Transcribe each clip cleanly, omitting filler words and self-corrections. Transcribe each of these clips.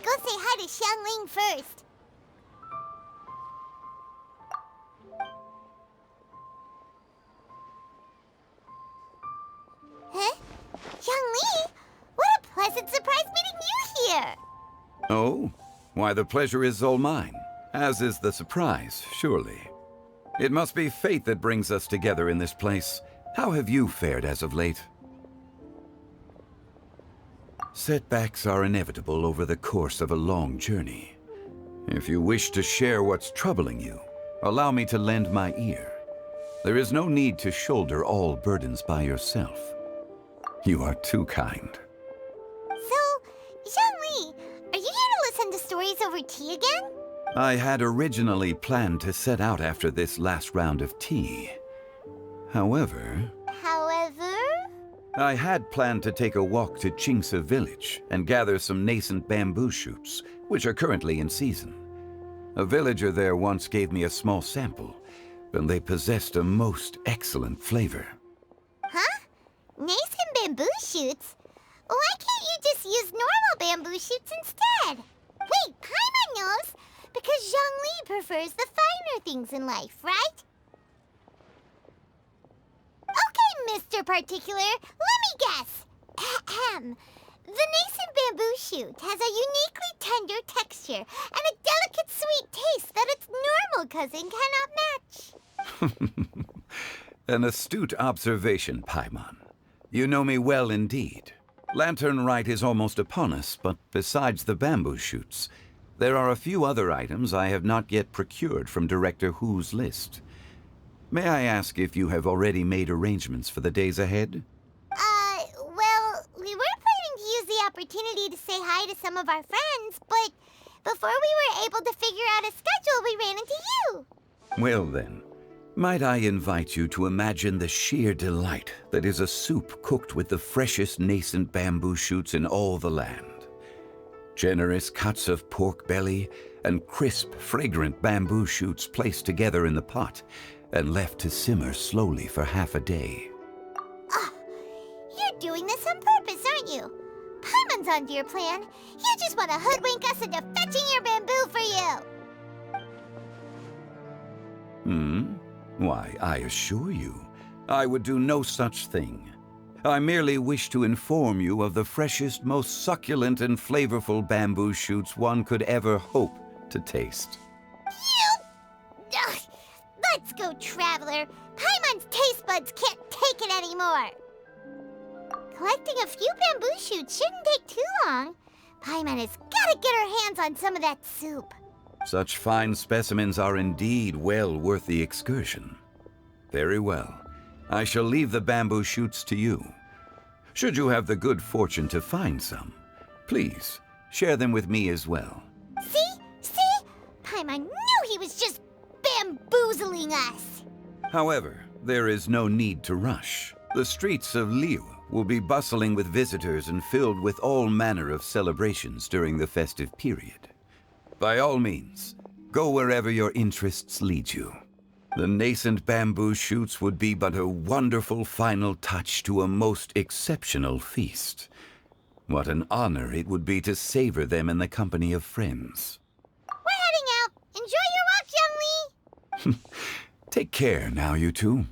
go say hi to Xiangling first. Huh? Xiangling? What a pleasant surprise meeting you here! Oh? Why, the pleasure is all mine, as is the surprise, surely. It must be fate that brings us together in this place. How have you fared as of late? Setbacks are inevitable over the course of a long journey. If you wish to share what's troubling you, allow me to lend my ear. There is no need to shoulder all burdens by yourself. You are too kind. So, Xiangling, are you here to listen to stories over tea again? I had originally planned to set out after this last round of tea. However, I had planned to take a walk to Qingce village and gather some nascent bamboo shoots, which are currently in season. A villager there once gave me a small sample, and they possessed a most excellent flavor. Huh? Nascent bamboo shoots? Why can't you just use normal bamboo shoots instead? Wait, Paimon knows! Because Zhongli prefers the finer things in life, right? Okay, Mr. Particular, let me guess. Ahem. The nascent bamboo shoot has a uniquely tender texture and a delicate sweet taste that its normal cousin cannot match. An astute observation, Paimon. You know me well indeed. Lantern Rite is almost upon us, but besides the bamboo shoots, there are a few other items I have not yet procured from Director Hu's list. May I ask if you have already made arrangements for the days ahead? Well, we were planning to use the opportunity to say hi to some of our friends, but before we were able to figure out a schedule, we ran into you. Well then, might I invite you to imagine the sheer delight that is a soup cooked with the freshest nascent bamboo shoots in all the land. Generous cuts of pork belly and crisp, fragrant bamboo shoots placed together in the pot and left to simmer slowly for half a day. You're doing this on purpose, aren't you? Paimon's onto your plan. You just want to hoodwink us into fetching your bamboo for you. Why, I assure you, I would do no such thing. I merely wish to inform you of the freshest, most succulent and flavorful bamboo shoots one could ever hope to taste. Ugh. Let's go, Traveler. Paimon's taste buds can't take it anymore. Collecting a few bamboo shoots shouldn't take too long. Paimon has got to get her hands on some of that soup. Such fine specimens are indeed well worth the excursion. Very well. I shall leave the bamboo shoots to you. Should you have the good fortune to find some, please share them with me as well. See? Paimon knew he was just bamboozling us. However, there is no need to rush. The streets of Liu will be bustling with visitors and filled with all manner of celebrations during the festive period. By all means, go wherever your interests lead you. The nascent bamboo shoots would be but a wonderful final touch to a most exceptional feast. What an honor it would be to savor them in the company of friends. We're heading out. Enjoy your walk, Young Lee. Take care now, you two.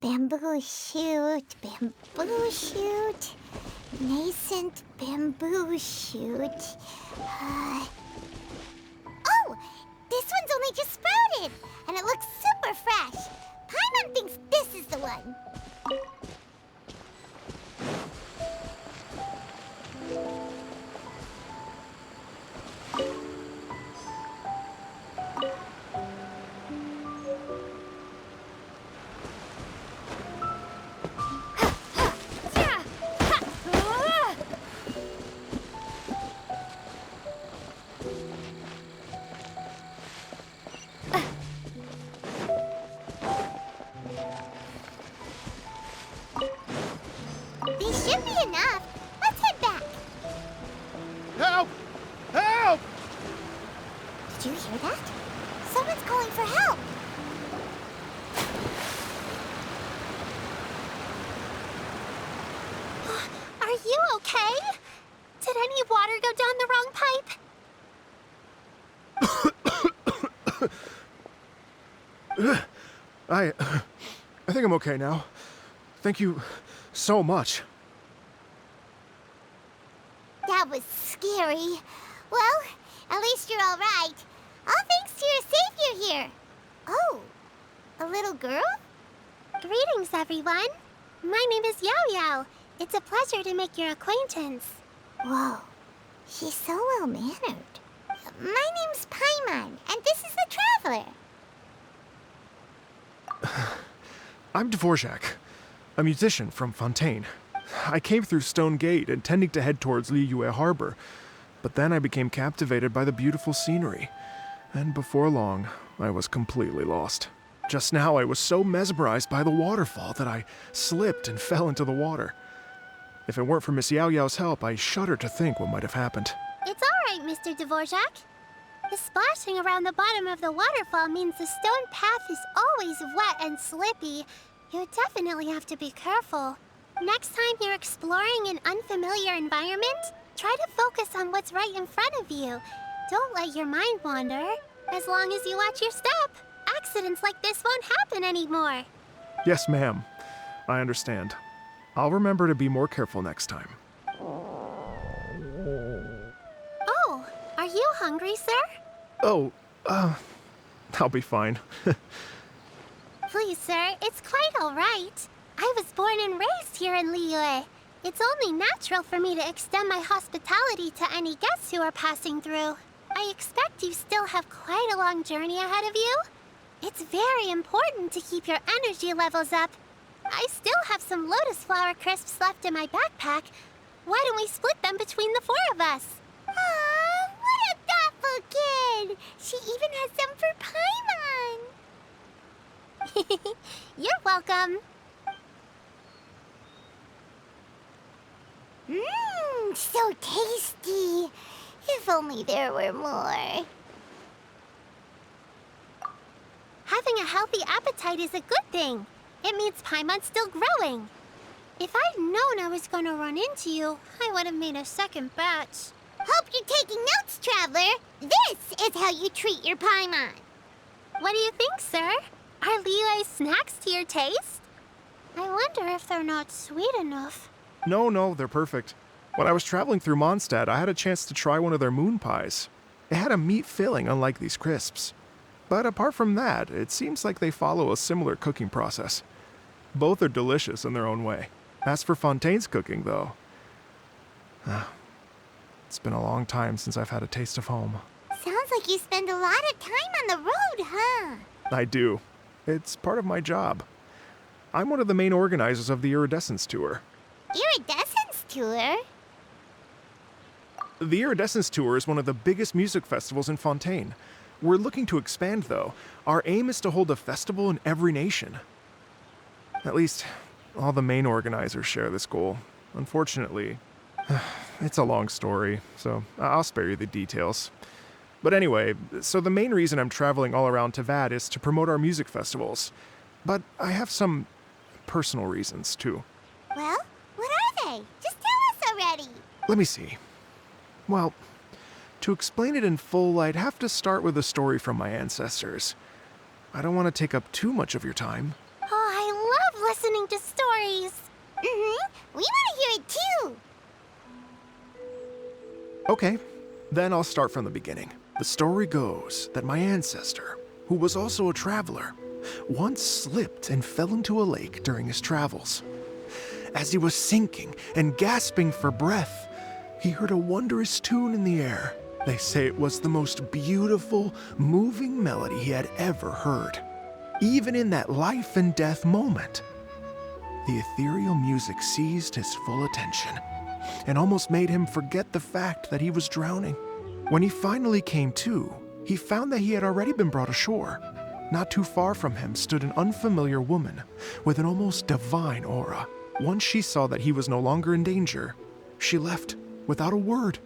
Bamboo shoot, nascent bamboo shoot. Oh, this one's only just sprouted, and it looks super fresh. Paimon thinks this is the one. should be enough. Let's head back. Help! Help! Did you hear that? Someone's calling for help. Are you okay? Did any water go down the wrong pipe? I think I'm okay now. Thank you so much. That was scary. Well, at least you're all right. All thanks to your savior here. Oh, a little girl? Greetings, everyone. My name is Yao Yao. It's a pleasure to make your acquaintance. Whoa, she's so well-mannered. My name's Paimon, and this is the Traveler. I'm Dvorak, a musician from Fontaine. I came through Stone Gate intending to head towards Liyue Harbor, but then I became captivated by the beautiful scenery. And before long, I was completely lost. Just now, I was so mesmerized by the waterfall that I slipped and fell into the water. If it weren't for Miss Yao Yao's help, I shudder to think what might have happened. It's all right, Mr. Dvorak. The splashing around the bottom of the waterfall means the stone path is always wet and slippy. You definitely have to be careful. Next time you're exploring an unfamiliar environment, try to focus on what's right in front of you. Don't let your mind wander. As long as you watch your step, accidents like this won't happen anymore. Yes, ma'am. I understand. I'll remember to be more careful next time. Oh, are you hungry, sir? Oh, I'll be fine. Please, sir, it's quite all right. I was born and raised here in Liyue. It's only natural for me to extend my hospitality to any guests who are passing through. I expect you still have quite a long journey ahead of you. It's very important to keep your energy levels up. I still have some lotus flower crisps left in my backpack. Why don't we split them between the four of us? Aw, what a thoughtful kid! She even has some for Paimon! You're welcome. Mmm, so tasty. If only there were more. Having a healthy appetite is a good thing. It means Paimon's still growing. If I'd known I was going to run into you, I would have made a second batch. Hope you're taking notes, Traveler. This is how you treat your Paimon. What do you think, sir? Are Liyue snacks to your taste? I wonder if they're not sweet enough. No, they're perfect. When I was traveling through Mondstadt, I had a chance to try one of their moon pies. It had a meat filling, unlike these crisps. But apart from that, it seems like they follow a similar cooking process. Both are delicious in their own way. As for Fontaine's cooking, though, it's been a long time since I've had a taste of home. Sounds like you spend a lot of time on the road, huh? I do. It's part of my job. I'm one of the main organizers of the Iridescence Tour. Iridescence Tour? The Iridescence Tour is one of the biggest music festivals in Fontaine. We're looking to expand, though. Our aim is to hold a festival in every nation. At least, all the main organizers share this goal. Unfortunately, it's a long story, so I'll spare you the details. But anyway, so the main reason I'm traveling all around Tavad is to promote our music festivals. But I have some personal reasons, too. Well, what are they? Just tell us already. Let me see. Well, to explain it in full, I'd have to start with a story from my ancestors. I don't want to take up too much of your time. Oh, I love listening to stories. Mm-hmm. We want to hear it too. Okay, then I'll start from the beginning. The story goes that my ancestor, who was also a traveler, once slipped and fell into a lake during his travels. As he was sinking and gasping for breath, he heard a wondrous tune in the air. They say it was the most beautiful, moving melody he had ever heard. Even in that life and death moment, the ethereal music seized his full attention and almost made him forget the fact that he was drowning. When he finally came to, he found that he had already been brought ashore. Not too far from him stood an unfamiliar woman with an almost divine aura. Once she saw that he was no longer in danger, she left without a word.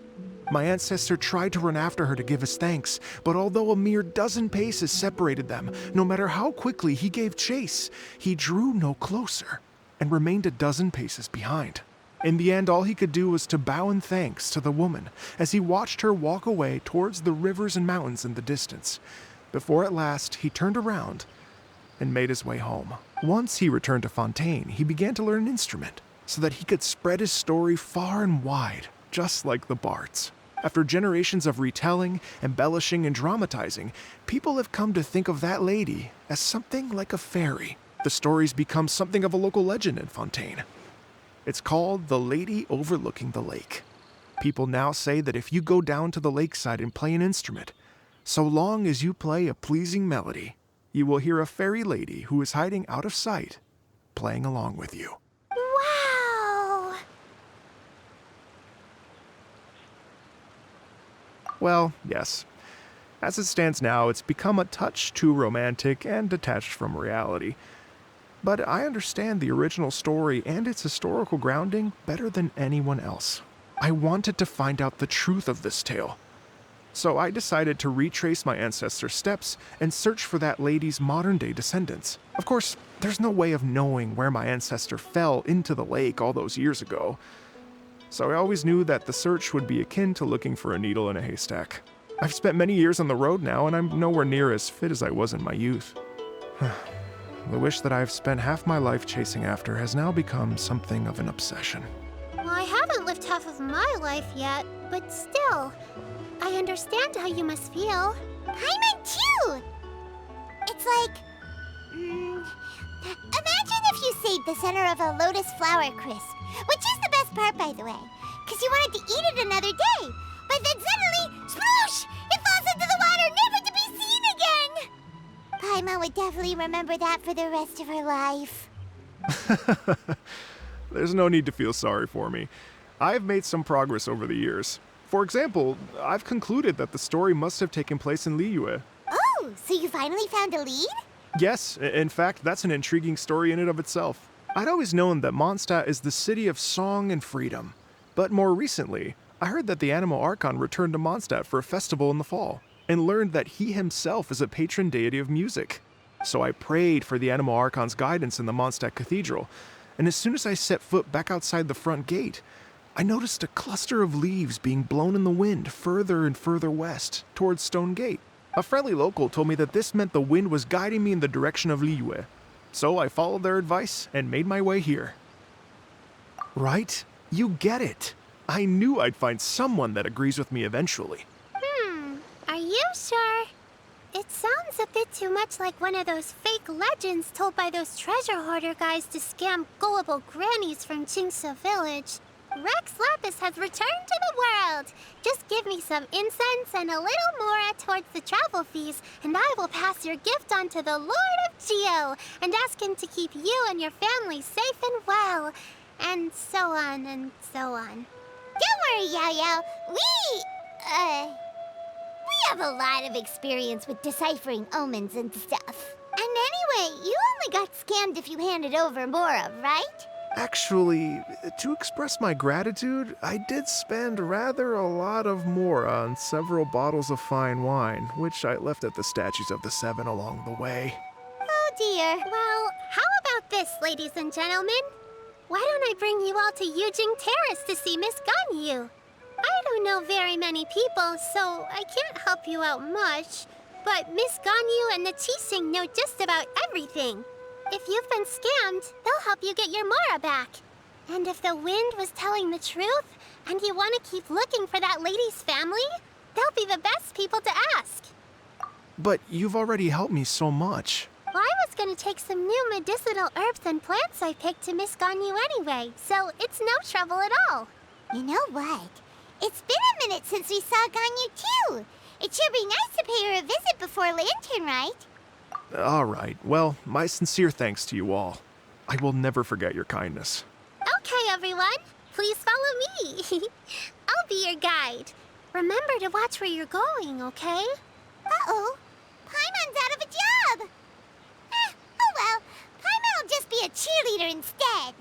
My ancestor tried to run after her to give his thanks, but although a mere dozen paces separated them, no matter how quickly he gave chase, he drew no closer and remained a dozen paces behind. In the end, all he could do was to bow in thanks to the woman as he watched her walk away towards the rivers and mountains in the distance, before at last he turned around and made his way home. Once he returned to Fontaine, he began to learn an instrument so that he could spread his story far and wide, just like the bards. After generations of retelling, embellishing, and dramatizing, people have come to think of that lady as something like a fairy. The story's become something of a local legend in Fontaine. It's called The Lady Overlooking the Lake. People now say that if you go down to the lakeside and play an instrument, so long as you play a pleasing melody, you will hear a fairy lady who is hiding out of sight, playing along with you. Wow! Well, yes. As it stands now, it's become a touch too romantic and detached from reality. But I understand the original story and its historical grounding better than anyone else. I wanted to find out the truth of this tale. So I decided to retrace my ancestors' steps and search for that lady's modern-day descendants. Of course, there's no way of knowing where my ancestor fell into the lake all those years ago. So I always knew that the search would be akin to looking for a needle in a haystack. I've spent many years on the road now, and I'm nowhere near as fit as I was in my youth. The wish that I've spent half my life chasing after has now become something of an obsession. Well, I haven't lived half of my life yet, but still, I understand how you must feel. Paimon too! It's like... imagine if you saved the center of a lotus flower crisp, which is the best part, by the way, because you wanted to eat it another day. But then suddenly, sploosh! It falls into the water, never to be seen again! Paimon would definitely remember that for the rest of her life. There's no need to feel sorry for me. I've made some progress over the years. For example, I've concluded that the story must have taken place in Liyue. Oh, so you finally found a lead? Yes, in fact, that's an intriguing story in and of itself. I'd always known that Mondstadt is the city of song and freedom. But more recently, I heard that the Animal Archon returned to Mondstadt for a festival in the fall, and learned that he himself is a patron deity of music. So I prayed for the Animal Archon's guidance in the Mondstadt Cathedral, and as soon as I set foot back outside the front gate, I noticed a cluster of leaves being blown in the wind further and further west, towards Stone Gate. A friendly local told me that this meant the wind was guiding me in the direction of Liyue. So I followed their advice and made my way here. Right? You get it. I knew I'd find someone that agrees with me eventually. Are you sure? It sounds a bit too much like one of those fake legends told by those treasure hoarder guys to scam gullible grannies from Chingsa Village. Rex Lapis has returned to the world. Just give me some incense and a little more towards the travel fees, and I will pass your gift on to the Lord of Geo and ask him to keep you and your family safe and well. And so on and so on. Don't worry, Yao Yao. We have a lot of experience with deciphering omens and stuff. And anyway, you only got scammed if you handed over Mora, right? Actually, to express my gratitude, I did spend rather a lot of more on several bottles of fine wine, which I left at the statues of the Seven along the way. Oh dear. Well, how about this, ladies and gentlemen? Why don't I bring you all to Yujing Terrace to see Miss Ganyu? I don't know very many people, so I can't help you out much. But Miss Ganyu and the Qixing know just about everything. If you've been scammed, they'll help you get your Mara back. And if the wind was telling the truth, and you want to keep looking for that lady's family, they'll be the best people to ask. But you've already helped me so much. Well, I was going to take some new medicinal herbs and plants I picked to Miss Ganyu anyway, so it's no trouble at all. You know what? It's been a minute since we saw Ganyu too. It should be nice to pay her a visit before Lantern, right? All right. Well, my sincere thanks to you all. I will never forget your kindness. Okay, everyone. Please follow me. I'll be your guide. Remember to watch where you're going, okay? Uh-oh. Paimon's out of a job. Oh well. Paimon will just be a cheerleader instead.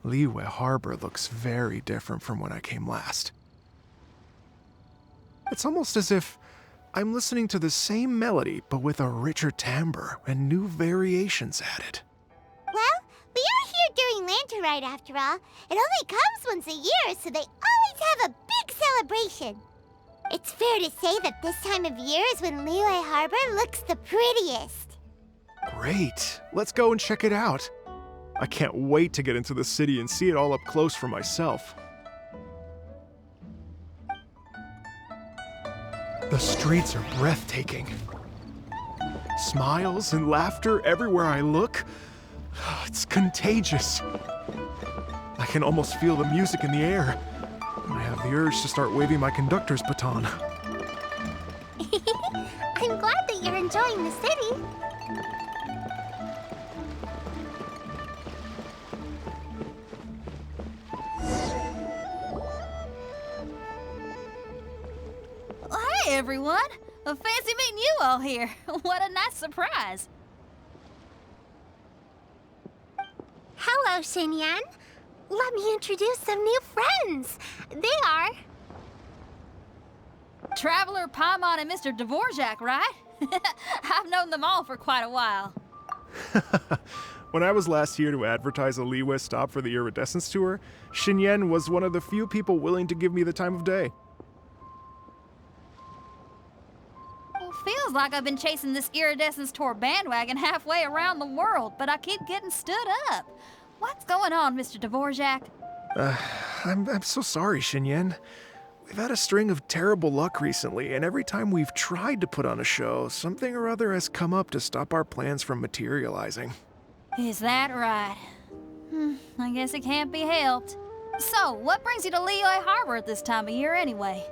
Liyue Harbor looks very different from when I came last. It's almost as if I'm listening to the same melody, but with a richer timbre and new variations added. Well, we are here during Lantern Rite after all. It only comes once a year, so they always have a big celebration. It's fair to say that this time of year is when Liyue Harbor looks the prettiest. Great, let's go and check it out. I can't wait to get into the city and see it all up close for myself. The streets are breathtaking. Smiles and laughter everywhere I look. It's contagious. I can almost feel the music in the air. I have the urge to start waving my conductor's baton. I'm glad that you're enjoying the city. Hey everyone! Fancy meeting you all here. What a nice surprise. Hello, Xinyan. Let me introduce some new friends. They are... Traveler, Paimon, and Mr. Dvorak, right? I've known them all for quite a while. When I was last here to advertise a Liyue stop for the Iridescence Tour, Xinyan was one of the few people willing to give me the time of day. Well, feels like I've been chasing this Iridescence Tour bandwagon halfway around the world, but I keep getting stood up. What's going on, Mr. Dvorak? I'm so sorry, Xinyan. We've had a string of terrible luck recently, and every time we've tried to put on a show, something or other has come up to stop our plans from materializing. Is that right? I guess it can't be helped. So, what brings you to Liyue Harbor at this time of year anyway?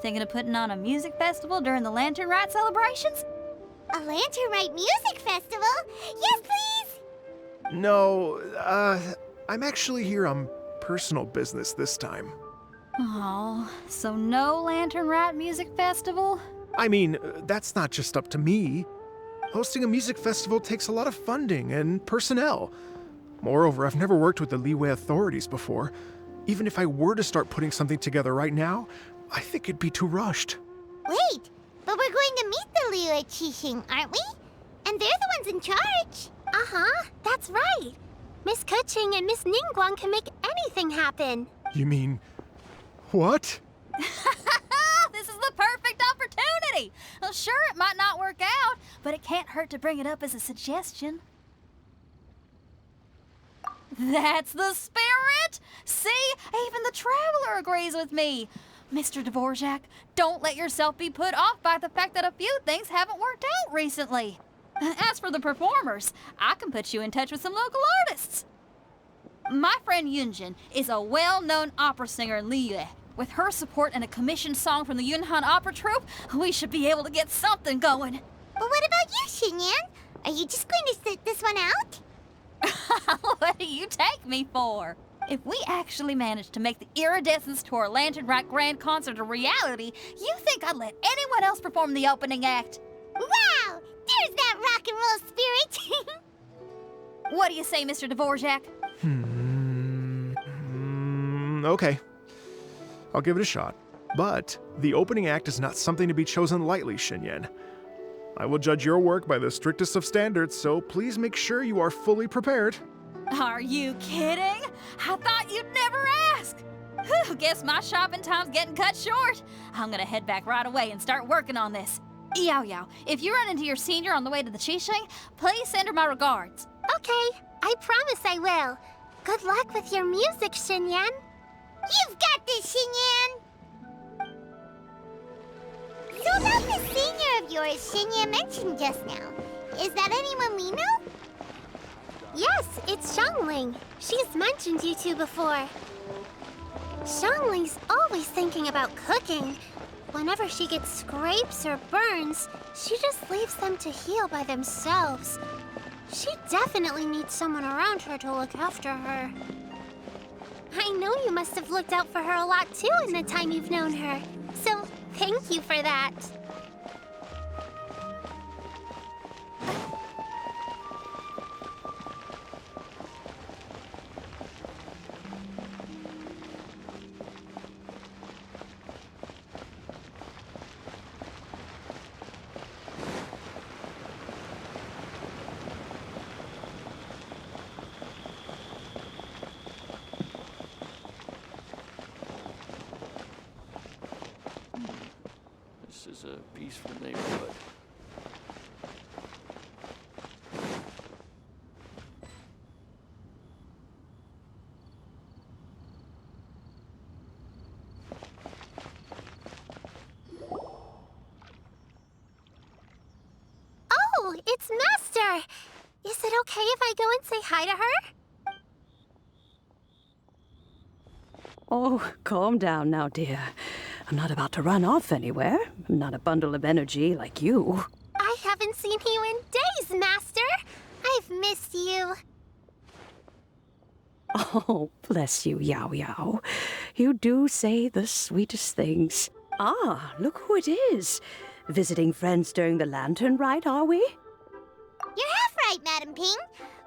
Thinking of putting on a music festival during the Lantern Rite celebrations? A Lantern Rite music festival? Yes, please! No, I'm actually here on personal business this time. Oh, so no Lantern Rite music festival? I mean, that's not just up to me. Hosting a music festival takes a lot of funding and personnel. Moreover, I've never worked with the Liyue authorities before. Even if I were to start putting something together right now, I think it'd be too rushed. Wait, but we're going to meet the Liyue Qixing, aren't we? And they're the ones in charge. Uh-huh, that's right. Miss Keqing and Miss Ningguang can make anything happen. You mean... what? This is the perfect opportunity! Well, sure, it might not work out, but it can't hurt to bring it up as a suggestion. That's the spirit! See? Even the Traveler agrees with me. Mr. Dvorak, don't let yourself be put off by the fact that a few things haven't worked out recently. As for the performers, I can put you in touch with some local artists. My friend Yunjin is a well-known opera singer in Liyue. With her support and a commissioned song from the Yunhan Opera Troupe, we should be able to get something going. But what about you, Xinyan? Are you just going to sit this one out? What do you take me for? If we actually manage to make the Iridescence Tour Lantern Rite Grand Concert a reality, you think I'd let anyone else perform the opening act? Wow! There's that rock and roll spirit! What do you say, Mr. Dvorak? Okay. I'll give it a shot. But the opening act is not something to be chosen lightly, Xinyan. I will judge your work by the strictest of standards, so please make sure you are fully prepared. Are you kidding? I thought you'd never ask. Whew, guess my shopping time's getting cut short. I'm gonna head back right away and start working on this. Yao Yao, if you run into your senior on the way to the Qixing, please send her my regards. Okay, I promise I will. Good luck with your music, Xinyan. You've got this, Xinyan! So about the senior of yours Xinyan mentioned just now, is that anyone we know? Yes, it's Xiangling. She's mentioned you two before. Xiangling's always thinking about cooking. Whenever she gets scrapes or burns, she just leaves them to heal by themselves. She definitely needs someone around her to look after her. I know you must have looked out for her a lot too in the time you've known her. So, thank you for that. It's a peaceful neighborhood. Oh, it's Master! Is it okay if I go and say hi to her? Oh, calm down now, dear. I'm not about to run off anywhere. I'm not a bundle of energy like you. I haven't seen you in days, Master! I've missed you. Oh, bless you, Yao Yao. You do say the sweetest things. Ah, look who it is. Visiting friends during the lantern rite, are we? You're half right, Madam Ping.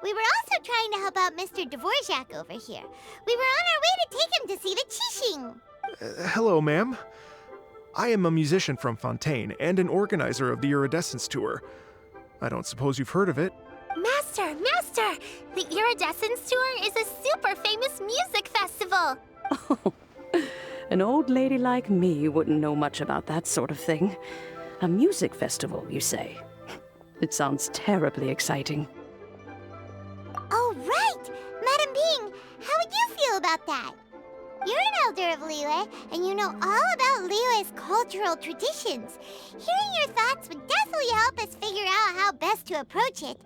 We were also trying to help out Mr. Dvorak over here. We were on our way to take him to see the Qixing. Hello, ma'am. I am a musician from Fontaine and an organizer of the Iridescence Tour. I don't suppose you've heard of it. Master! The Iridescence Tour is a super famous music festival. Oh, an old lady like me wouldn't know much about that sort of thing. A music festival, you say? It sounds terribly exciting. Oh, right! Madam Ping, how would you feel about that? You're an elder of Liyue, and you know all about Liyue's cultural traditions. Hearing your thoughts would definitely help us figure out how best to approach it.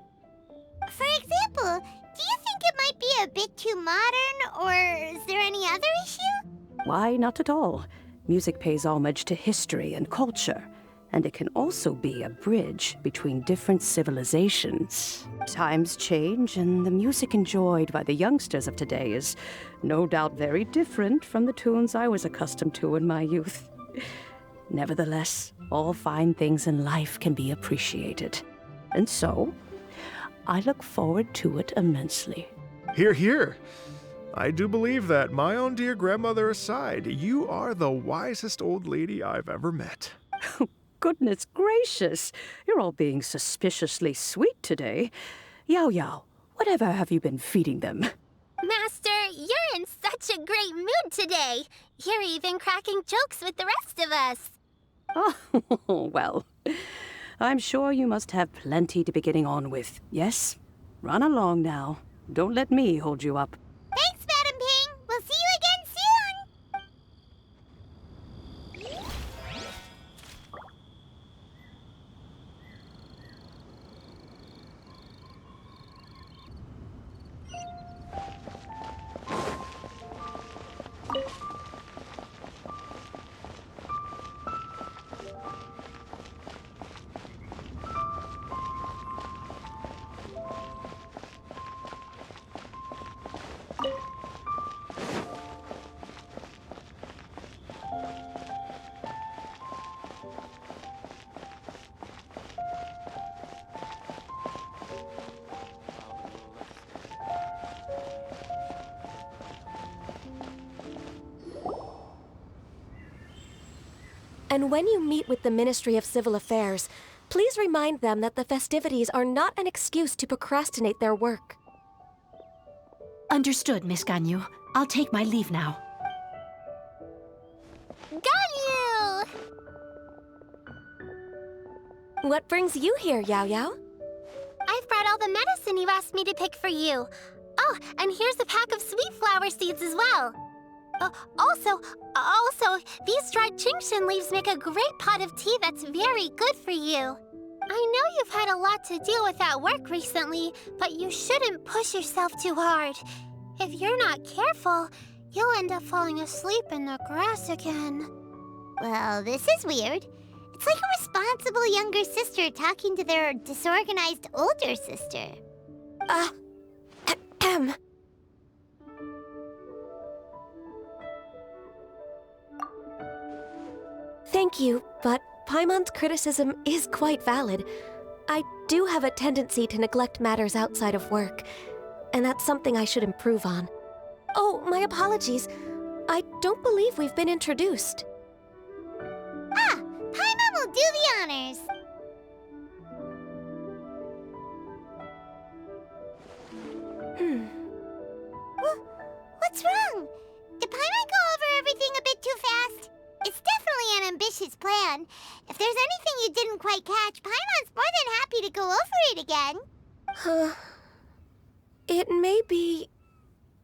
For example, do you think it might be a bit too modern, or is there any other issue? Why, not at all. Music pays homage to history and culture, and it can also be a bridge between different civilizations. Times change, and the music enjoyed by the youngsters of today is no doubt very different from the tunes I was accustomed to in my youth. Nevertheless, all fine things in life can be appreciated. And so, I look forward to it immensely. Hear, hear. I do believe that, my own dear grandmother aside, you are the wisest old lady I've ever met. Goodness gracious, you're all being suspiciously sweet today. Yao Yao, whatever have you been feeding them? Master, you're in such a great mood today. You're even cracking jokes with the rest of us. Oh, well, I'm sure you must have plenty to be getting on with. Yes? Run along now. Don't let me hold you up. Thanks, Madam Ping. We'll see you again soon. And when you meet with the Ministry of Civil Affairs, please remind them that the festivities are not an excuse to procrastinate their work. Understood, Miss Ganyu. I'll take my leave now. Ganyu! What brings you here, Yao Yao? I've brought all the medicine you asked me to pick for you. Oh, and here's a pack of sweet flower seeds as well. Also, these dried Genshin leaves make a great pot of tea that's very good for you. I know you've had a lot to deal with at work recently, but you shouldn't push yourself too hard. If you're not careful, you'll end up falling asleep in the grass again. Well, this is weird. It's like a responsible younger sister talking to their disorganized older sister. Thank you, but Paimon's criticism is quite valid. I do have a tendency to neglect matters outside of work, and that's something I should improve on. Oh, my apologies. I don't believe we've been introduced. Ah, Paimon will do the honors. What's wrong? Did Paimon go over everything a bit too fast? It's definitely an ambitious his plan. If there's anything you didn't quite catch, Paimon's more than happy to go over it again. It may be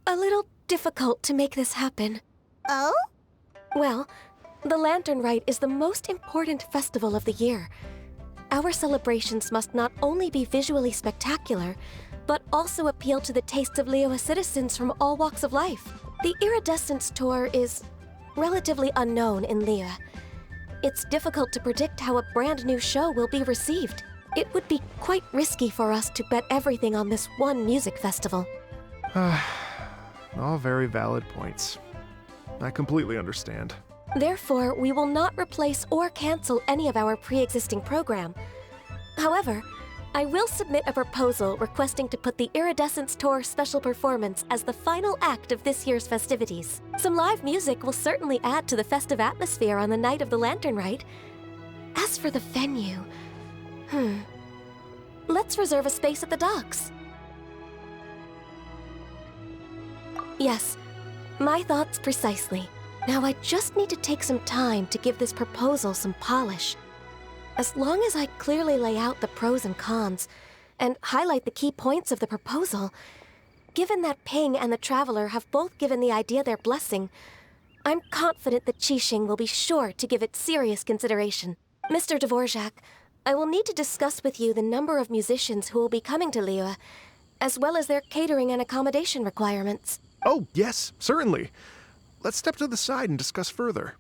a little difficult to make this happen. Oh? Well, the Lantern Rite is the most important festival of the year. Our celebrations must not only be visually spectacular, but also appeal to the tastes of Liyue citizens from all walks of life. The Iridescence Tour is relatively unknown in Liyue. It's difficult to predict how a brand new show will be received. It would be quite risky for us to bet everything on this one music festival. All very valid points. I completely understand. Therefore, we will not replace or cancel any of our pre-existing program. However, I will submit a proposal requesting to put the Iridescence Tour special performance as the final act of this year's festivities. Some live music will certainly add to the festive atmosphere on the night of the Lantern Rite. As for the venue, let's reserve a space at the docks. Yes, my thoughts precisely. Now I just need to take some time to give this proposal some polish. As long as I clearly lay out the pros and cons, and highlight the key points of the proposal, given that Ping and the Traveler have both given the idea their blessing, I'm confident that Qixing will be sure to give it serious consideration. Mr. Dvorak, I will need to discuss with you the number of musicians who will be coming to Liyue, as well as their catering and accommodation requirements. Oh, yes, certainly. Let's step to the side and discuss further.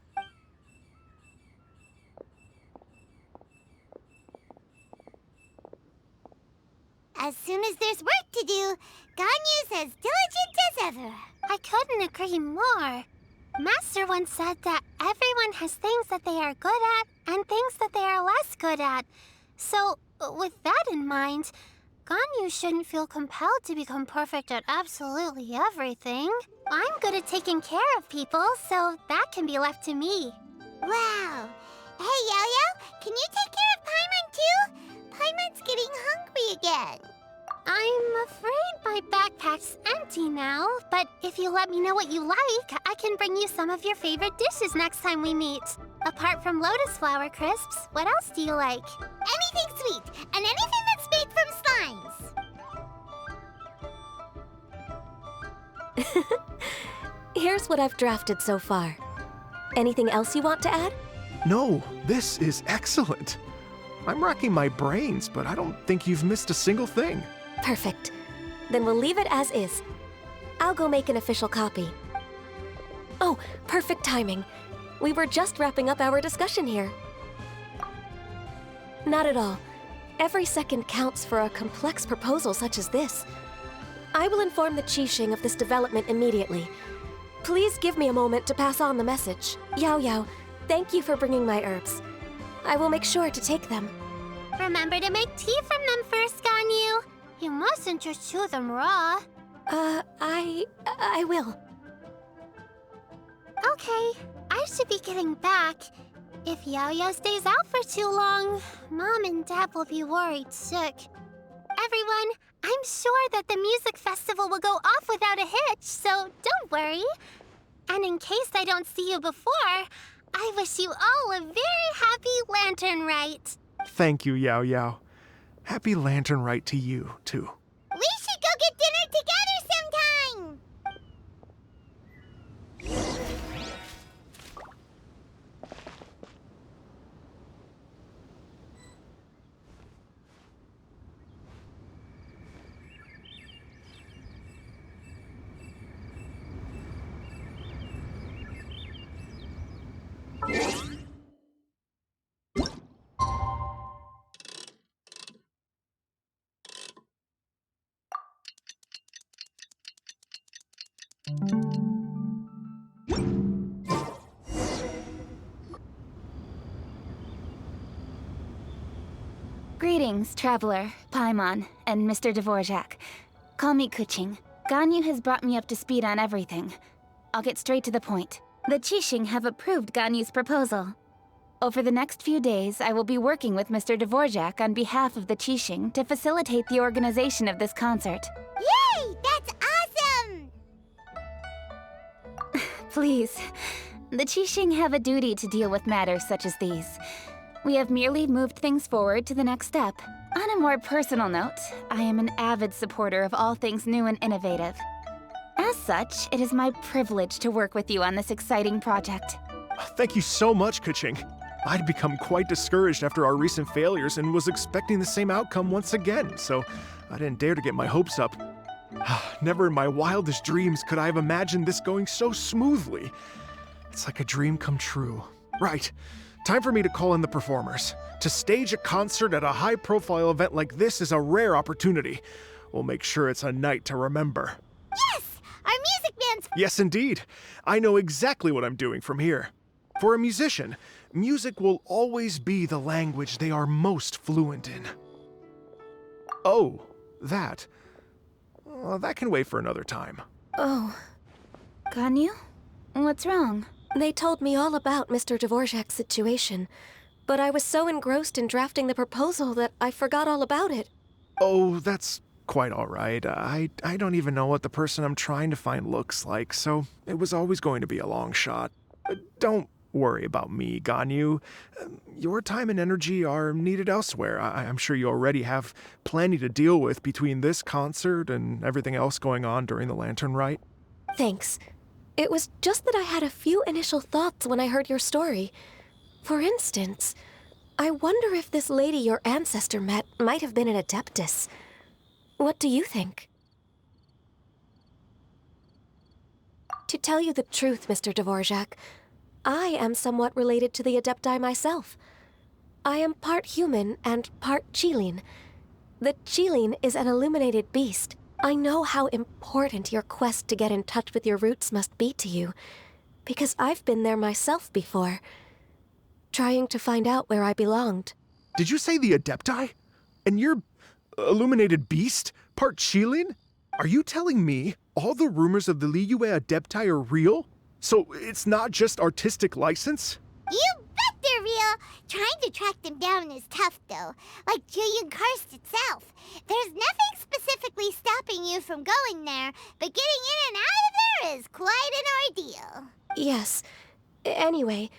As soon as there's work to do, Ganyu's as diligent as ever. I couldn't agree more. Master once said that everyone has things that they are good at and things that they are less good at. So, with that in mind, Ganyu shouldn't feel compelled to become perfect at absolutely everything. I'm good at taking care of people, so that can be left to me. Wow. Hey, Yo-Yo, can you take care of Paimon too? Paimon's getting hungry again. I'm afraid my backpack's empty now, but if you let me know what you like, I can bring you some of your favorite dishes next time we meet. Apart from lotus flower crisps, what else do you like? Anything sweet, and anything that's made from slimes. Here's what I've drafted so far. Anything else you want to add? No, this is excellent. I'm racking my brains, but I don't think you've missed a single thing. Perfect. Then we'll leave it as is. I'll go make an official copy. Oh, perfect timing. We were just wrapping up our discussion here. Not at all. Every second counts for a complex proposal such as this. I will inform the Qixing of this development immediately. Please give me a moment to pass on the message. Yao Yao, thank you for bringing my herbs. I will make sure to take them. Remember to make tea from them first, Ganyu. You mustn't just chew them raw. I will. Okay, I should be getting back. If Yao-Yao stays out for too long, Mom and Dad will be worried sick. Everyone, I'm sure that the music festival will go off without a hitch, so don't worry. And in case I don't see you before, I wish you all a very happy Lantern Rite. Thank you, Yao Yao. Happy Lantern Rite to you, too. We should go get dinner together sometime! Greetings, Traveler, Paimon, and Mr. Dvorak. Call me Kuching. Ganyu has brought me up to speed on everything. I'll get straight to the point. The Qixing have approved Ganyu's proposal. Over the next few days, I will be working with Mr. Dvorak on behalf of the Qixing to facilitate the organization of this concert. Yay! That's awesome! Please, The Qixing have a duty to deal with matters such as these. We have merely moved things forward to the next step. On a more personal note, I am an avid supporter of all things new and innovative. As such, it is my privilege to work with you on this exciting project. Thank you so much, Guizhong. I'd become quite discouraged after our recent failures and was expecting the same outcome once again, so I didn't dare to get my hopes up. Never in my wildest dreams could I have imagined this going so smoothly. It's like a dream come true. Right. Time for me to call in the performers. To stage a concert at a high-profile event like this is a rare opportunity. We'll make sure it's a night to remember. Yes! Our music man's... Yes, indeed. I know exactly what I'm doing from here. For a musician, music will always be the language they are most fluent in. Oh, that. Well, that can wait for another time. Oh. Ganyu? What's wrong? They told me all about Mr. Dvorak's situation, but I was so engrossed in drafting the proposal that I forgot all about it. Oh, that's quite all right. I don't even know what the person I'm trying to find looks like, so it was always going to be a long shot. Don't worry about me, Ganyu. Your time and energy are needed elsewhere. I'm sure you already have plenty to deal with between this concert and everything else going on during the Lantern Rite. Thanks. It was just that I had a few initial thoughts when I heard your story. For instance, I wonder if this lady your ancestor met might have been an Adeptus. What do you think? To tell you the truth, Mr. Dvorak, I am somewhat related to the Adepti myself. I am part human and part Qilin. The Qilin is an illuminated beast. I know how important your quest to get in touch with your roots must be to you, because I've been there myself before, trying to find out where I belonged. Did you say the Adepti? And you're illuminated beast? Part Qilin? Are you telling me all the rumors of the Liyue Adepti are real? So it's not just artistic license? You bet they're real! Trying to track them down is tough, though. Like Julian Karst itself. There's nothing specifically stopping you from going there, but getting in and out of there is quite an ordeal. Yes. Anyway,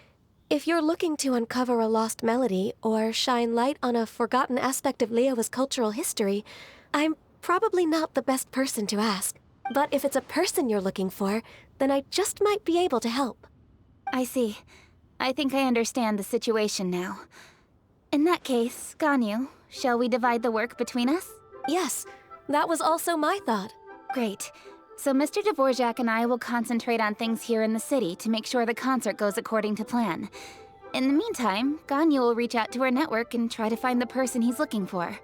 if you're looking to uncover a lost melody or shine light on a forgotten aspect of Liyue's cultural history, I'm probably not the best person to ask. But if it's a person you're looking for, then I just might be able to help. I see. I think I understand the situation now. In that case, Ganyu, shall we divide the work between us? Yes, that was also my thought. Great. So Mr. Dvorak and I will concentrate on things here in the city to make sure the concert goes according to plan. In the meantime, Ganyu will reach out to her network and try to find the person he's looking for.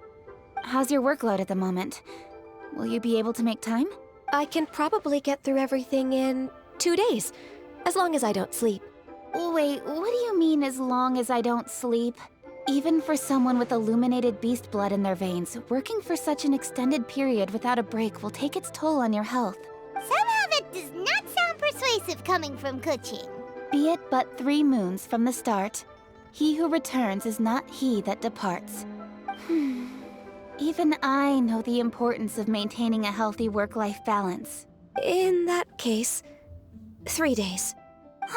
How's your workload at the moment? Will you be able to make time? I can probably get through everything in 2 days, as long as I don't sleep. Wait, what do you mean as long as I don't sleep? Even for someone with illuminated beast blood in their veins, working for such an extended period without a break will take its toll on your health. Somehow that does not sound persuasive coming from Guizhong. Be it but 3 moons from the start, he who returns is not he that departs. Even I know the importance of maintaining a healthy work-life balance. In that case, 3 days.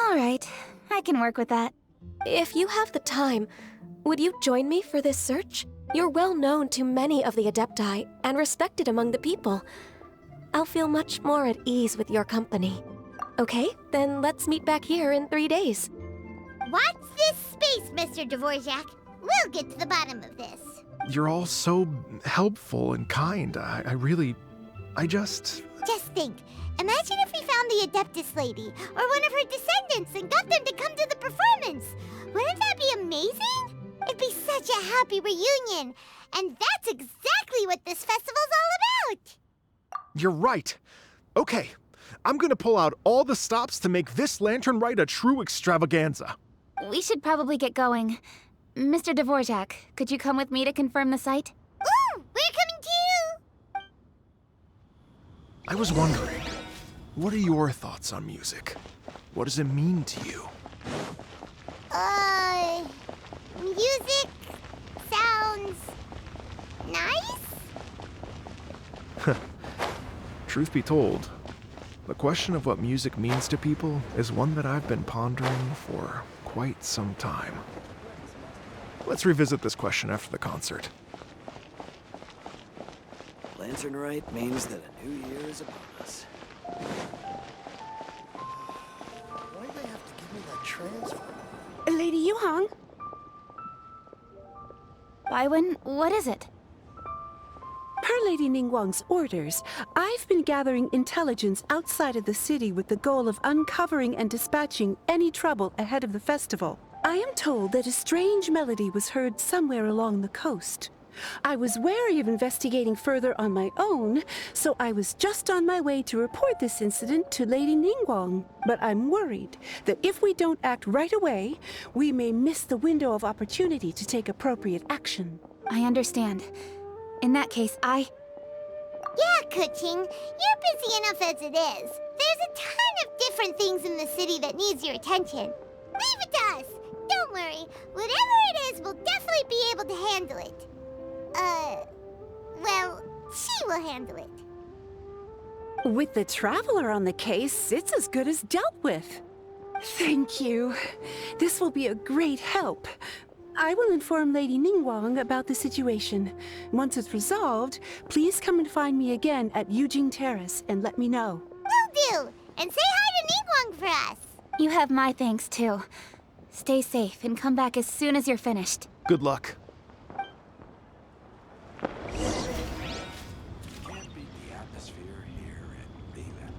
All right, I can work with that. If you have the time, would you join me for this search? You're well known to many of the Adepti and respected among the people. I'll feel much more at ease with your company. Okay, then let's meet back here in 3 days. Watch this space, Mr. Dvorak. We'll get to the bottom of this. You're all so helpful and kind. I just... Just think. Imagine if we found the Adeptus lady, or one of her descendants, and got them to come to the performance. Wouldn't that be amazing? It'd be such a happy reunion. And that's exactly what this festival's all about. You're right. Okay, I'm gonna pull out all the stops to make this Lantern Rite a true extravaganza. We should probably get going. Mr. Dvorak, could you come with me to confirm the site? Ooh, we're coming too! I was wondering, what are your thoughts on music? What does it mean to you? Music sounds nice? Truth be told, The question of what music means to people is one that I've been pondering for quite some time. Let's revisit this question after the concert. Lantern Rite means that a new year is upon us. Why'd they have to give me that transfer? Lady Yuhong? Baiwen, what is it? Per Lady Ningguang's orders, I've been gathering intelligence outside of the city with the goal of uncovering and dispatching any trouble ahead of the festival. I am told that a strange melody was heard somewhere along the coast. I was wary of investigating further on my own, so I was just on my way to report this incident to Lady Ningguang. But I'm worried that if we don't act right away, we may miss the window of opportunity to take appropriate action. I understand. In that case, Yeah, Kuching, you're busy enough as it is. There's a ton of different things in the city that needs your attention. Leave it to us. Don't worry. Whatever it is, we'll definitely be able to handle it. Well, she will handle it. With the Traveler on the case, it's as good as dealt with. Thank you. This will be a great help. I will inform Lady Ningguang about the situation. Once it's resolved, please come and find me again at Yujing Terrace and let me know. Will do! And say hi to Ningguang for us! you have my thanks too. Stay safe and come back as soon as you're finished. Good luck. Can't beat the atmosphere here at Leland.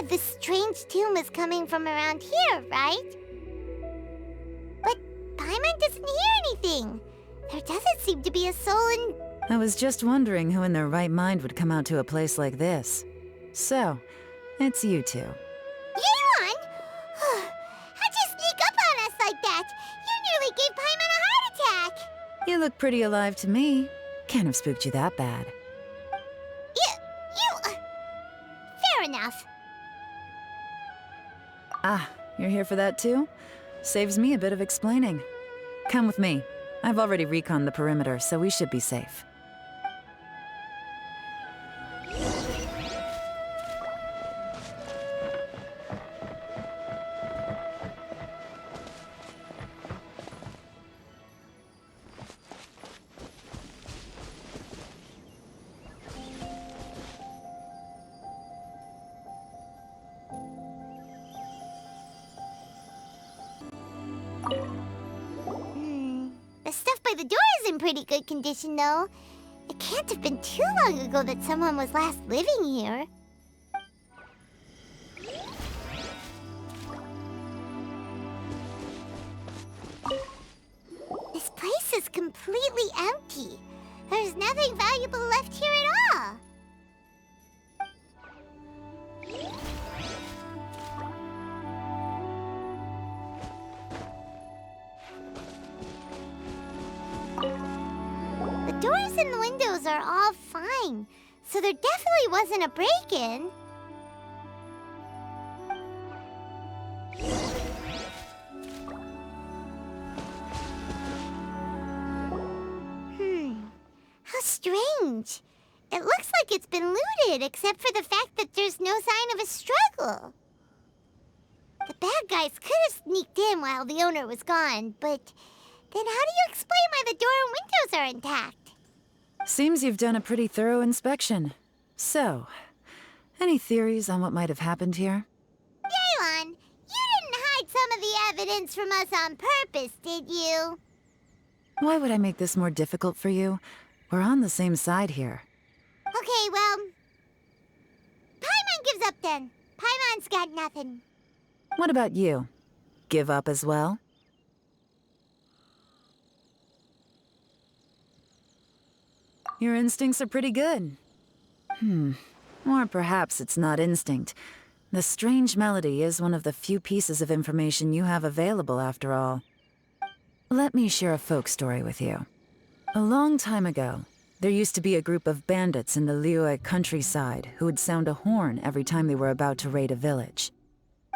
This strange tune is coming from around here, right? But Paimon doesn't hear anything. There doesn't seem to be a soul in... I was just wondering who in their right mind would come out to a place like this. So, it's you two. Yeon! How'd you sneak up on us like that? You nearly gave Paimon a heart attack! You look pretty alive to me. Can't have spooked you that bad. Fair enough. Ah, you're here for that too? Saves me a bit of explaining. Come with me. I've already reconned the perimeter, so we should be safe. The stuff by the door is in pretty good condition, though. It can't have been too long ago that someone was last living here. This place is completely empty. There's nothing valuable left here at all. The doors and the windows are all fine, so there definitely wasn't a break-in. How strange. It looks like it's been looted, except for the fact that there's no sign of a struggle. The bad guys could have sneaked in while the owner was gone, but then how do you explain why the door and windows are intact? Seems you've done a pretty thorough inspection. So, any theories on what might have happened here? Yeon, you didn't hide some of the evidence from us on purpose, did you? Why would I make this more difficult for you? We're on the same side here. Okay, well... Paimon gives up then. Paimon's got nothing. What about you? Give up as well? Your instincts are pretty good. Or perhaps it's not instinct. The strange melody is one of the few pieces of information you have available, after all. Let me share a folk story with you. A long time ago, there used to be a group of bandits in the Liyue countryside who would sound a horn every time they were about to raid a village.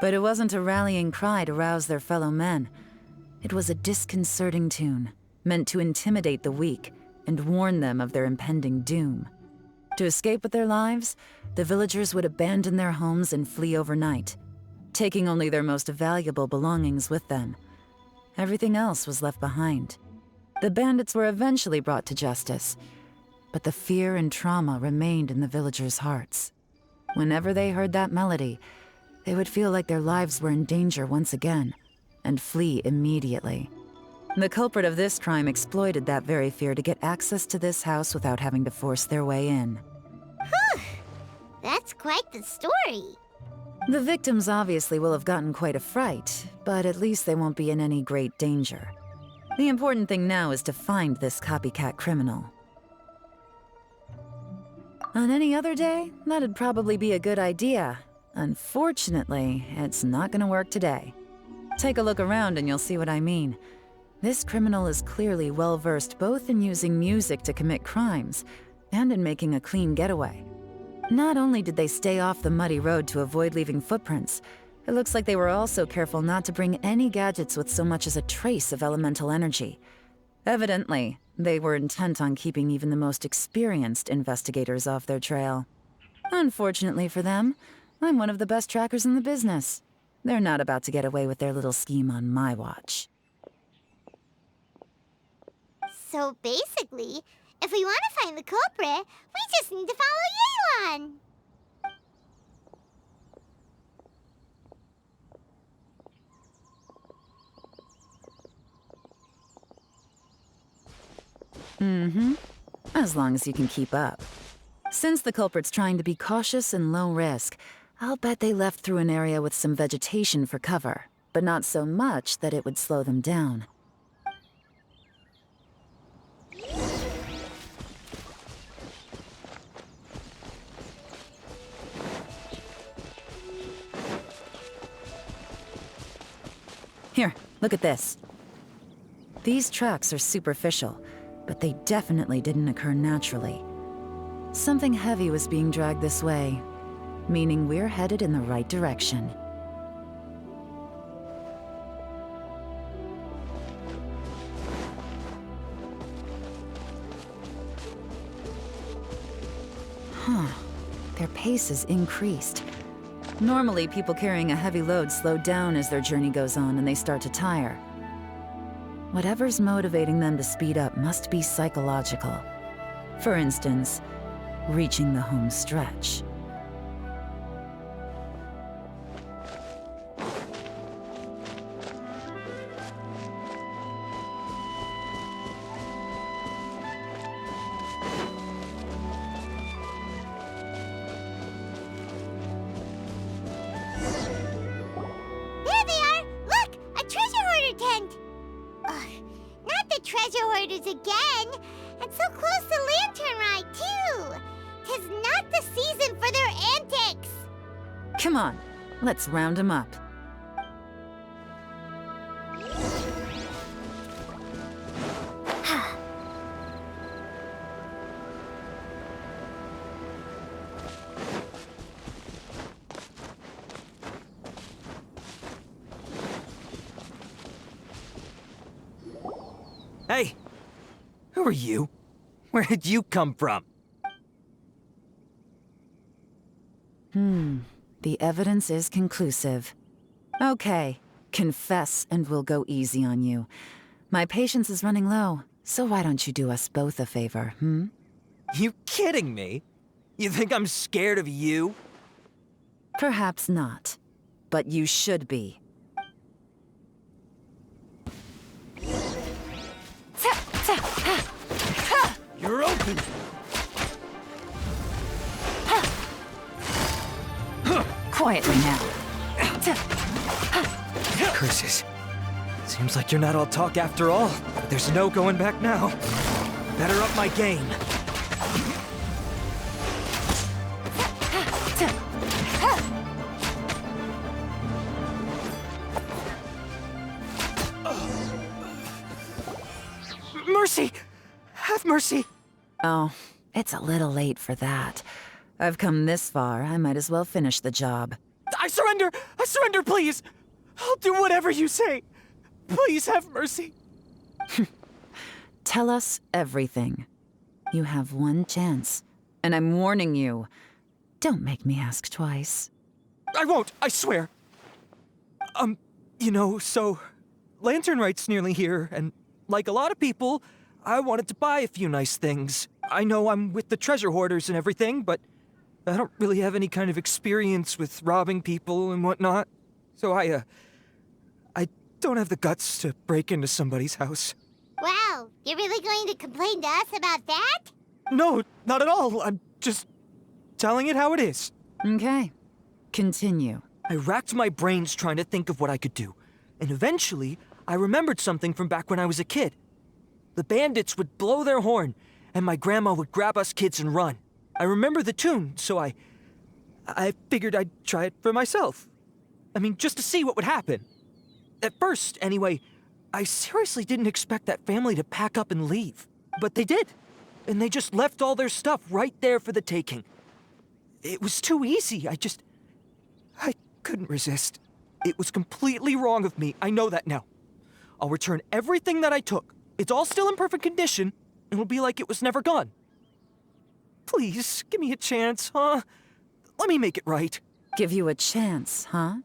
But it wasn't a rallying cry to rouse their fellow men. It was a disconcerting tune, meant to intimidate the weak and warn them of their impending doom. To escape with their lives, the villagers would abandon their homes and flee overnight, taking only their most valuable belongings with them. Everything else was left behind. The bandits were eventually brought to justice, but the fear and trauma remained in the villagers' hearts. Whenever they heard that melody, they would feel like their lives were in danger once again, and flee immediately. The culprit of this crime exploited that very fear to get access to this house without having to force their way in. Whew! That's quite the story. The victims obviously will have gotten quite a fright, but at least they won't be in any great danger. The important thing now is to find this copycat criminal. On any other day, that'd probably be a good idea. Unfortunately, it's not gonna work today. Take a look around and you'll see what I mean. This criminal is clearly well-versed both in using music to commit crimes and in making a clean getaway. Not only did they stay off the muddy road to avoid leaving footprints, it looks like they were also careful not to bring any gadgets with so much as a trace of elemental energy. Evidently, they were intent on keeping even the most experienced investigators off their trail. Unfortunately for them, I'm one of the best trackers in the business. They're not about to get away with their little scheme on my watch. So basically, if we want to find the culprit, we just need to follow Yelan. As long as you can keep up. Since the culprit's trying to be cautious and low risk, I'll bet they left through an area with some vegetation for cover, but not so much that it would slow them down. Here, look at this. These tracks are superficial, but they definitely didn't occur naturally. Something heavy was being dragged this way, meaning we're headed in the right direction. Their pace is increased. Normally, people carrying a heavy load slow down as their journey goes on and they start to tire. Whatever's motivating them to speed up must be psychological. For instance, reaching the home stretch. There they are! Look! A treasure hoarder tent! Ugh, not the treasure hoarders again! And so close to Lantern Ride, too! 'Tis not the season for their antics! Come on, let's round them up. Hey! Who are you? Where did you come from? The evidence is conclusive. Okay, confess and we'll go easy on you. My patience is running low, so why don't you do us both a favor, You kidding me? You think I'm scared of you? Perhaps not, but you should be. You're open! Quietly now. Curses. Seems like you're not all talk after all, but there's no going back now. Better up my game. Mercy! Have mercy! Oh, it's a little late for that. I've come this far, I might as well finish the job. I surrender! I surrender, please! I'll do whatever you say. Please have mercy. Tell us everything. You have one chance, and I'm warning you. Don't make me ask twice. I won't, I swear. So Lantern Rite's nearly here, and like a lot of people, I wanted to buy a few nice things. I know I'm with the treasure hoarders and everything, but I don't really have any kind of experience with robbing people and whatnot. So I don't have the guts to break into somebody's house. Wow, you're really going to complain to us about that? No, not at all. I'm just telling it how it is. Okay, continue. I racked my brains trying to think of what I could do, and eventually I remembered something from back when I was a kid. The bandits would blow their horn, and my grandma would grab us kids and run. I remember the tune, so I figured I'd try it for myself. I mean, just to see what would happen. At first, anyway, I seriously didn't expect that family to pack up and leave. But they did. And they just left all their stuff right there for the taking. It was too easy. I couldn't resist. It was completely wrong of me. I know that now. I'll return everything that I took. It's all still in perfect condition. It'll be like it was never gone. Please, give me a chance, huh? Let me make it right. Give you a chance, huh?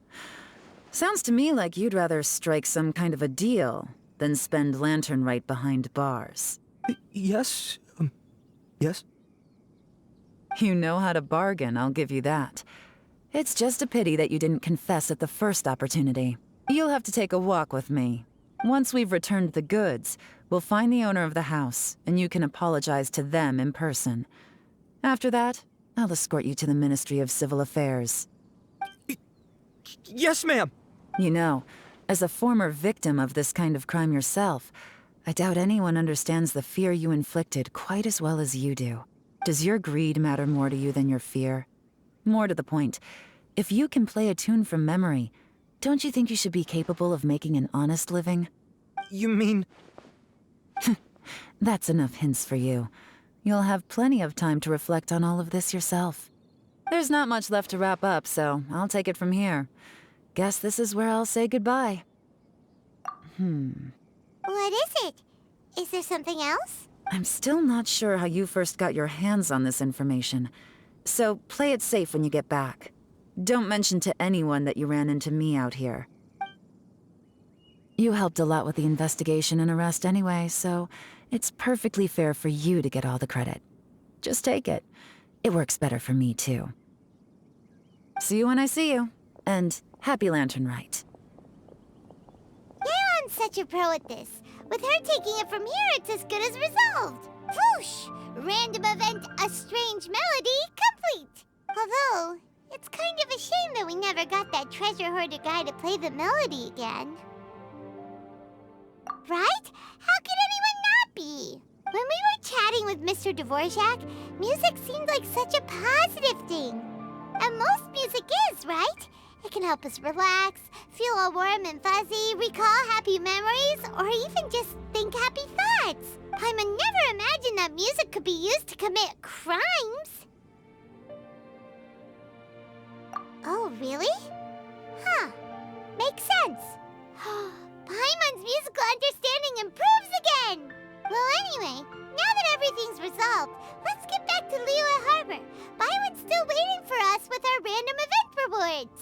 Sounds to me like you'd rather strike some kind of a deal than spend Lantern Rite behind bars. Yes? Yes? You know how to bargain, I'll give you that. It's just a pity that you didn't confess at the first opportunity. You'll have to take a walk with me. Once we've returned the goods, we'll find the owner of the house, and you can apologize to them in person. After that, I'll escort you to the Ministry of Civil Affairs. Yes, ma'am. You know, as a former victim of this kind of crime yourself, I doubt anyone understands the fear you inflicted quite as well as you do. Does your greed matter more to you than your fear? More to the point, if you can play a tune from memory, don't you think you should be capable of making an honest living? You mean... That's enough hints for you. You'll have plenty of time to reflect on all of this yourself. There's not much left to wrap up, so I'll take it from here. Guess this is where I'll say goodbye. What is it? Is there something else? I'm still not sure how you first got your hands on this information, so play it safe when you get back. Don't mention to anyone that you ran into me out here. You helped a lot with the investigation and arrest anyway, so it's perfectly fair for you to get all the credit. Just take it. It works better for me, too. See you when I see you, and happy Lantern Rite. Yeon's such a pro at this. With her taking it from here, it's as good as resolved. Whoosh! Random event, a strange melody, complete! Although, it's kind of a shame that we never got that treasure hoarder guy to play the melody again. Right? How could anyone not be? When we were chatting with Mr. Dvorak, music seemed like such a positive thing. And most music is, right? It can help us relax, feel all warm and fuzzy, recall happy memories, or even just think happy thoughts. Paimon never imagined that music could be used to commit crimes. Oh, really? Huh. Makes sense. Paimon's musical understanding improves again! Well, anyway, now that everything's resolved, let's get back to Liyue Harbor. Byron's still waiting for us with our random event rewards.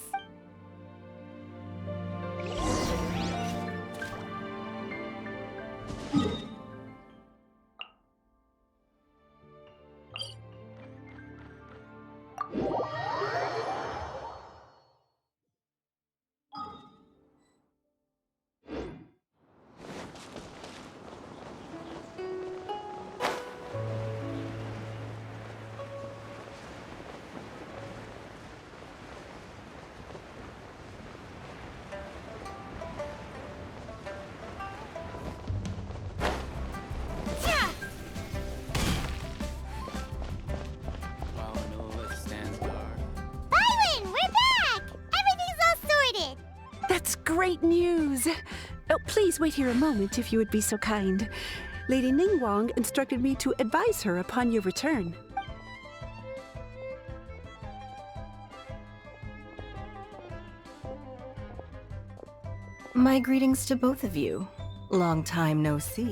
That's great news! Oh, please wait here a moment if you would be so kind. Lady Ningguang instructed me to advise her upon your return. My greetings to both of you. Long time no see. No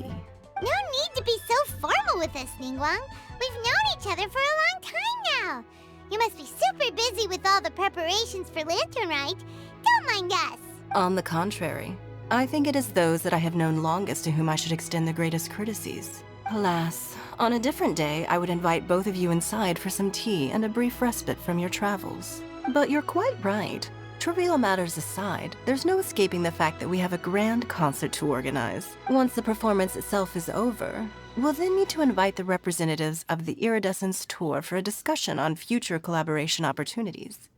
need to be so formal with us, Ningguang. We've known each other for a long time now. You must be super busy with all the preparations for Lantern Rite. Don't mind us. On the contrary, I think it is those that I have known longest to whom I should extend the greatest courtesies. Alas, on a different day, I would invite both of you inside for some tea and a brief respite from your travels. But you're quite right. Trivial matters aside, there's no escaping the fact that we have a grand concert to organize. Once the performance itself is over, we'll then need to invite the representatives of the Iridescence Tour for a discussion on future collaboration opportunities.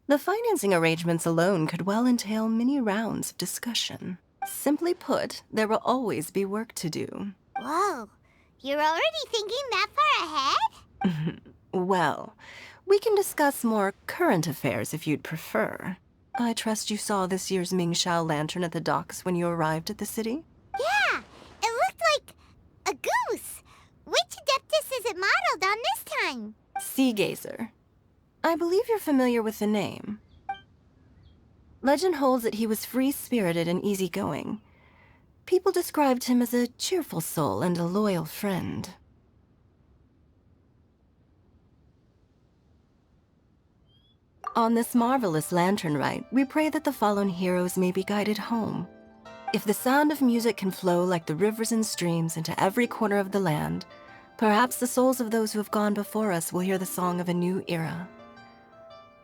The financing arrangements alone could well entail many rounds of discussion. Simply put, there will always be work to do. Whoa, you're already thinking that far ahead? Well, we can discuss more current affairs if you'd prefer. I trust you saw this year's Mingxiao lantern at the docks when you arrived at the city? Yeah, it looked like a goose. Which Adeptus is it modeled on this time? Sea Gazer. I believe you're familiar with the name. Legend holds that he was free-spirited and easygoing. People described him as a cheerful soul and a loyal friend. On this marvelous lantern rite, we pray that the fallen heroes may be guided home. If the sound of music can flow like the rivers and streams into every corner of the land, perhaps the souls of those who have gone before us will hear the song of a new era.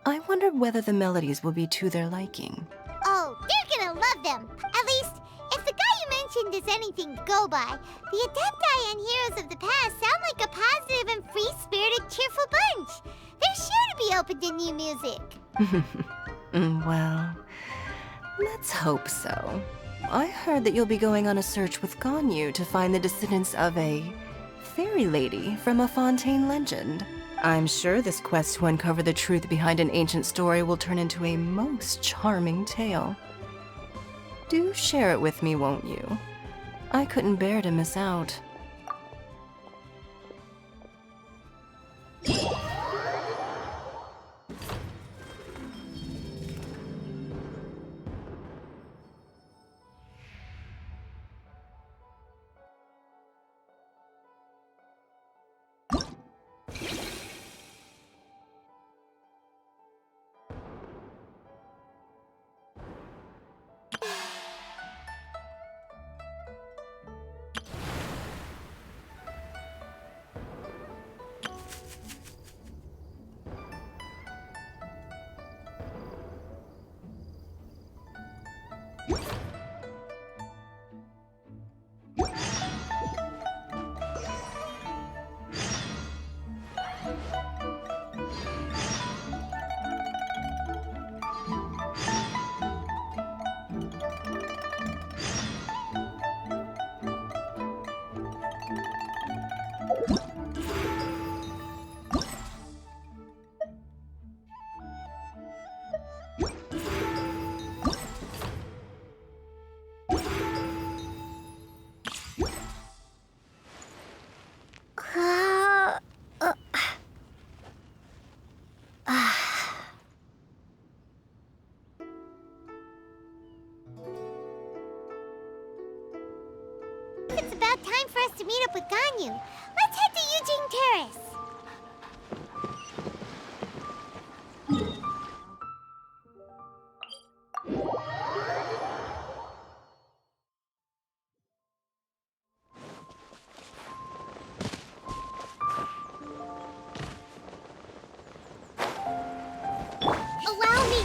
I wonder whether the melodies will be to their liking. Oh, they're gonna love them. At least, if the guy you mentioned is anything to go by, the Adepti and Heroes of the Past sound like a positive and free-spirited, cheerful bunch. They're sure to be open to new music. Well, let's hope so. I heard that you'll be going on a search with Ganyu to find the descendants of a fairy lady from a Fontaine legend. I'm sure this quest to uncover the truth behind an ancient story will turn into a most charming tale. Do share it with me, won't you? I couldn't bear to miss out. It's about time for us to meet up with Ganyu. Let's head to Yujing Terrace. Allow me.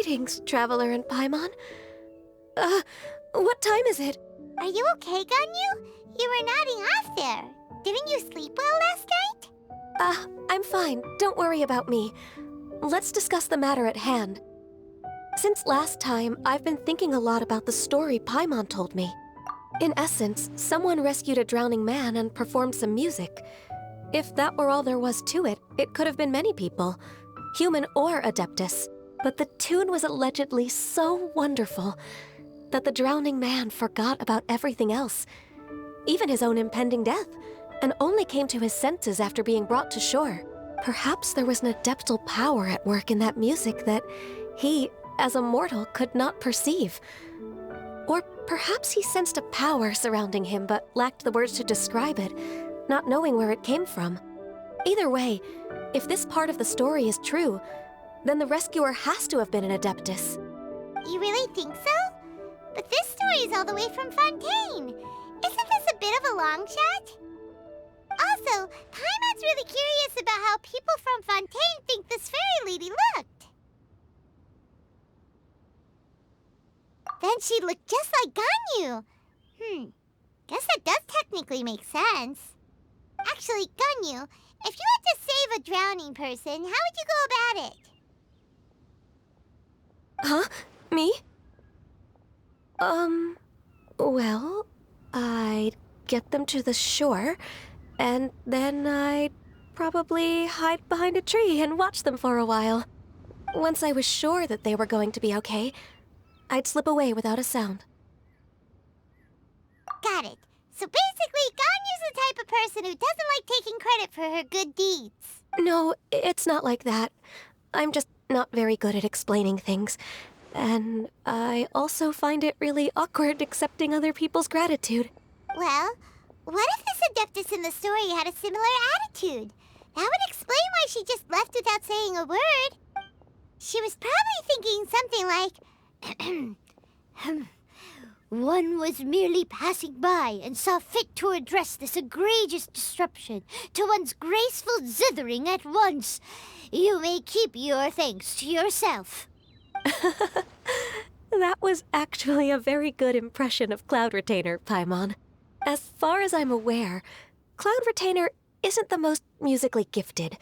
Greetings, Traveler and Paimon. What time is it? Are you okay, Ganyu? You were nodding off there. Didn't you sleep well last night? I'm fine. Don't worry about me. Let's discuss the matter at hand. Since last time, I've been thinking a lot about the story Paimon told me. In essence, someone rescued a drowning man and performed some music. If that were all there was to it, it could have been many people, human or Adeptus. But the tune was allegedly so wonderful that the drowning man forgot about everything else, even his own impending death, and only came to his senses after being brought to shore. Perhaps there was an adeptal power at work in that music that he, as a mortal, could not perceive. Or perhaps he sensed a power surrounding him but lacked the words to describe it, not knowing where it came from. Either way, if this part of the story is true, then the rescuer has to have been an Adeptus. You really think so? But this story is all the way from Fontaine. Isn't this a bit of a long shot? Also, Paimon's really curious about how people from Fontaine think this fairy lady looked. Then she'd look just like Ganyu. Guess that does technically make sense. Actually, Ganyu, if you had to save a drowning person, how would you go about it? Huh? Me? Well, I'd get them to the shore, and then I'd probably hide behind a tree and watch them for a while. Once I was sure that they were going to be okay, I'd slip away without a sound. Got it. So basically, Ganyu's the type of person who doesn't like taking credit for her good deeds. No, it's not like that. I'm just not very good at explaining things. And I also find it really awkward accepting other people's gratitude. Well, what if this Adeptus in the story had a similar attitude? That would explain why she just left without saying a word. She was probably thinking something like, one was merely passing by and saw fit to address this egregious disruption to one's graceful zithering at once. You may keep your thanks to yourself. That was actually a very good impression of Cloud Retainer, Paimon. As far as I'm aware, Cloud Retainer isn't the most musically gifted.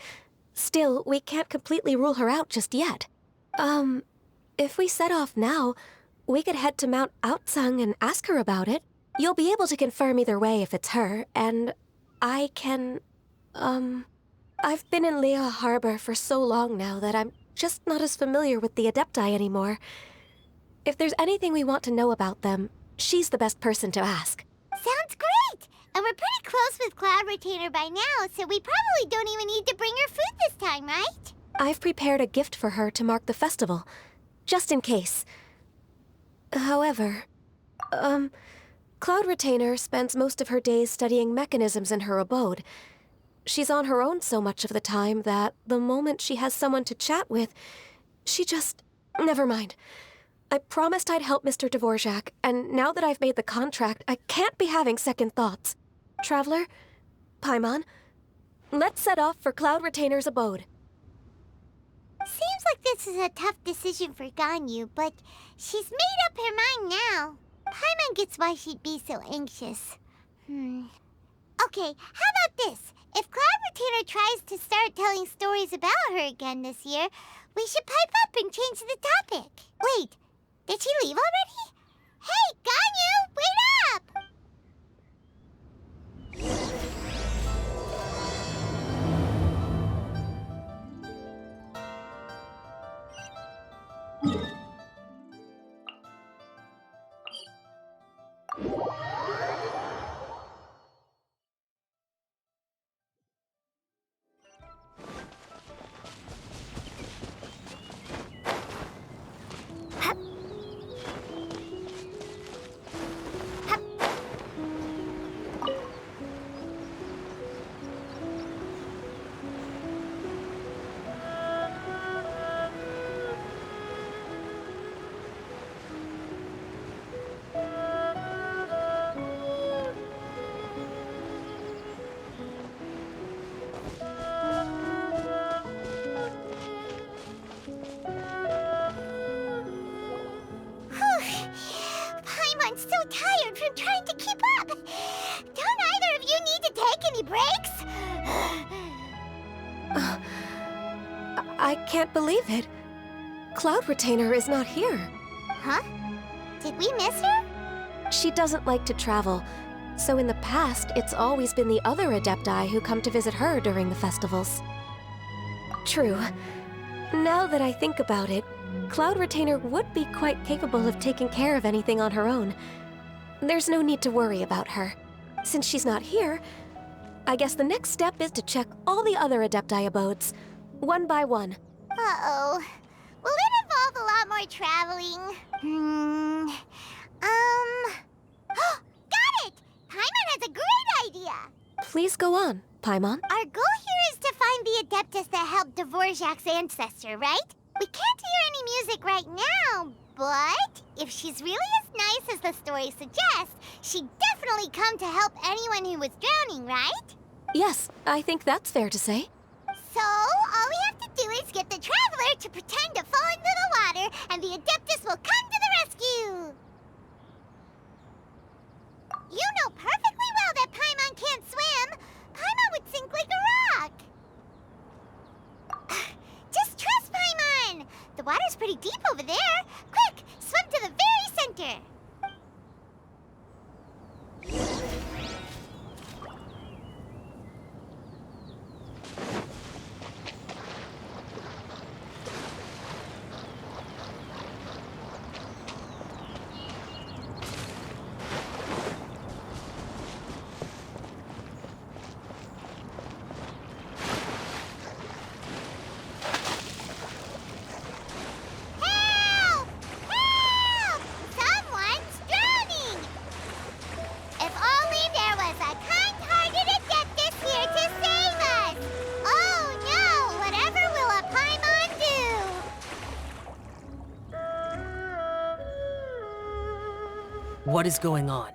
Still, we can't completely rule her out just yet. If we set off now, we could head to Mount Outsung and ask her about it. You'll be able to confirm either way if it's her, and I can, I've been in Lea Harbor for so long now that I'm just not as familiar with the Adepti anymore. If there's anything we want to know about them, she's the best person to ask. Sounds great! And we're pretty close with Cloud Retainer by now, so we probably don't even need to bring her food this time, right? I've prepared a gift for her to mark the festival, just in case. However, Cloud Retainer spends most of her days studying mechanisms in her abode. She's on her own so much of the time that the moment she has someone to chat with, she just... Never mind. I promised I'd help Mr. Dvorak, and now that I've made the contract, I can't be having second thoughts. Traveler, Paimon, let's set off for Cloud Retainer's abode. Seems like this is a tough decision for Ganyu, but she's made up her mind now. Paimon gets why she'd be so anxious. Okay, how about this? If Cloud Retainer tries to start telling stories about her again this year, we should pipe up and change the topic. Wait, did she leave already? Hey, Ganyu, wait up! tired from trying to keep up. Don't either of you need to take any breaks? I can't believe it. Cloud Retainer is not here. Huh? Did we miss her? She doesn't like to travel, so in the past, it's always been the other Adepti who come to visit her during the festivals. True. Now that I think about it, Cloud Retainer would be quite capable of taking care of anything on her own. There's no need to worry about her. Since she's not here, I guess the next step is to check all the other Adepti abodes, one by one. Uh-oh. Will it involve a lot more traveling? Got it! Paimon has a great idea! Please go on, Paimon. Our goal here is to find the Adeptus that helped Dvorak's ancestor, right? We can't hear any music right now, but if she's really as nice as the story suggests, she'd definitely come to help anyone who was drowning, right? Yes, I think that's fair to say. So, all we have to do is get the Traveler to pretend to fall into the water, and the Adeptus will come to the rescue! You know perfectly well that Paimon can't swim! Paimon would sink like a rock! Just trust Paimon! The water's pretty deep over there! Quick, swim to the very center! Help! Help! Someone's drowning! If only there was a kind-hearted Adeptus here to save us! Oh no! Whatever will a Paimon do? What is going on?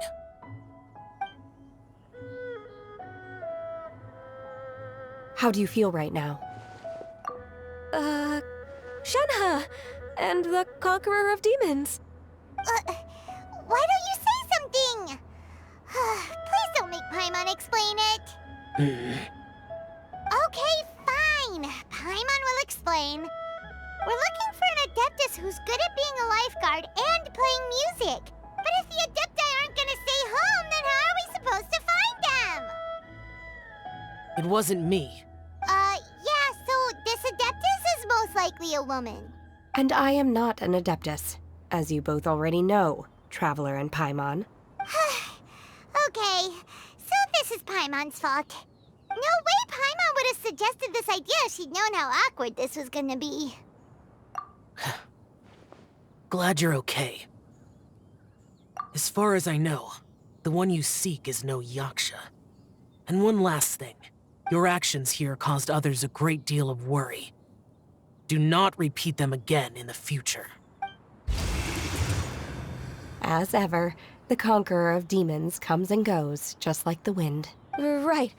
How do you feel right now? Shenhe! And the Conqueror of Demons. Why don't you say something? Please don't make Paimon explain it. Okay, fine. Paimon will explain. We're looking for an Adeptus who's good at being a lifeguard and playing music. But if the Adepti aren't gonna stay home, then how are we supposed to find them? It wasn't me. Yeah, so this Adeptus is most likely a woman. And I am not an Adeptus, as you both already know, Traveler and Paimon. Okay, so this is Paimon's fault. No way Paimon would have suggested this idea if she'd known how awkward this was gonna be. Glad you're okay. As far as I know, the one you seek is no Yaksha. And one last thing. Your actions here caused others a great deal of worry. Do not repeat them again in the future. As ever, the Conqueror of Demons comes and goes, just like the wind. Right.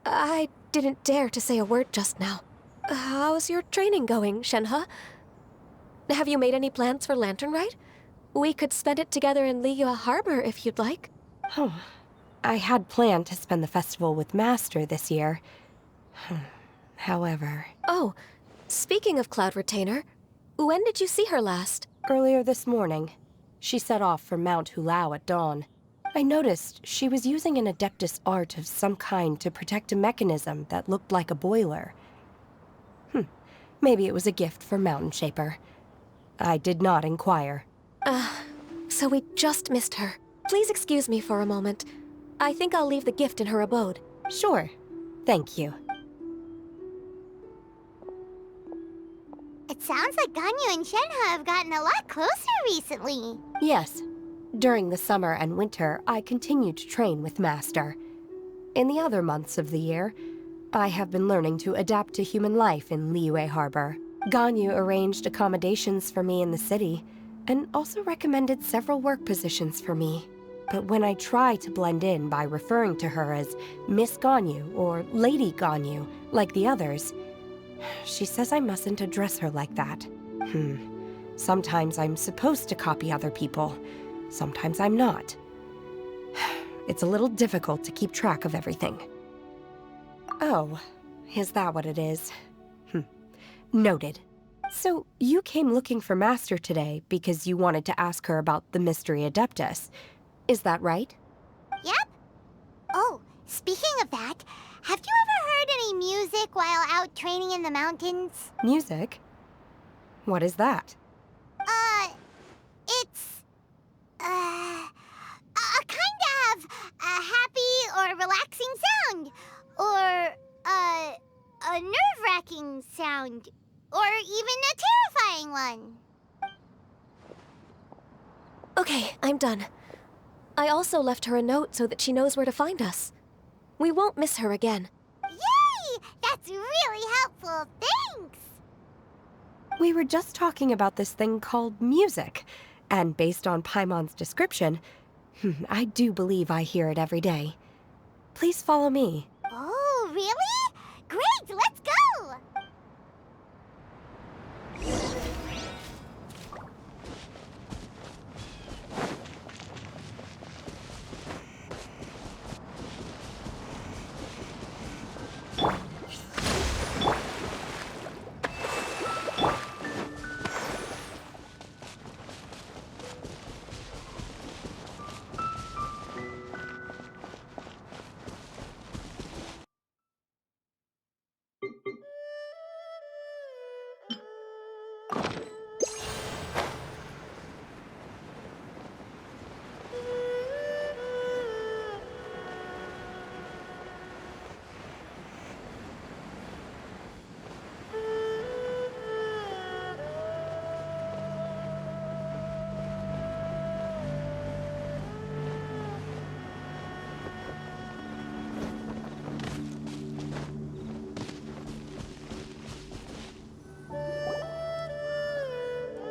I didn't dare to say a word just now. How's your training going, Shenhe? Have you made any plans for Lantern Rite? We could spend it together in Liyue Harbor if you'd like. I had planned to spend the festival with Master this year. However... Oh, speaking of Cloud Retainer, when did you see her last? Earlier this morning. She set off for Mount Hulao at dawn. I noticed she was using an Adeptus art of some kind to protect a mechanism that looked like a boiler. Maybe it was a gift for Mountain Shaper. I did not inquire. So we just missed her. Please excuse me for a moment. I think I'll leave the gift in her abode. Sure. Thank you. It sounds like Ganyu and Shenhe have gotten a lot closer recently. Yes. During the summer and winter, I continued to train with Master. In the other months of the year, I have been learning to adapt to human life in Liyue Harbor. Ganyu arranged accommodations for me in the city, and also recommended several work positions for me. But when I try to blend in by referring to her as Miss Ganyu or Lady Ganyu, like the others, she says I mustn't address her like that. Sometimes I'm supposed to copy other people, sometimes I'm not. It's a little difficult to keep track of everything. Oh, is that what it is? Noted. So, you came looking for Master today because you wanted to ask her about the Mystery Adeptus. Is that right? Yep. Oh, speaking of that, have you ever heard any music while out training in the mountains? Music? What is that? It's, a kind of a happy or relaxing sound. Or, a nerve-wracking sound. Or even a terrifying one. Okay, I'm done. I also left her a note so that she knows where to find us. We won't miss her again. Yay! That's really helpful. Thanks! We were just talking about this thing called music, and based on Paimon's description, I do believe I hear it every day. Please follow me. Oh, really? Great, let's go!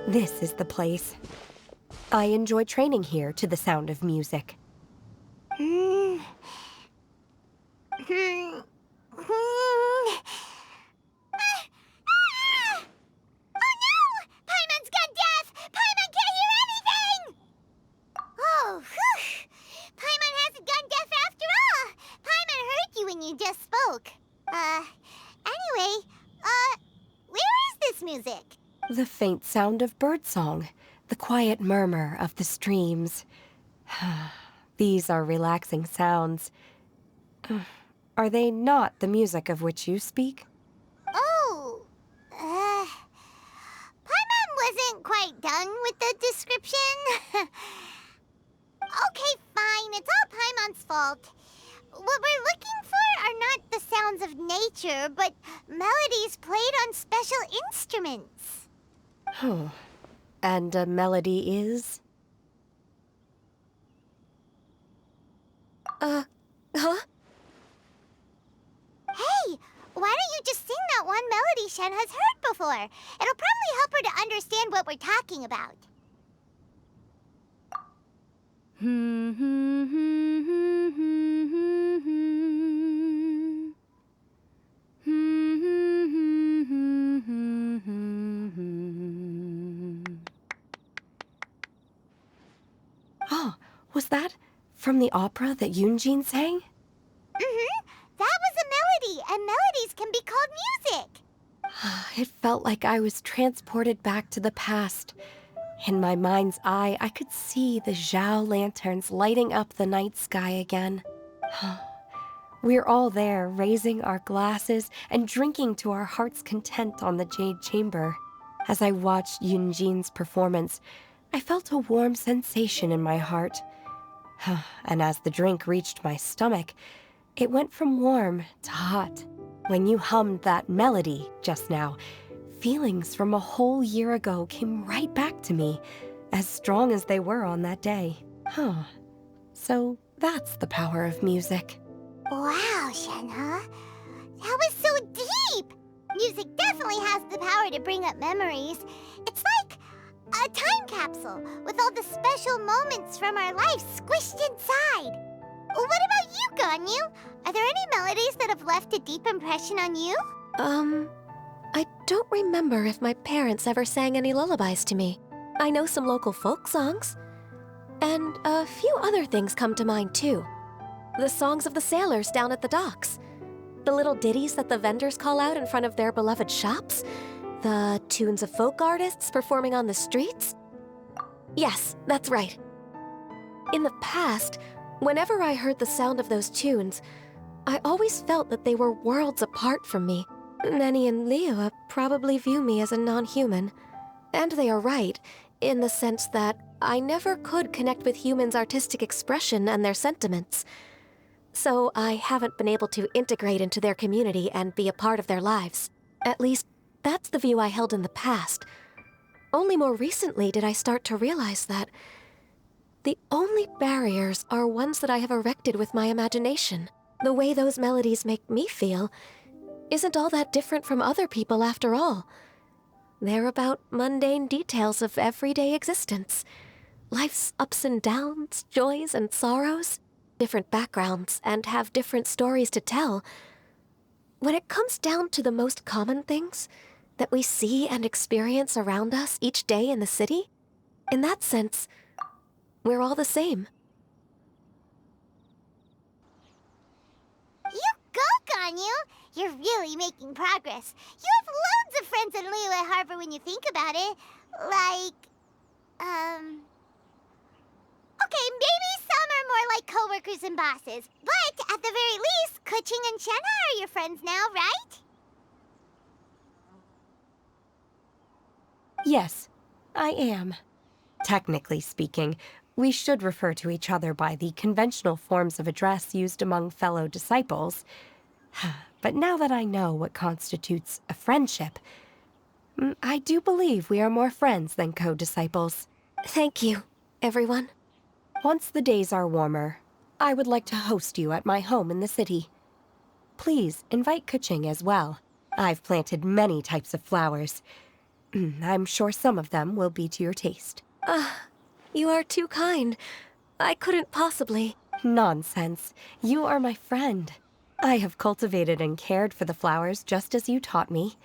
This is the place. I enjoy training here to the sound of music. Oh no! Paimon's gone deaf! Paimon can't hear anything! Oh, whew! Paimon hasn't gone deaf after all! Paimon heard you when you just spoke. Anyway, where is this music? The faint sound of birdsong, the quiet murmur of the streams. These are relaxing sounds. Are they not the music of which you speak? Oh, Paimon wasn't quite done with the description. Okay, fine, it's all Paimon's fault. What we're looking for are not the sounds of nature, but melodies played on special instruments. Oh, and a melody is? Huh? Hey, why don't you just sing that one melody Shen has heard before? It'll probably help her to understand what we're talking about. Oh, was that from the opera that Yunjin sang? That was a melody, and melodies can be called music. It felt like I was transported back to the past. In my mind's eye, I could see the Zhao lanterns lighting up the night sky again. We're all there, raising our glasses and drinking to our heart's content on the Jade Chamber. As I watched Yunjin's performance, I felt a warm sensation in my heart. And as the drink reached my stomach, it went from warm to hot. When you hummed that melody just now, feelings from a whole year ago came right back to me, as strong as they were on that day. So that's the power of music. Wow, Shenhe. That was so deep! Music definitely has the power to bring up memories. It's like a time capsule with all the special moments from our life squished inside. What about you, Ganyu? Are there any melodies that have left a deep impression on you? I don't remember if my parents ever sang any lullabies to me. I know some local folk songs. And a few other things come to mind too. The songs of the sailors down at the docks. The little ditties that the vendors call out in front of their beloved shops. The tunes of folk artists performing on the streets. Yes, that's right. In the past, whenever I heard the sound of those tunes, I always felt that they were worlds apart from me. Nenny and Liyue probably view me as a non-human. And they are right, in the sense that I never could connect with humans' artistic expression and their sentiments. So I haven't been able to integrate into their community and be a part of their lives. At least, that's the view I held in the past. Only more recently did I start to realize that the only barriers are ones that I have erected with my imagination. The way those melodies make me feel isn't all that different from other people after all. They're about mundane details of everyday existence. Life's ups and downs, joys and sorrows, different backgrounds, and have different stories to tell. When it comes down to the most common things that we see and experience around us each day in the city, in that sense, we're all the same. You go, Ganyu! You're really making progress. You have loads of friends in Liyue Harbor when you think about it. Okay, maybe some are more like coworkers and bosses. But at the very least, Kuching and Shenna are your friends now, right? Yes, I am. Technically speaking, we should refer to each other by the conventional forms of address used among fellow disciples. But now that I know what constitutes a friendship, I do believe we are more friends than co-disciples. Thank you, everyone. Once the days are warmer, I would like to host you at my home in the city. Please invite Kuching as well. I've planted many types of flowers. I'm sure some of them will be to your taste. You are too kind. I couldn't possibly. Nonsense. You are my friend. I have cultivated and cared for the flowers just as you taught me.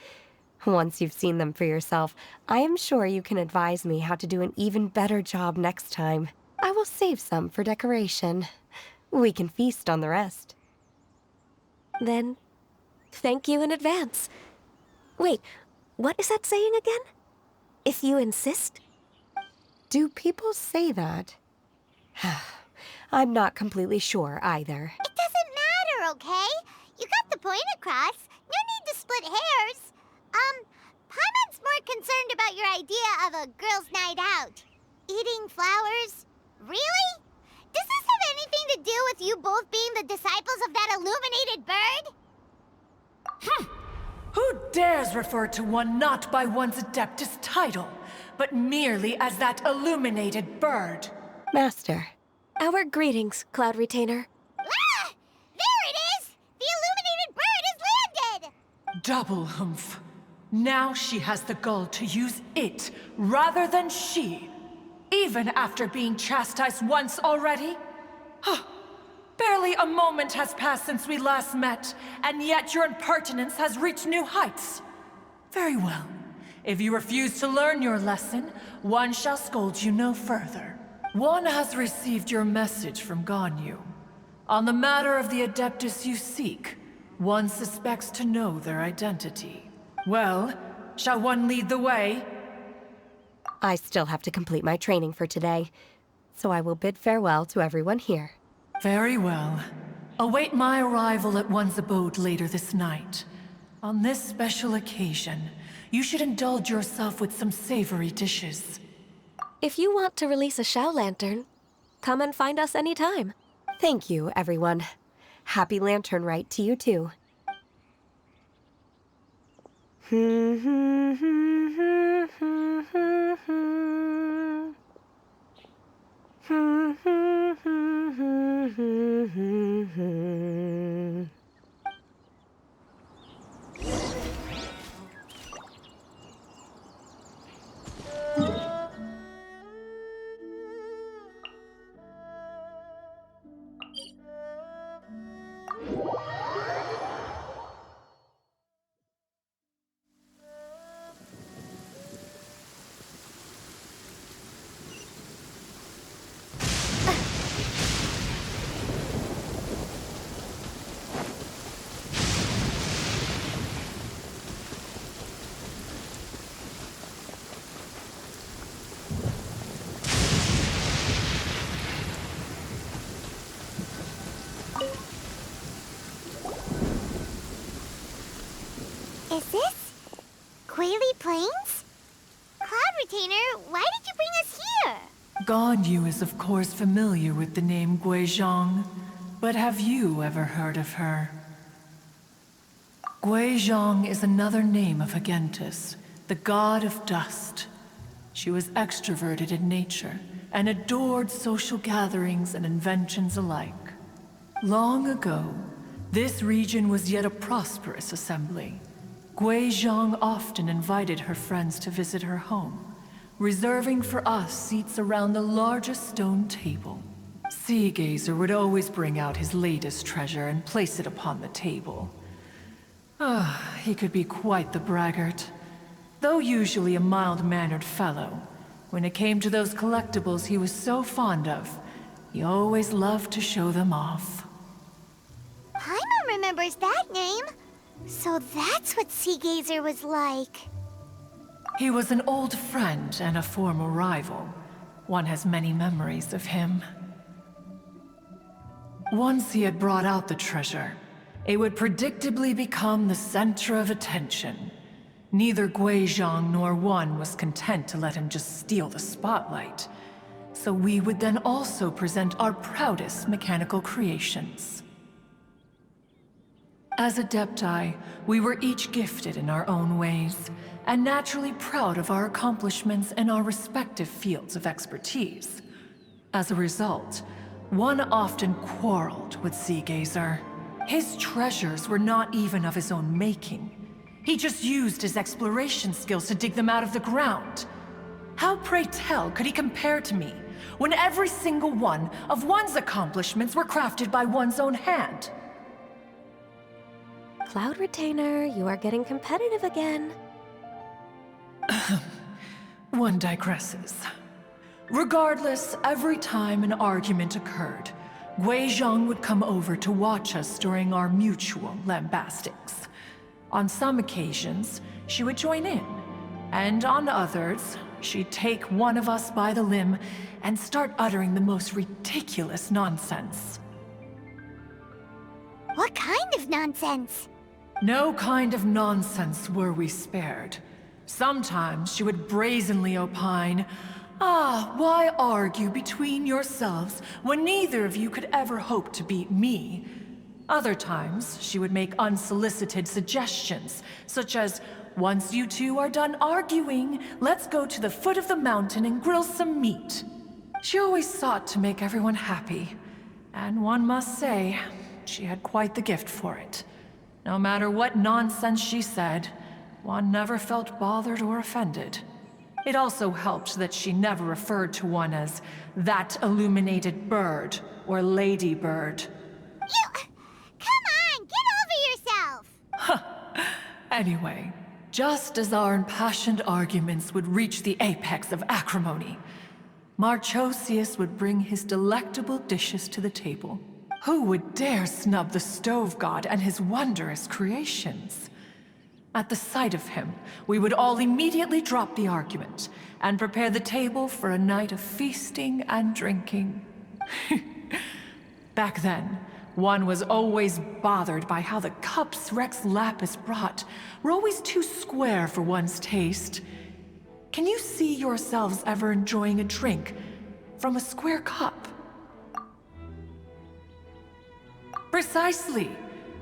Once you've seen them for yourself, I am sure you can advise me how to do an even better job next time. I will save some for decoration. We can feast on the rest. Then, thank you in advance. Wait, what is that saying again? If you insist? Do people say that? I'm not completely sure either. It doesn't matter, okay? You got the point across. No need to split hairs. Paimon's more concerned about your idea of a girls' night out. Eating flowers? Really? Does this have anything to do with you both being the disciples of that illuminated bird? Who dares refer to one not by one's Adeptus title, but merely as that illuminated bird? Master. Our greetings, Cloud Retainer. Ah! There it is! The illuminated bird has landed! Double humph. Now she has the gall to use it rather than she. Even after being chastised once already? Barely a moment has passed since we last met, and yet your impertinence has reached new heights. Very well. If you refuse to learn your lesson, one shall scold you no further. One has received your message from Ganyu. On the matter of the Adeptus you seek, one suspects to know their identity. Well, shall one lead the way? I still have to complete my training for today, so I will bid farewell to everyone here. Very well. Await my arrival at one's abode later this night. On this special occasion, you should indulge yourself with some savory dishes. If you want to release a Shao Lantern, come and find us anytime. Thank you, everyone. Happy Lantern Rite to you too. Is this Guili Plains? Cloud Retainer, why did you bring us here? Ganyu is of course familiar with the name Guizhong, but have you ever heard of her? Guizhong is another name of Agentis, the god of dust. She was extroverted in nature and adored social gatherings and inventions alike. Long ago, this region was yet a prosperous assembly. Guizhong often invited her friends to visit her home, reserving for us seats around the largest stone table. Sea Gazer would always bring out his latest treasure and place it upon the table. He could be quite the braggart. Though usually a mild-mannered fellow, when it came to those collectibles he was so fond of, he always loved to show them off. Paimon remembers that name. So that's what Sea Gazer was like. He was an old friend and a former rival. One has many memories of him. Once he had brought out the treasure, it would predictably become the center of attention. Neither Guizhong nor one was content to let him just steal the spotlight. So we would then also present our proudest mechanical creations. As Adepti, we were each gifted in our own ways, and naturally proud of our accomplishments in our respective fields of expertise. As a result, one often quarreled with Sea Gazer. His treasures were not even of his own making. He just used his exploration skills to dig them out of the ground. How, pray tell, could he compare to me, when every single one of one's accomplishments were crafted by one's own hand? Cloud Retainer, you are getting competitive again. One digresses. Regardless, every time an argument occurred, Guizhong would come over to watch us during our mutual lambastics. On some occasions, she would join in, and on others, she'd take one of us by the limb and start uttering the most ridiculous nonsense. What kind of nonsense? No kind of nonsense were we spared. Sometimes she would brazenly opine, why argue between yourselves when neither of you could ever hope to beat me? Other times, she would make unsolicited suggestions, such as, once you two are done arguing, let's go to the foot of the mountain and grill some meat. She always sought to make everyone happy, and one must say, she had quite the gift for it. No matter what nonsense she said, one never felt bothered or offended. It also helped that she never referred to one as that illuminated bird or ladybird. Come on, get over yourself! Anyway, just as our impassioned arguments would reach the apex of acrimony, Marchosius would bring his delectable dishes to the table. Who would dare snub the stove god and his wondrous creations? At the sight of him, we would all immediately drop the argument and prepare the table for a night of feasting and drinking. Back then, one was always bothered by how the cups Rex Lapis brought were always too square for one's taste. Can you see yourselves ever enjoying a drink from a square cup? Precisely.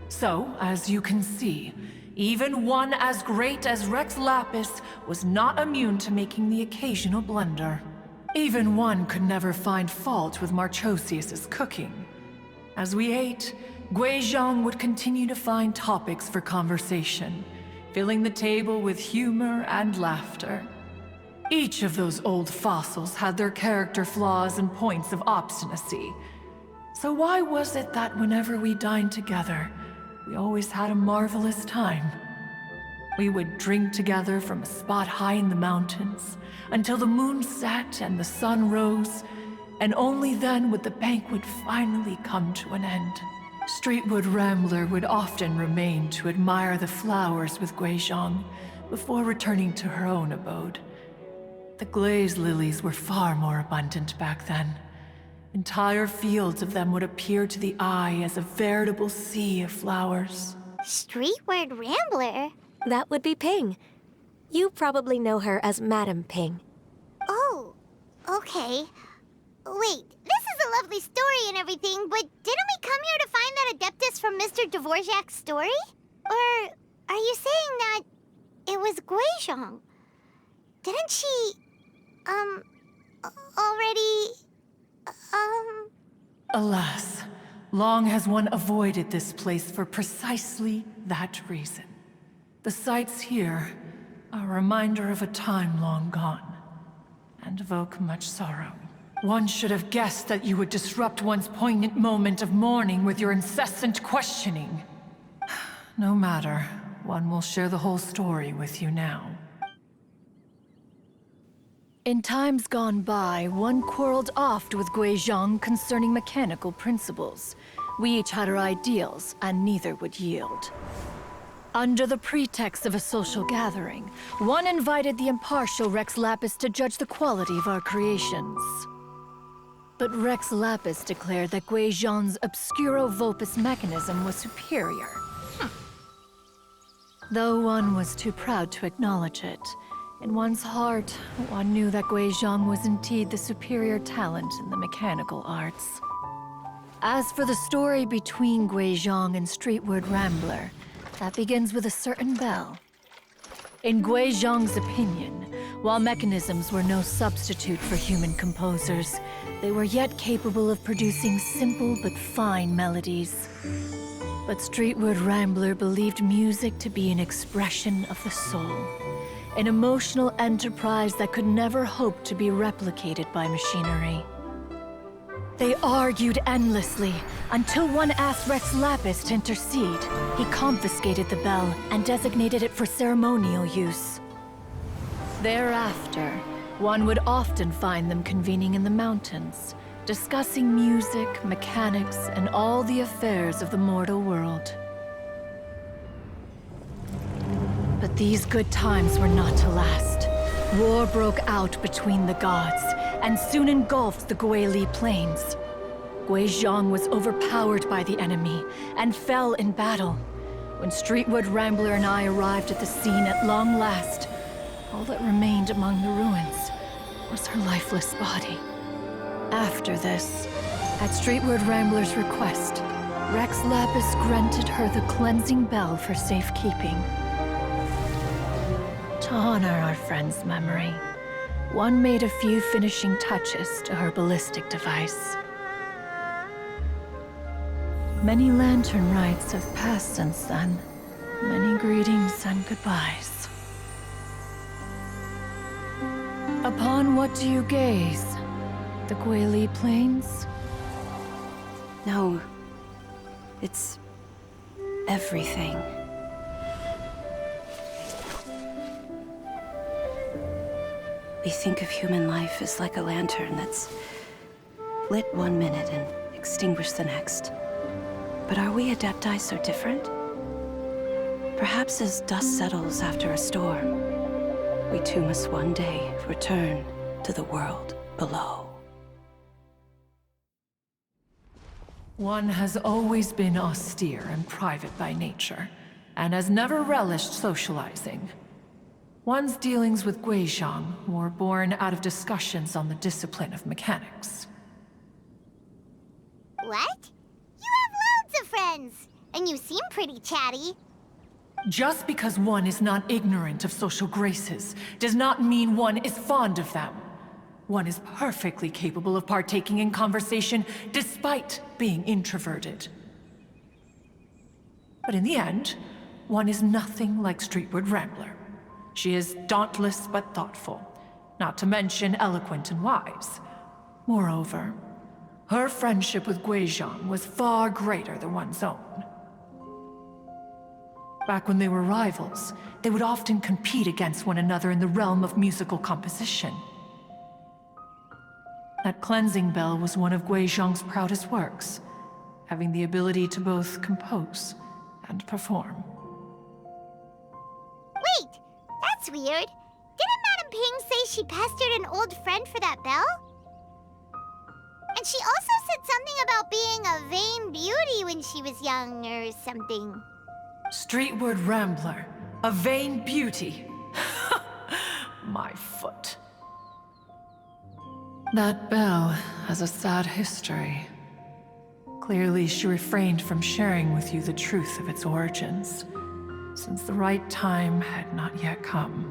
So, as you can see, even one as great as Rex Lapis was not immune to making the occasional blunder. Even one could never find fault with Marchosius's cooking. As we ate, Guizhong would continue to find topics for conversation, filling the table with humor and laughter. Each of those old fossils had their character flaws and points of obstinacy. So why was it that whenever we dined together, we always had a marvelous time? We would drink together from a spot high in the mountains, until the moon set and the sun rose, and only then would the banquet finally come to an end. Streetwood Rambler would often remain to admire the flowers with Guizhong before returning to her own abode. The glaze lilies were far more abundant back then. Entire fields of them would appear to the eye as a veritable sea of flowers. Streetward Rambler? That would be Ping. You probably know her as Madam Ping. Oh, okay. Wait, this is a lovely story and everything, but didn't we come here to find that Adeptus from Mr. Dvorak's story? Or are you saying that it was Guizhong? Didn't she, already, Alas, long has one avoided this place for precisely that reason. The sights here are a reminder of a time long gone, and evoke much sorrow. One should have guessed that you would disrupt one's poignant moment of mourning with your incessant questioning. No matter, one will share the whole story with you now. In times gone by, one quarreled oft with Guizhong concerning mechanical principles. We each had our ideals, and neither would yield. Under the pretext of a social gathering, one invited the impartial Rex Lapis to judge the quality of our creations. But Rex Lapis declared that Guizhong's Obscuro Vulpus mechanism was superior. Though one was too proud to acknowledge it, in one's heart, one knew that Guizhong was indeed the superior talent in the mechanical arts. As for the story between Guizhong and Streetward Rambler, that begins with a certain bell. In Guizhong's opinion, while mechanisms were no substitute for human composers, they were yet capable of producing simple but fine melodies. But Streetward Rambler believed music to be an expression of the soul, an emotional enterprise that could never hope to be replicated by machinery. They argued endlessly, until one asked Rex Lapis to intercede. He confiscated the bell and designated it for ceremonial use. Thereafter, one would often find them convening in the mountains, discussing music, mechanics, and all the affairs of the mortal world. But these good times were not to last. War broke out between the gods, and soon engulfed the Guili Plains. Guizhong was overpowered by the enemy, and fell in battle. When Streetward Rambler and I arrived at the scene at long last, all that remained among the ruins was her lifeless body. After this, at Streetward Rambler's request, Rex Lapis granted her the cleansing bell for safekeeping. To honor our friend's memory, one made a few finishing touches to her ballistic device. Many lantern rites have passed since then. Many greetings and goodbyes. Upon what do you gaze? The Guili Plains? No. It's everything. We think of human life as like a lantern that's lit one minute and extinguished the next. But are we Adepti so different? Perhaps as dust settles after a storm, we too must one day return to the world below. One has always been austere and private by nature, and has never relished socializing. One's dealings with Guizhong were born out of discussions on the discipline of mechanics. What? You have loads of friends, and you seem pretty chatty. Just because one is not ignorant of social graces does not mean one is fond of them. One is perfectly capable of partaking in conversation despite being introverted. But in the end, one is nothing like Streetward Rambler. She is dauntless but thoughtful, not to mention eloquent and wise. Moreover, her friendship with Guizhong was far greater than one's own. Back when they were rivals, they would often compete against one another in the realm of musical composition. That cleansing bell was one of Guizhong's proudest works, having the ability to both compose and perform. Wait, that's weird. Didn't Madame Ping say she pestered an old friend for that bell? And she also said something about being a vain beauty when she was young or something. Streetward Rambler, A vain beauty. My foot. That bell has a sad history. Clearly, she refrained from sharing with you the truth of its origins, since the right time had not yet come.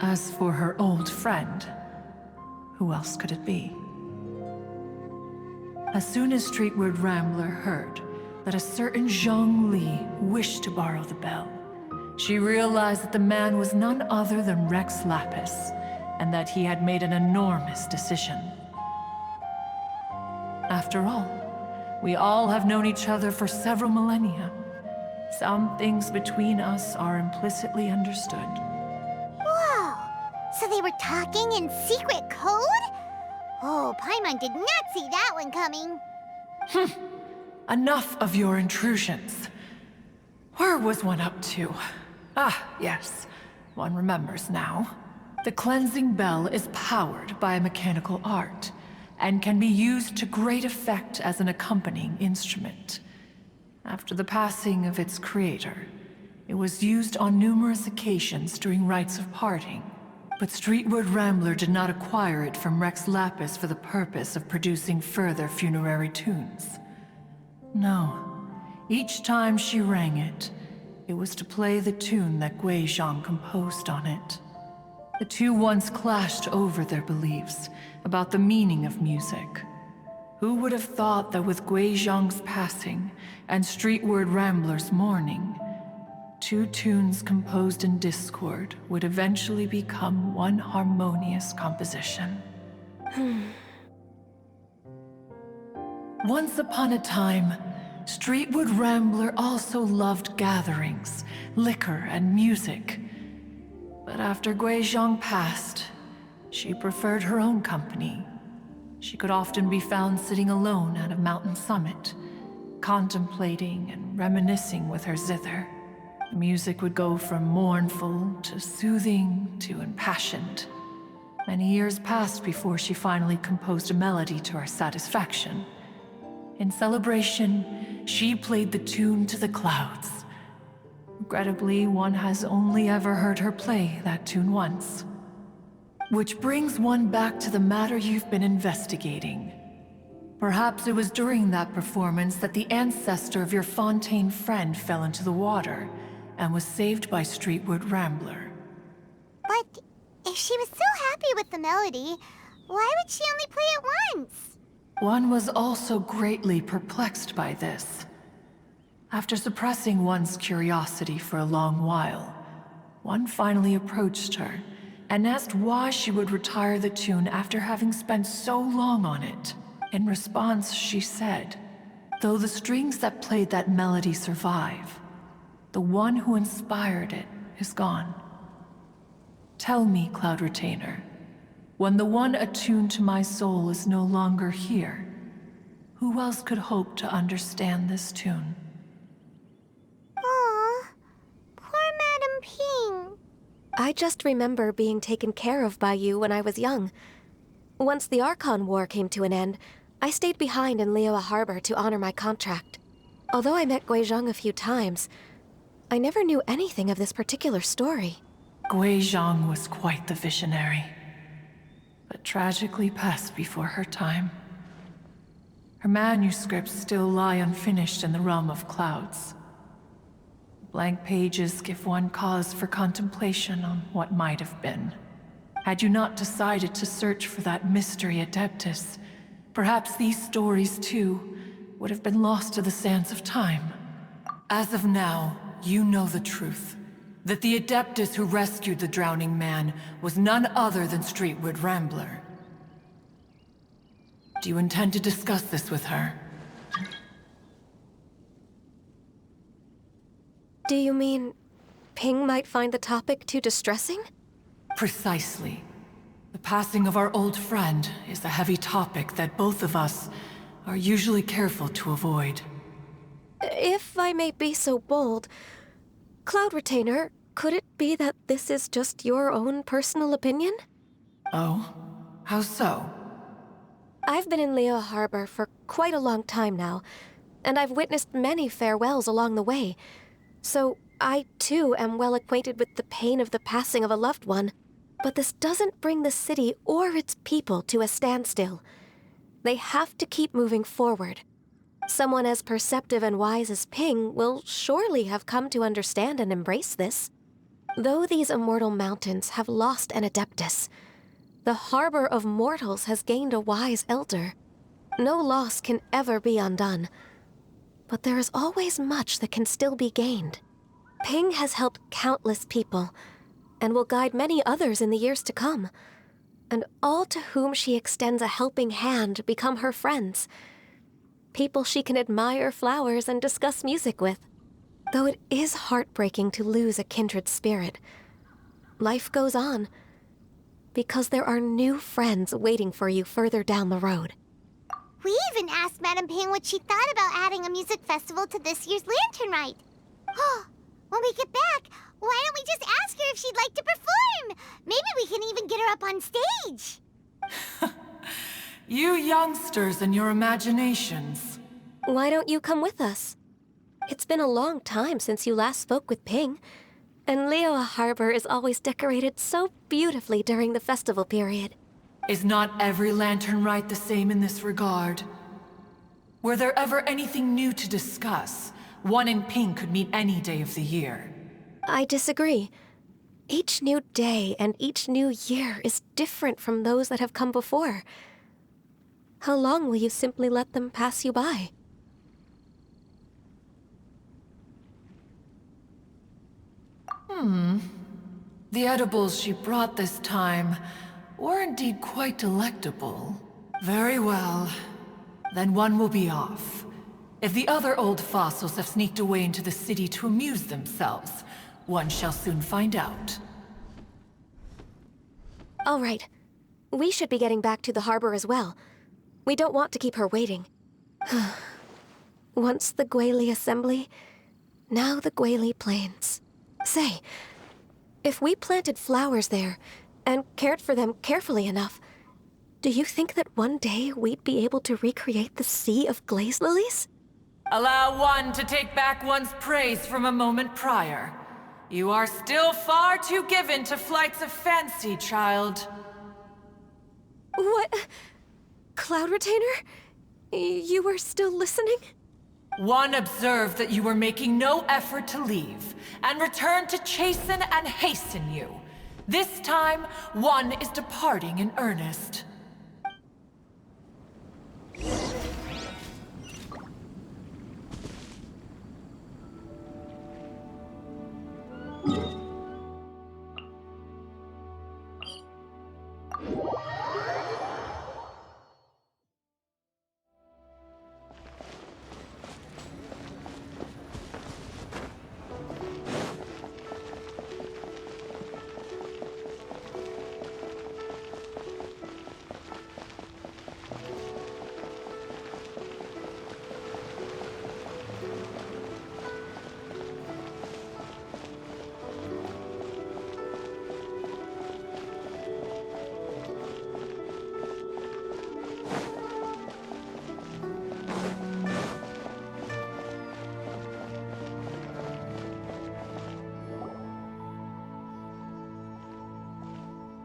As for her old friend, who else could it be? As soon as Streetward Rambler heard that a certain Zhong Li wished to borrow the bell, she realized that the man was none other than Rex Lapis, and that he had made an enormous decision. After all, we all have known each other for several millennia. Some things between us are implicitly understood. Whoa! So they were talking in secret code? Oh, Paimon did not see that one coming. Enough of your intrusions. Where was one up to? Ah, yes. One remembers now. The cleansing bell is powered by a mechanical art, and can be used to great effect as an accompanying instrument. After the passing of its creator, it was used on numerous occasions during rites of parting. But Streetward Rambler did not acquire it from Rex Lapis for the purpose of producing further funerary tunes. No. Each time she rang it, it was to play the tune that Guizhong composed on it. The two once clashed over their beliefs about the meaning of music. Who would have thought that with Guizhong's passing and Streetward Rambler's mourning, two tunes composed in discord would eventually become one harmonious composition? Once upon a time, Streetward Rambler also loved gatherings, liquor, and music. But after Guizhong passed, she preferred her own company. She could often be found sitting alone at a mountain summit, contemplating and reminiscing with her zither. The music would go from mournful to soothing to impassioned. Many years passed before she finally composed a melody to her satisfaction. In celebration, she played the tune to the clouds. Regrettably, one has only ever heard her play that tune once. Which brings one back to the matter you've been investigating. Perhaps it was during that performance that the ancestor of your Fontaine friend fell into the water and was saved by Streetward Rambler. But if she was so happy with the melody, why would she only play it once? One was also greatly perplexed by this. After suppressing one's curiosity for a long while, one finally approached her and asked why she would retire the tune after having spent so long on it. In response, she said, "Though the strings that played that melody survive, the one who inspired it is gone. Tell me, Cloud Retainer, when the one attuned to my soul is no longer here, who else could hope to understand this tune?" Aw, poor Madam Ping. I just remember being taken care of by you when I was young. Once the Archon War came to an end, I stayed behind in Liyue Harbor to honor my contract. Although I met Guizhong a few times, I never knew anything of this particular story. Guizhong was quite the visionary, but tragically passed before her time. Her manuscripts still lie unfinished in the realm of clouds. Blank pages give one cause for contemplation on what might have been. Had you not decided to search for that mystery Adeptus, perhaps these stories, too, would have been lost to the sands of time. As of now, you know the truth. That the Adeptus who rescued the drowning man was none other than Streetward Rambler. Do you intend to discuss this with her? Do you mean Ping might find the topic too distressing? Precisely. The passing of our old friend is a heavy topic that both of us are usually careful to avoid. If I may be so bold, Cloud Retainer, could it be that this is just your own personal opinion? Oh? How so? I've been in Liyue Harbor for quite a long time now, and I've witnessed many farewells along the way. So I, too, am well acquainted with the pain of the passing of a loved one. But this doesn't bring the city or its people to a standstill. They have to keep moving forward. Someone as perceptive and wise as Ping will surely have come to understand and embrace this. Though these immortal mountains have lost an adeptus, the harbor of mortals has gained a wise elder. No loss can ever be undone, but there is always much that can still be gained. Ping has helped countless people, and will guide many others in the years to come. And all to whom she extends a helping hand become her friends. People she can admire flowers and discuss music with. Though it is heartbreaking to lose a kindred spirit, life goes on, because there are new friends waiting for you further down the road. We even asked Madame Ping what she thought about adding a music festival to this year's Lantern Rite. Oh, when we get back, why don't we just ask her if she'd like to perform? Maybe we can even get her up on stage. You youngsters and your imaginations. Why don't you come with us? It's been a long time since you last spoke with Ping, and Liyue Harbor is always decorated so beautifully during the festival period. Is not every Lantern Rite the same in this regard? Were there ever anything new to discuss? One in Ping could meet any day of the year. I disagree. Each new day and each new year is different from those that have come before. How long will you simply let them pass you by? The edibles she brought this time were indeed quite delectable. Very well. Then one will be off. If the other old fossils have sneaked away into the city to amuse themselves, one shall soon find out. All right. We should be getting back to the harbor as well. We don't want to keep her waiting. Once the Guili Assembly, now the Guili Plains. Say, if we planted flowers there and cared for them carefully enough, do you think that one day we'd be able to recreate the Sea of Glaze Lilies? Allow one to take back one's praise from a moment prior. You are still far too given to flights of fancy, child. What? Cloud Retainer? You were still listening? One observed that you were making no effort to leave, and returned to chasten and hasten you. This time, one is departing in earnest.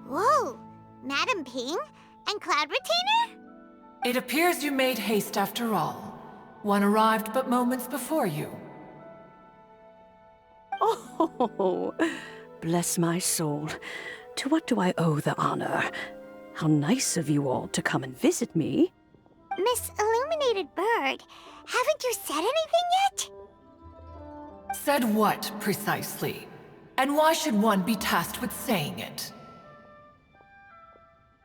Whoa! Madame Ping? And Cloud Retainer? It appears you made haste after all. One arrived but moments before you. Oh, bless my soul. To what do I owe the honor? How nice of you all to come and visit me. Miss Illuminated Bird, haven't you said anything yet? Said what, precisely? And why should one be tasked with saying it?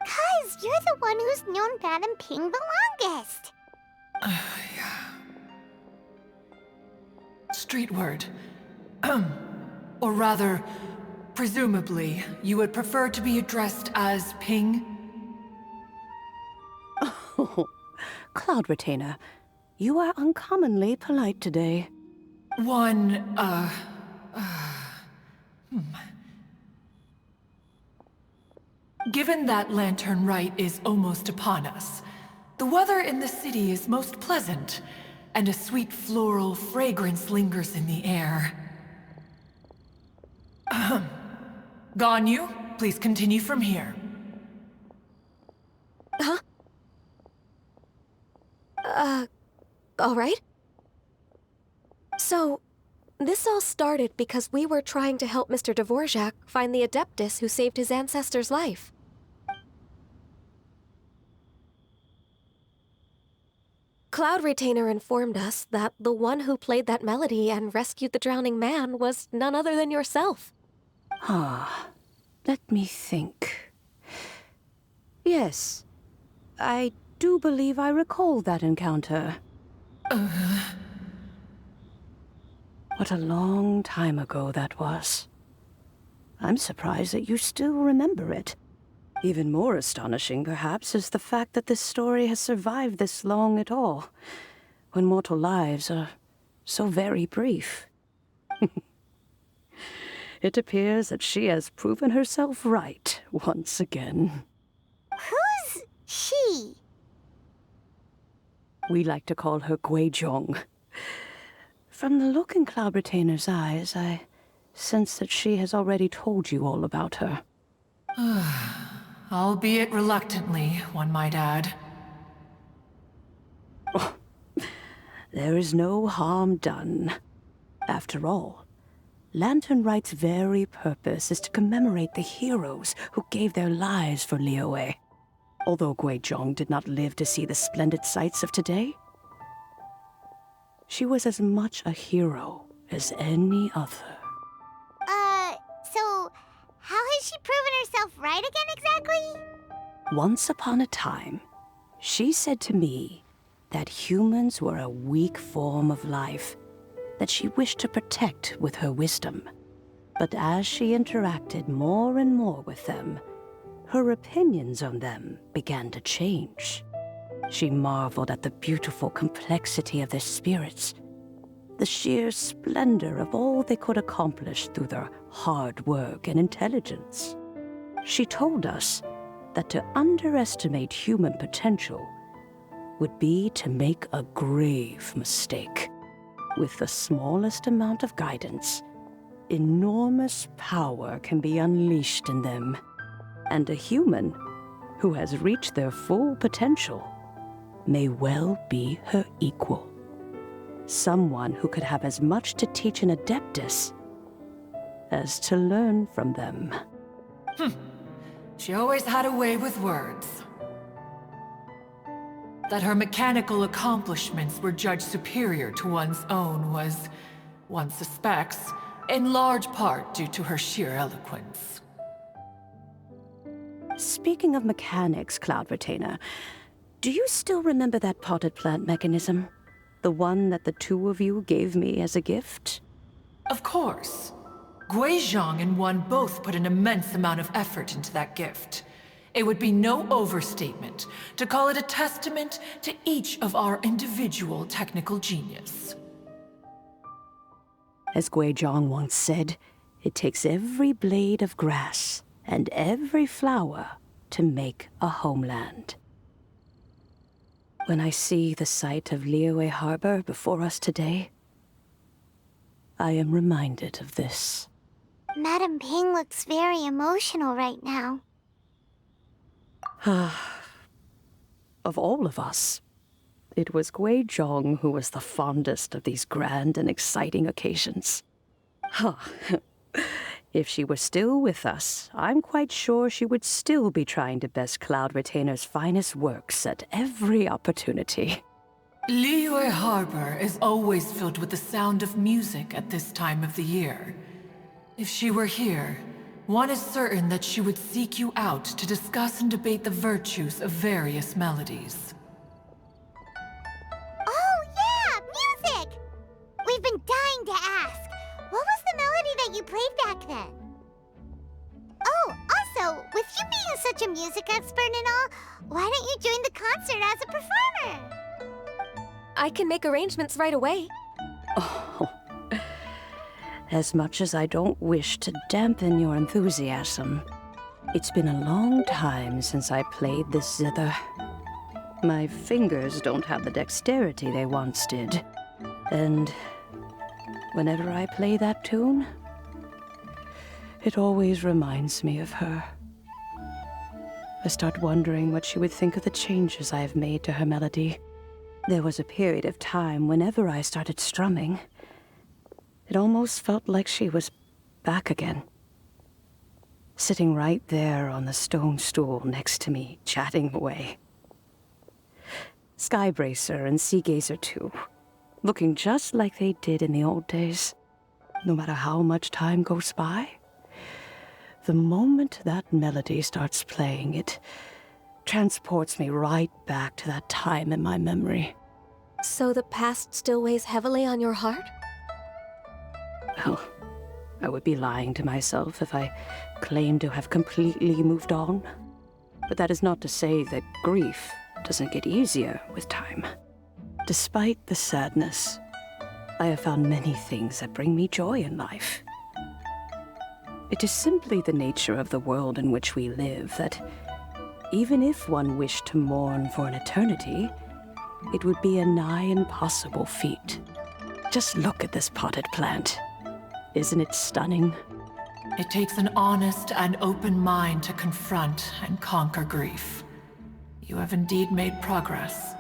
'Cause you're the one who's known Madame Ping the longest. Street word. Or rather, presumably, you would prefer to be addressed as Ping? Oh, Cloud Retainer, you are uncommonly polite today. Given that Lantern Rite is almost upon us, the weather in the city is most pleasant, and a sweet floral fragrance lingers in the air. Ganyu, please continue from here. Huh? All right. So, this all started because we were trying to help Mr. Dvorak find the Adeptus who saved his ancestor's life. Cloud Retainer informed us that the one who played that melody and rescued the drowning man was none other than yourself. Let me think. Yes, I do believe I recall that encounter. What a long time ago that was. I'm surprised that you still remember it. Even more astonishing, perhaps, is the fact that this story has survived this long at all, when mortal lives are so very brief. It appears that she has proven herself right once again. Who's she? We like to call her Guizhong. From the look in Cloud Retainer's eyes, I sense that she has already told you all about her. Albeit reluctantly, one might add. Oh, there is no harm done. After all, Lantern Rite's very purpose is to commemorate the heroes who gave their lives for Liyue. Although Guizhong did not live to see the splendid sights of today, she was as much a hero as any other. So how has she proven herself right again exactly? Once upon a time, she said to me that humans were a weak form of life that she wished to protect with her wisdom. But as she interacted more and more with them, her opinions on them began to change. She marveled at the beautiful complexity of their spirits, the sheer splendor of all they could accomplish through their hard work and intelligence. She told us that to underestimate human potential would be to make a grave mistake. With the smallest amount of guidance, enormous power can be unleashed in them. And a human who has reached their full potential may well be her equal. Someone who could have as much to teach an Adeptus as to learn from them. She always had a way with words. That her mechanical accomplishments were judged superior to one's own was, one suspects, in large part due to her sheer eloquence. Speaking of mechanics, Cloud Retainer, do you still remember that potted plant mechanism? The one that the two of you gave me as a gift? Of course. Guizhong and one both put an immense amount of effort into that gift. It would be no overstatement to call it a testament to each of our individual technical genius. As Guizhong once said, it takes every blade of grass and every flower to make a homeland. When I see the sight of Liyue Harbor before us today, I am reminded of this. Madame Ping looks very emotional right now. Of all of us, it was Guizhong who was the fondest of these grand and exciting occasions. If she were still with us, I'm quite sure she would still be trying to best Cloud Retainer's finest works at every opportunity. Liyue Harbor is always filled with the sound of music at this time of the year. If she were here, one is certain that she would seek you out to discuss and debate the virtues of various melodies. Oh yeah, music! We've been dying to ask. What was the melody that you played back then? Oh, also, with you being such a music expert and all, why don't you join the concert as a performer? I can make arrangements right away. Oh, as much as I don't wish to dampen your enthusiasm, it's been a long time since I played this zither. My fingers don't have the dexterity they once did, and whenever I play that tune, It always reminds me of her. I start wondering what she would think of the changes I have made to her melody. There was a period of time whenever I started strumming, it almost felt like she was back again. Sitting right there on the stone stool next to me, chatting away. Skybracer and Seagazer too, looking just like they did in the old days. No matter how much time goes by, the moment that melody starts playing, it transports me right back to that time in my memory. So the past still weighs heavily on your heart? Well, I would be lying to myself if I claimed to have completely moved on. But that is not to say that grief doesn't get easier with time. Despite the sadness, I have found many things that bring me joy in life. It is simply the nature of the world in which we live that even if one wished to mourn for an eternity, it would be a nigh impossible feat. Just look at this potted plant. Isn't it stunning? It takes an honest and open mind to confront and conquer grief. You have indeed made progress.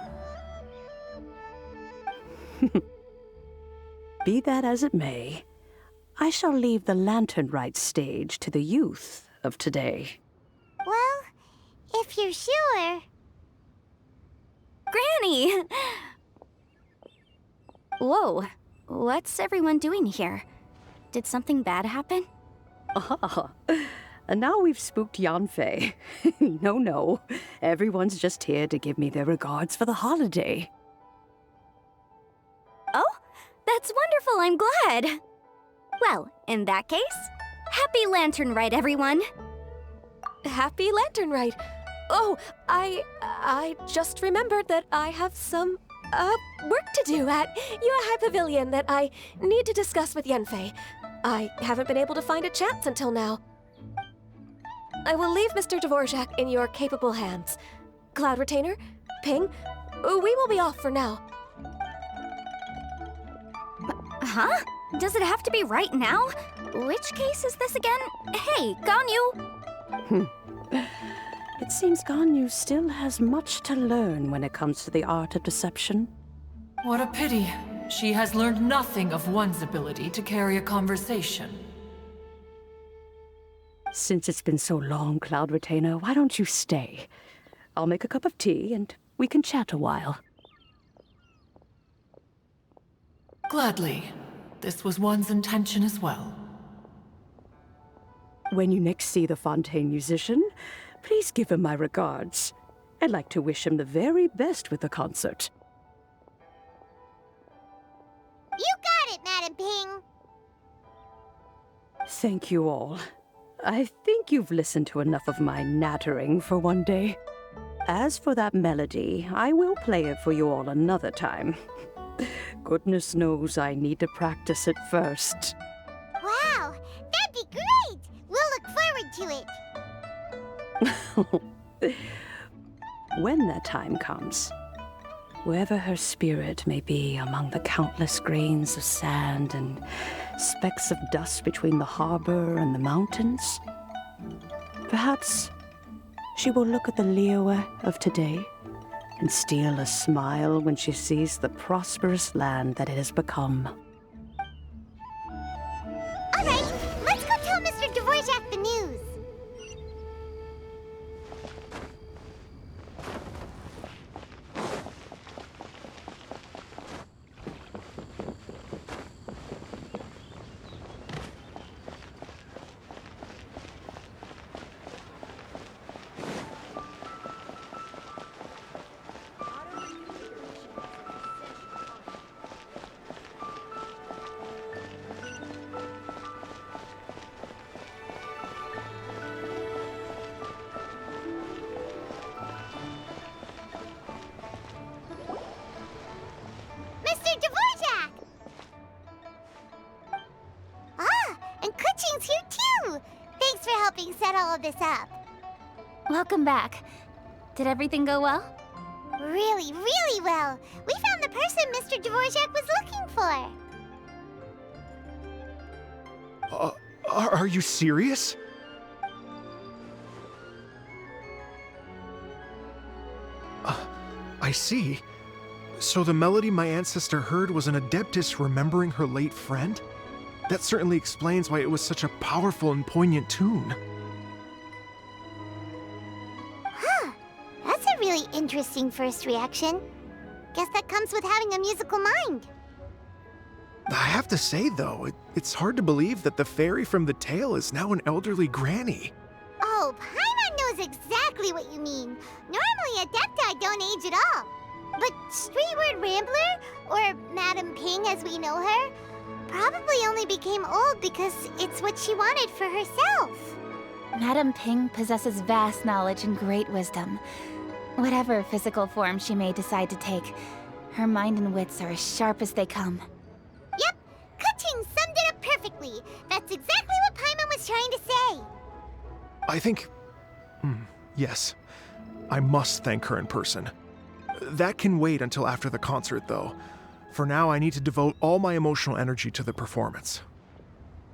Be that as it may, I shall leave the lantern rite stage to the youth of today. Well, if you're sure. Granny! Whoa, what's everyone doing here? Did something bad happen? Ah, and now we've spooked Yanfei. No, everyone's just here to give me their regards for the holiday. Oh, that's wonderful, I'm glad. Well, in that case, happy Lantern Rite, everyone. Happy Lantern Rite. Oh, I just remembered that I have some, work to do at Yuehai Pavilion that I need to discuss with Yanfei. I haven't been able to find a chance until now. I will leave Mr. Dvorak in your capable hands. Cloud Retainer, Ping, we will be off for now. Huh? Does it have to be right now? Which case is this again? Hey, Ganyu! It seems Ganyu still has much to learn when it comes to the art of deception. What a pity. She has learned nothing of one's ability to carry a conversation. Since it's been so long, Cloud Retainer, why don't you stay? I'll make a cup of tea and we can chat a while. Gladly. This was one's intention as well. When you next see the Fontaine musician, please give him my regards. I'd like to wish him the very best with the concert. You got it, Madam Ping! Thank you all. I think you've listened to enough of my nattering for one day. As for that melody, I will play it for you all another time. Goodness knows I need to practice it first. Wow, that'd be great! We'll look forward to it. When that time comes, wherever her spirit may be among the countless grains of sand and specks of dust between the harbor and the mountains, perhaps she will look at the Liyue of today and steal a smile when she sees the prosperous land that it has become. All right, let's go tell Mr. Dvorak the news. Mr. Dvorak! Ah, and Kuching's here too! Thanks for helping set all of this up. Welcome back. Did everything go well? Really, really well. We found the person Mr. Dvorak was looking for. Are you serious? I see. So the melody my ancestor heard was an adeptus remembering her late friend? That certainly explains why it was such a powerful and poignant tune. Huh. That's a really interesting first reaction. Guess that comes with having a musical mind. I have to say, though, it's hard to believe that the fairy from the tale is now an elderly granny. Oh, Paimon knows exactly what you mean. Normally, Adepti don't age at all. But Streetward Rambler, or Madam Ping as we know her, probably only became old because it's what she wanted for herself. Madam Ping possesses vast knowledge and great wisdom. Whatever physical form she may decide to take, her mind and wits are as sharp as they come. Yep, Kuching summed it up perfectly. That's exactly what Paimon was trying to say. I think... yes. I must thank her in person. That can wait until after the concert, though. For now, I need to devote all my emotional energy to the performance.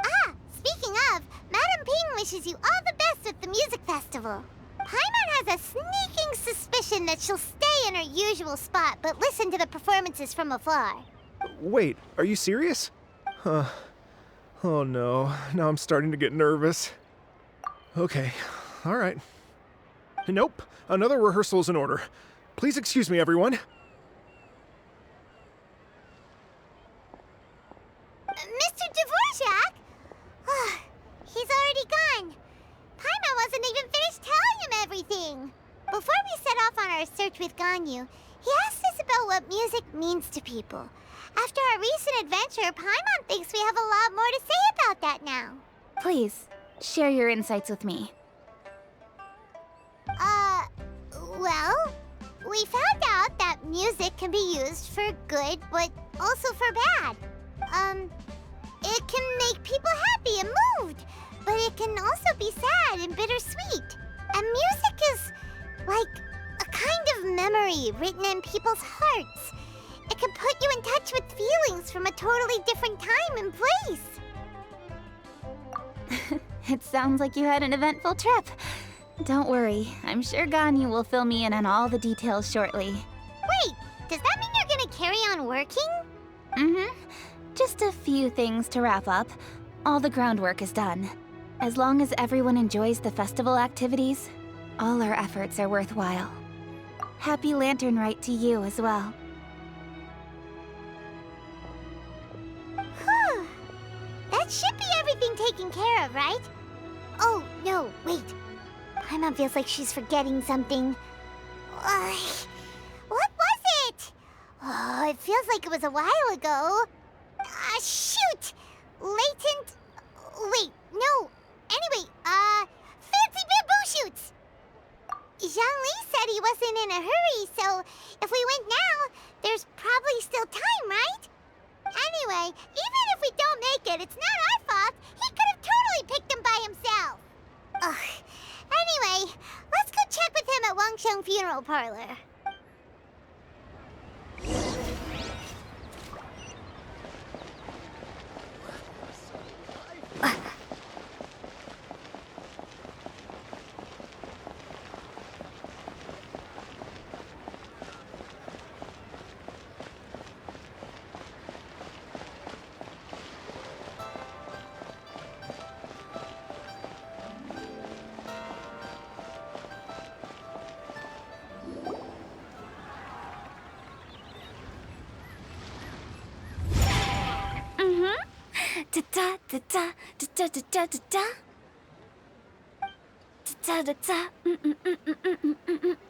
Ah, speaking of, Madam Ping wishes you all the best with the music festival. Paimon has a sneaking suspicion that she'll stay in her usual spot, but listen to the performances from afar. Wait, are you serious? Huh. Oh no, now I'm starting to get nervous. Okay, alright. Nope, another rehearsal is in order. Please excuse me, everyone. Mr. Dvorak? He's already gone. Paimon wasn't even finished telling him everything. Before we set off on our search with Ganyu, he asked us about what music means to people. After our recent adventure, Paimon thinks we have a lot more to say about that now. Please, share your insights with me. Well, we found out that music can be used for good, but also for bad. It can make people happy and moved, but it can also be sad and bittersweet. And music is like a kind of memory written in people's hearts. It can put you in touch with feelings from a totally different time and place. It sounds like you had an eventful trip. Don't worry, I'm sure Ganyu will fill me in on all the details shortly. Wait, does that mean you're gonna carry on working? Mm-hmm. Just a few things to wrap up. All the groundwork is done. As long as everyone enjoys the festival activities, all our efforts are worthwhile. Happy Lantern Rite to you as well. Whew. That should be everything taken care of, right? Oh, no, wait. Paimon feels like she's forgetting something. What was it? Oh, it feels like it was a while ago. Shoot! Latent... Wait, no. Anyway, fancy bamboo shoots! Zhang-Li said he wasn't in a hurry, so if we went now, there's probably still time, right? Anyway, even if we don't make it, it's not our fault. He could have totally picked them by himself. Ugh. Anyway, let's go check with him at Wangsheng Funeral Parlor.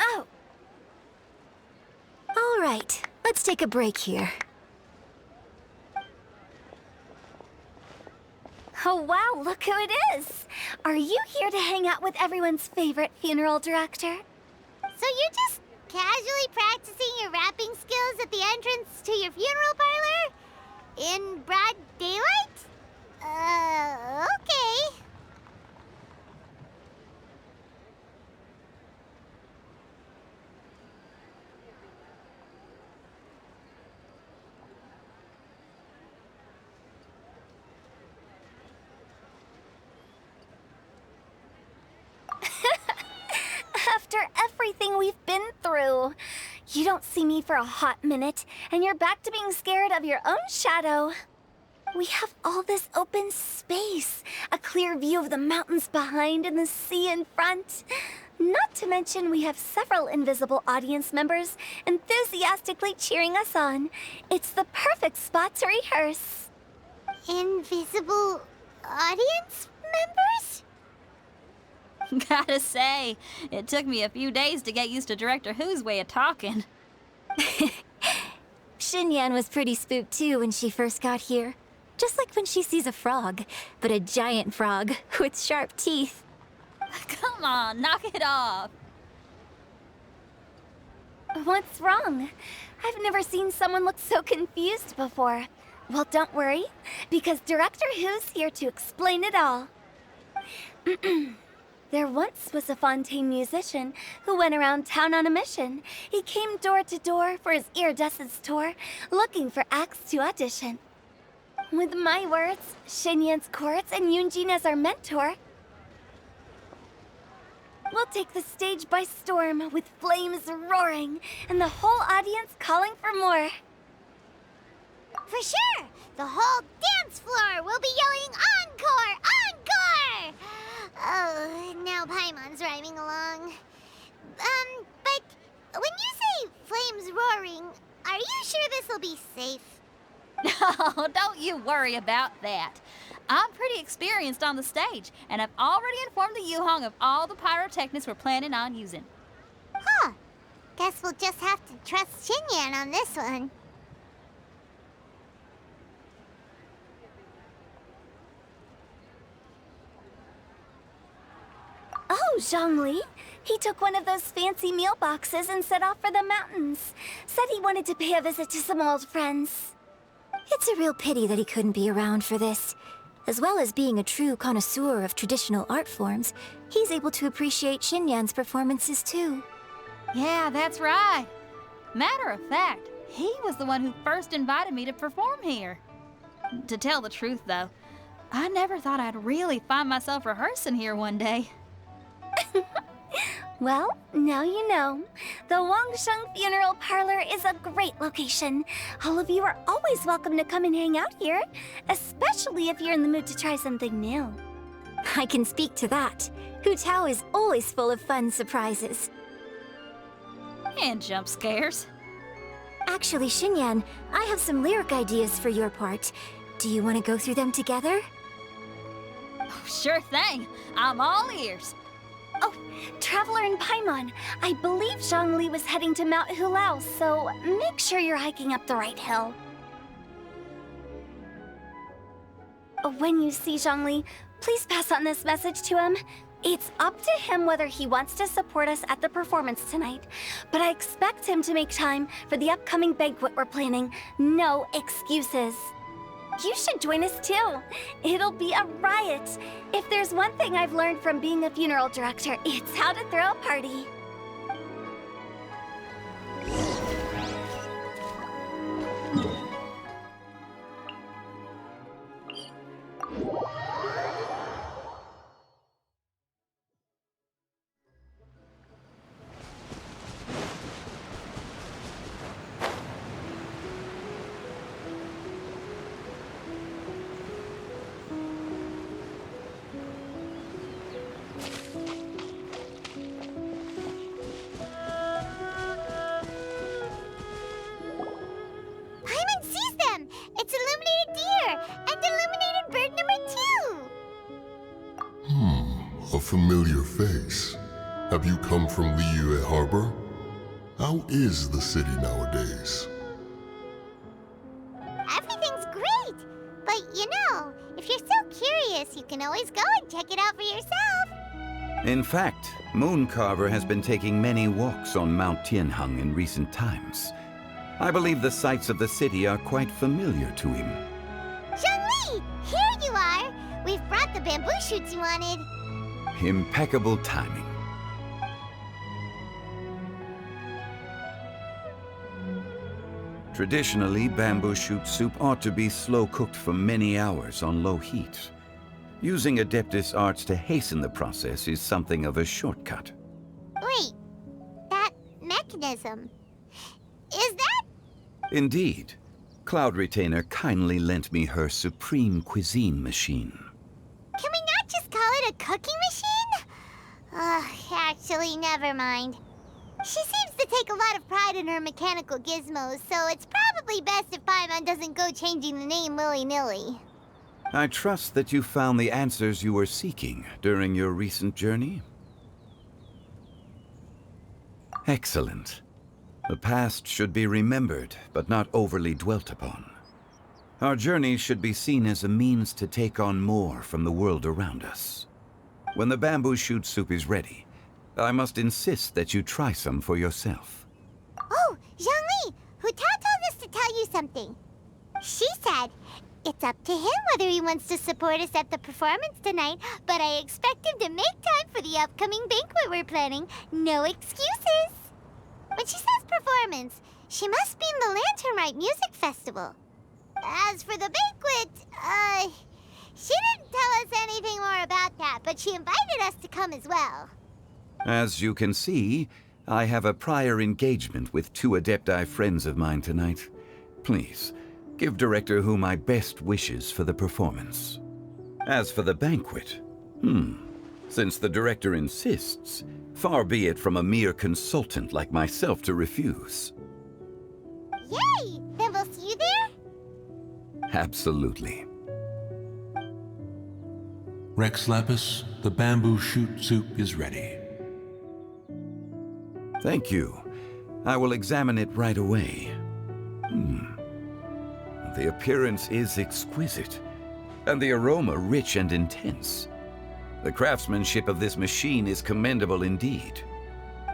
Oh! All right, let's take a break here. Oh wow, look who it is! Are you here to hang out with everyone's favorite funeral director? So you're just casually practicing your rapping skills at the entrance to your funeral parlor? In broad daylight? Okay. everything we've been through. You don't see me for a hot minute, and you're back to being scared of your own shadow. We have all this open space, a clear view of the mountains behind and the sea in front. Not to mention we have several invisible audience members enthusiastically cheering us on. It's the perfect spot to rehearse. Invisible audience members? Gotta say, it took me a few days to get used to Director Who's way of talking. Xinyan was pretty spooked too when she first got here. Just like when she sees a frog, but a giant frog with sharp teeth. Come on, knock it off. What's wrong? I've never seen someone look so confused before. Well, don't worry, because Director Who's here to explain it all. There once was a Fontaine musician who went around town on a mission. He came door to door for his iridescence tour, looking for acts to audition. With my words, Xinyan's chords, and Yunjin as our mentor, we'll take the stage by storm with flames roaring and the whole audience calling for more. For sure! The whole dance floor will be yelling encore! Encore! Oh, now Paimon's rhyming along. But when you say flames roaring, are you sure this'll be safe? No, don't you worry about that. I'm pretty experienced on the stage, and I've already informed the Guizhong of all the pyrotechnics we're planning on using. Huh. Guess we'll just have to trust Xinyan on this one. Oh, Zhongli. He took one of those fancy meal boxes and set off for the mountains. Said he wanted to pay a visit to some old friends. It's a real pity that he couldn't be around for this. As well as being a true connoisseur of traditional art forms, he's able to appreciate Xinyan's performances too. Yeah, that's right. Matter of fact, he was the one who first invited me to perform here. To tell the truth, though, I never thought I'd really find myself rehearsing here one day. Well, now you know. The Wangsheng Funeral Parlor is a great location. All of you are always welcome to come and hang out here, especially if you're in the mood to try something new. I can speak to that. Hu Tao is always full of fun surprises. And jump scares. Actually, Xinyan, I have some lyric ideas for your part. Do you want to go through them together? Oh, sure thing. I'm all ears. Oh, Traveler and Paimon, I believe Zhongli was heading to Mount Hulao, so make sure you're hiking up the right hill. When you see Zhongli, please pass on this message to him. It's up to him whether he wants to support us at the performance tonight, but I expect him to make time for the upcoming banquet we're planning. No excuses. You should join us too. It'll be a riot. If there's one thing I've learned from being a funeral director, it's how to throw a party. A familiar face. Have you come from Liyue Harbor? How is the city nowadays? Everything's great! But you know, if you're so curious, you can always go and check it out for yourself. In fact, Mooncarver has been taking many walks on Mount Tianheng in recent times. I believe the sights of the city are quite familiar to him. Zhongli! Here you are! We've brought the bamboo shoots you wanted. Impeccable timing. Traditionally, bamboo shoot soup ought to be slow-cooked for many hours on low heat. Using Adeptus arts to hasten the process is something of a shortcut. Wait, mechanism. Is that? Indeed. Cloud Retainer kindly lent me her supreme cuisine machine. Can we not just call it a cooking machine? Actually, never mind. She seems to take a lot of pride in her mechanical gizmos, so it's probably best if Paimon doesn't go changing the name willy-nilly. I trust that you found the answers you were seeking during your recent journey. Excellent. The past should be remembered, but not overly dwelt upon. Our journey should be seen as a means to take on more from the world around us. When the bamboo shoot soup is ready, I must insist that you try some for yourself. Oh, Zhongli! Hu Tao told us to tell you something. She said, it's up to him whether he wants to support us at the performance tonight, but I expect him to make time for the upcoming banquet we're planning. No excuses! When she says performance, she must mean the Lantern Rite Music Festival. As for the banquet, she didn't tell us anything more about that, but she invited us to come as well. As you can see, I have a prior engagement with 2 Adepti friends of mine tonight. Please, give Director Hu my best wishes for the performance. As for the banquet, since the Director insists, far be it from a mere consultant like myself to refuse. Yay! Then we'll see you there? Absolutely. Rex Lapis, the bamboo shoot soup is ready. Thank you. I will examine it right away. The appearance is exquisite, and the aroma rich and intense. The craftsmanship of this machine is commendable indeed.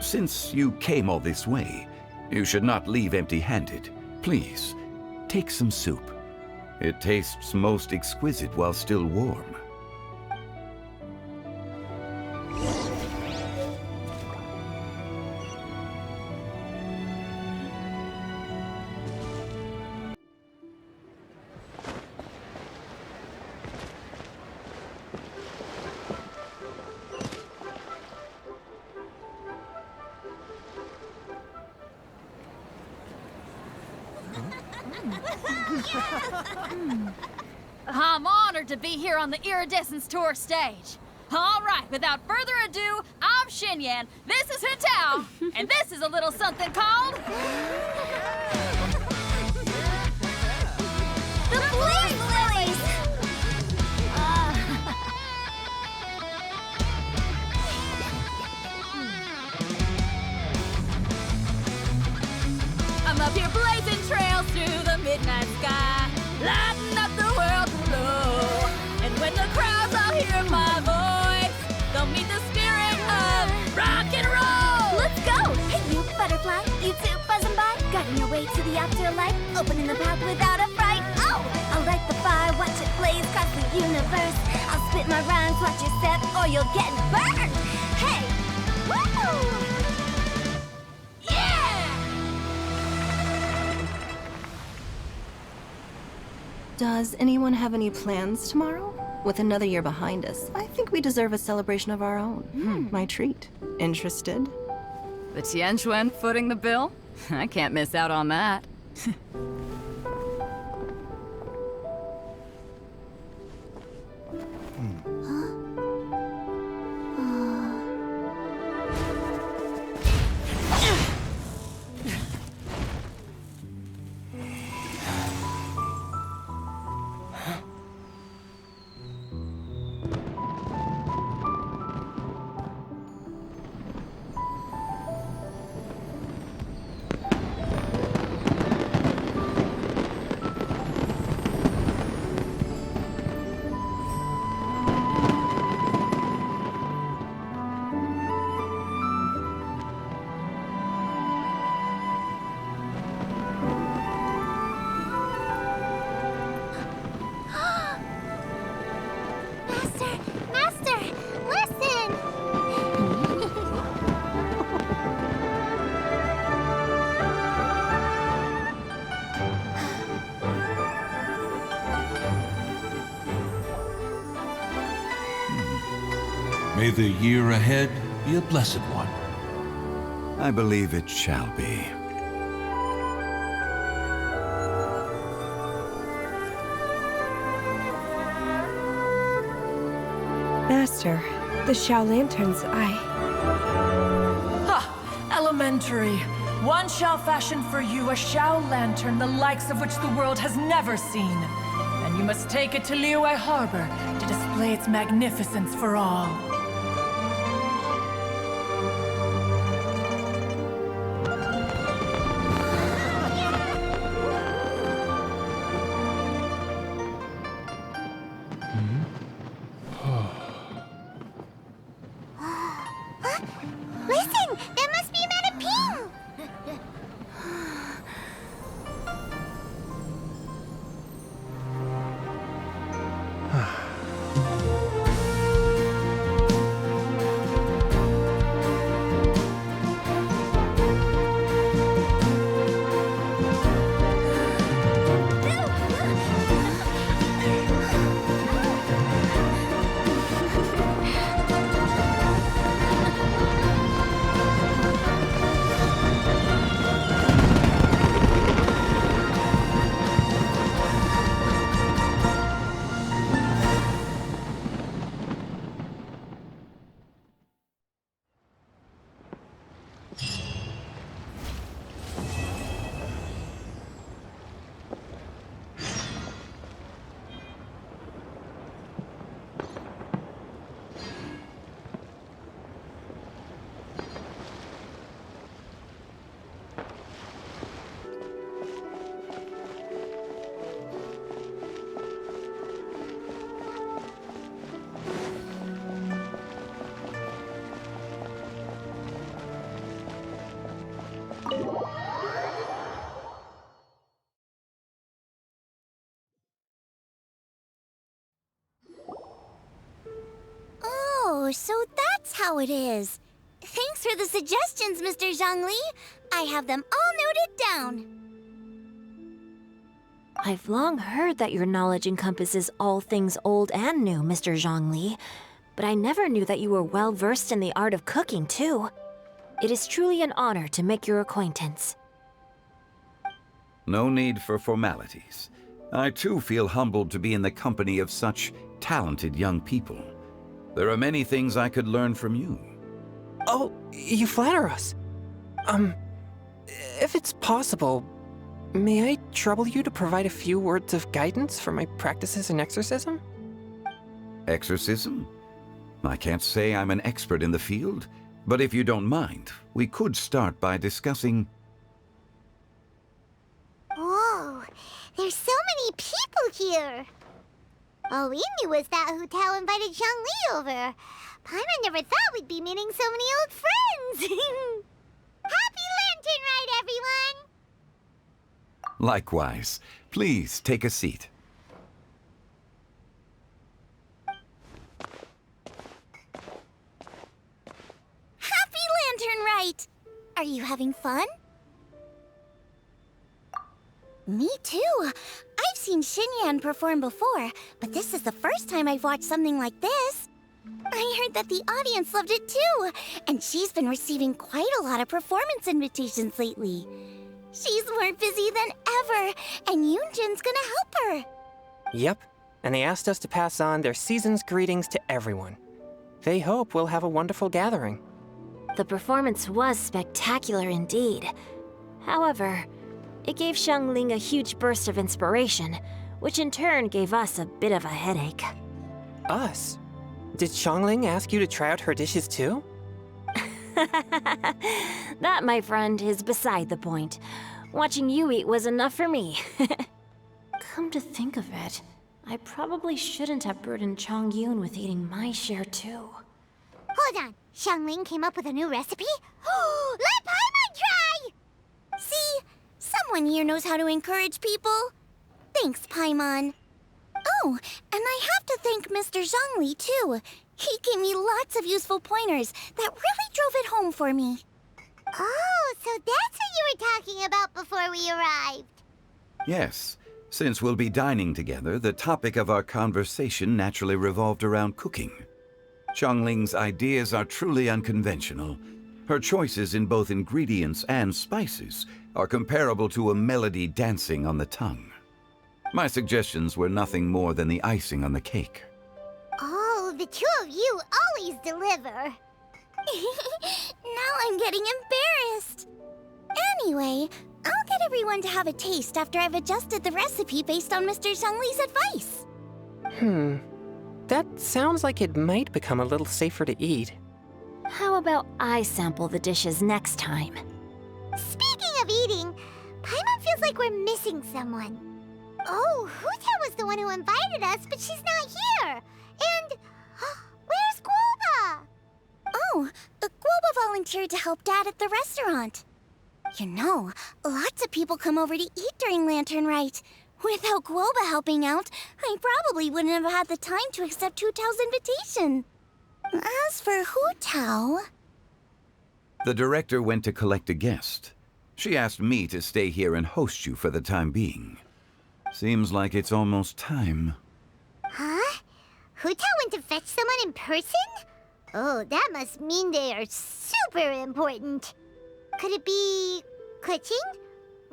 Since you came all this way, you should not leave empty-handed. Please, take some soup. It tastes most exquisite while still warm. I'm honored to be here on the Iridescence Tour stage. All right, without further ado, I'm Xinyan, this is Hu Tao, and this is a little something called... The Blaze Lilies! I'm up here blazing trails through the midnight sky, lighting up the world below. And when the crowds all hear my voice, they'll meet the spirit of rock and roll. Let's go! Hey, you butterfly, you too buzzing by, guiding your way to the afterlife, opening the path without a fright. Oh, I'll light the fire, watch it blaze across the universe. I'll spit my rhymes, watch you step, or you'll get burned. Hey, woo! Does anyone have any plans tomorrow? With another year behind us, I think we deserve a celebration of our own. My treat. Interested? The Tianquan footing the bill? I can't miss out on that. Master, listen! May the year ahead be a blessed one. I believe it shall be. Master, the Xiao Lanterns, Ha! Elementary. One shall fashion for you a Xiao Lantern the likes of which the world has never seen. And you must take it to Liyue Harbor to display its magnificence for all. Listen! That must be Madame Ping! Oh, so that's how it is. Thanks for the suggestions, Mr. Zhongli. I have them all noted down. I've long heard that your knowledge encompasses all things old and new, Mr. Zhongli. But I never knew that you were well versed in the art of cooking, too. It is truly an honor to make your acquaintance. No need for formalities. I too feel humbled to be in the company of such talented young people. There are many things I could learn from you. Oh, you flatter us. If it's possible, may I trouble you to provide a few words of guidance for my practices in exorcism? Exorcism? I can't say I'm an expert in the field, but if you don't mind, we could start by discussing... Whoa, there's so many people here. All we knew was that Hu Tao invited Zhongli over. Paimon never thought we'd be meeting so many old friends. Happy Lantern Rite, everyone! Likewise. Please take a seat. Happy Lantern Rite! Are you having fun? Me too. I've seen Xinyan perform before, but this is the first time I've watched something like this. I heard that the audience loved it too, and she's been receiving quite a lot of performance invitations lately. She's more busy than ever, and Yunjin's gonna help her. Yep, and they asked us to pass on their season's greetings to everyone. They hope we'll have a wonderful gathering. The performance was spectacular indeed. However, it gave Xiangling a huge burst of inspiration, which in turn gave us a bit of a headache. Us? Did Xiangling ask you to try out her dishes too? That, my friend, is beside the point. Watching you eat was enough for me. Come to think of it, I probably shouldn't have burdened Chongyun with eating my share too. Hold on, Xiangling came up with a new recipe? Let Paimon try! See? Someone here knows how to encourage people. Thanks, Paimon. Oh, and I have to thank Mr. Zhongli, too. He gave me lots of useful pointers that really drove it home for me. Oh, so that's what you were talking about before we arrived. Yes. Since we'll be dining together, the topic of our conversation naturally revolved around cooking. Xiangling's ideas are truly unconventional, Her choices in both ingredients and spices are comparable to a melody dancing on the tongue. My suggestions were nothing more than the icing on the cake. Oh, the two of you always deliver. Now I'm getting embarrassed. Anyway, I'll get everyone to have a taste after I've adjusted the recipe based on Mr. Zhongli's advice. That sounds like it might become a little safer to eat. How about I sample the dishes next time? Speaking of eating, Paimon feels like we're missing someone. Oh, Huta was the one who invited us, but she's not here. And where's Guoba? Oh, Guoba volunteered to help Dad at the restaurant. You know, lots of people come over to eat during Lantern Rite. Without Guoba helping out, I probably wouldn't have had the time to accept Hu Tao's invitation. As for Hu Tao... The director went to collect a guest. She asked me to stay here and host you for the time being. Seems like it's almost time. Huh? Hu Tao went to fetch someone in person? Oh, that must mean they are super important. Could it be Kuching?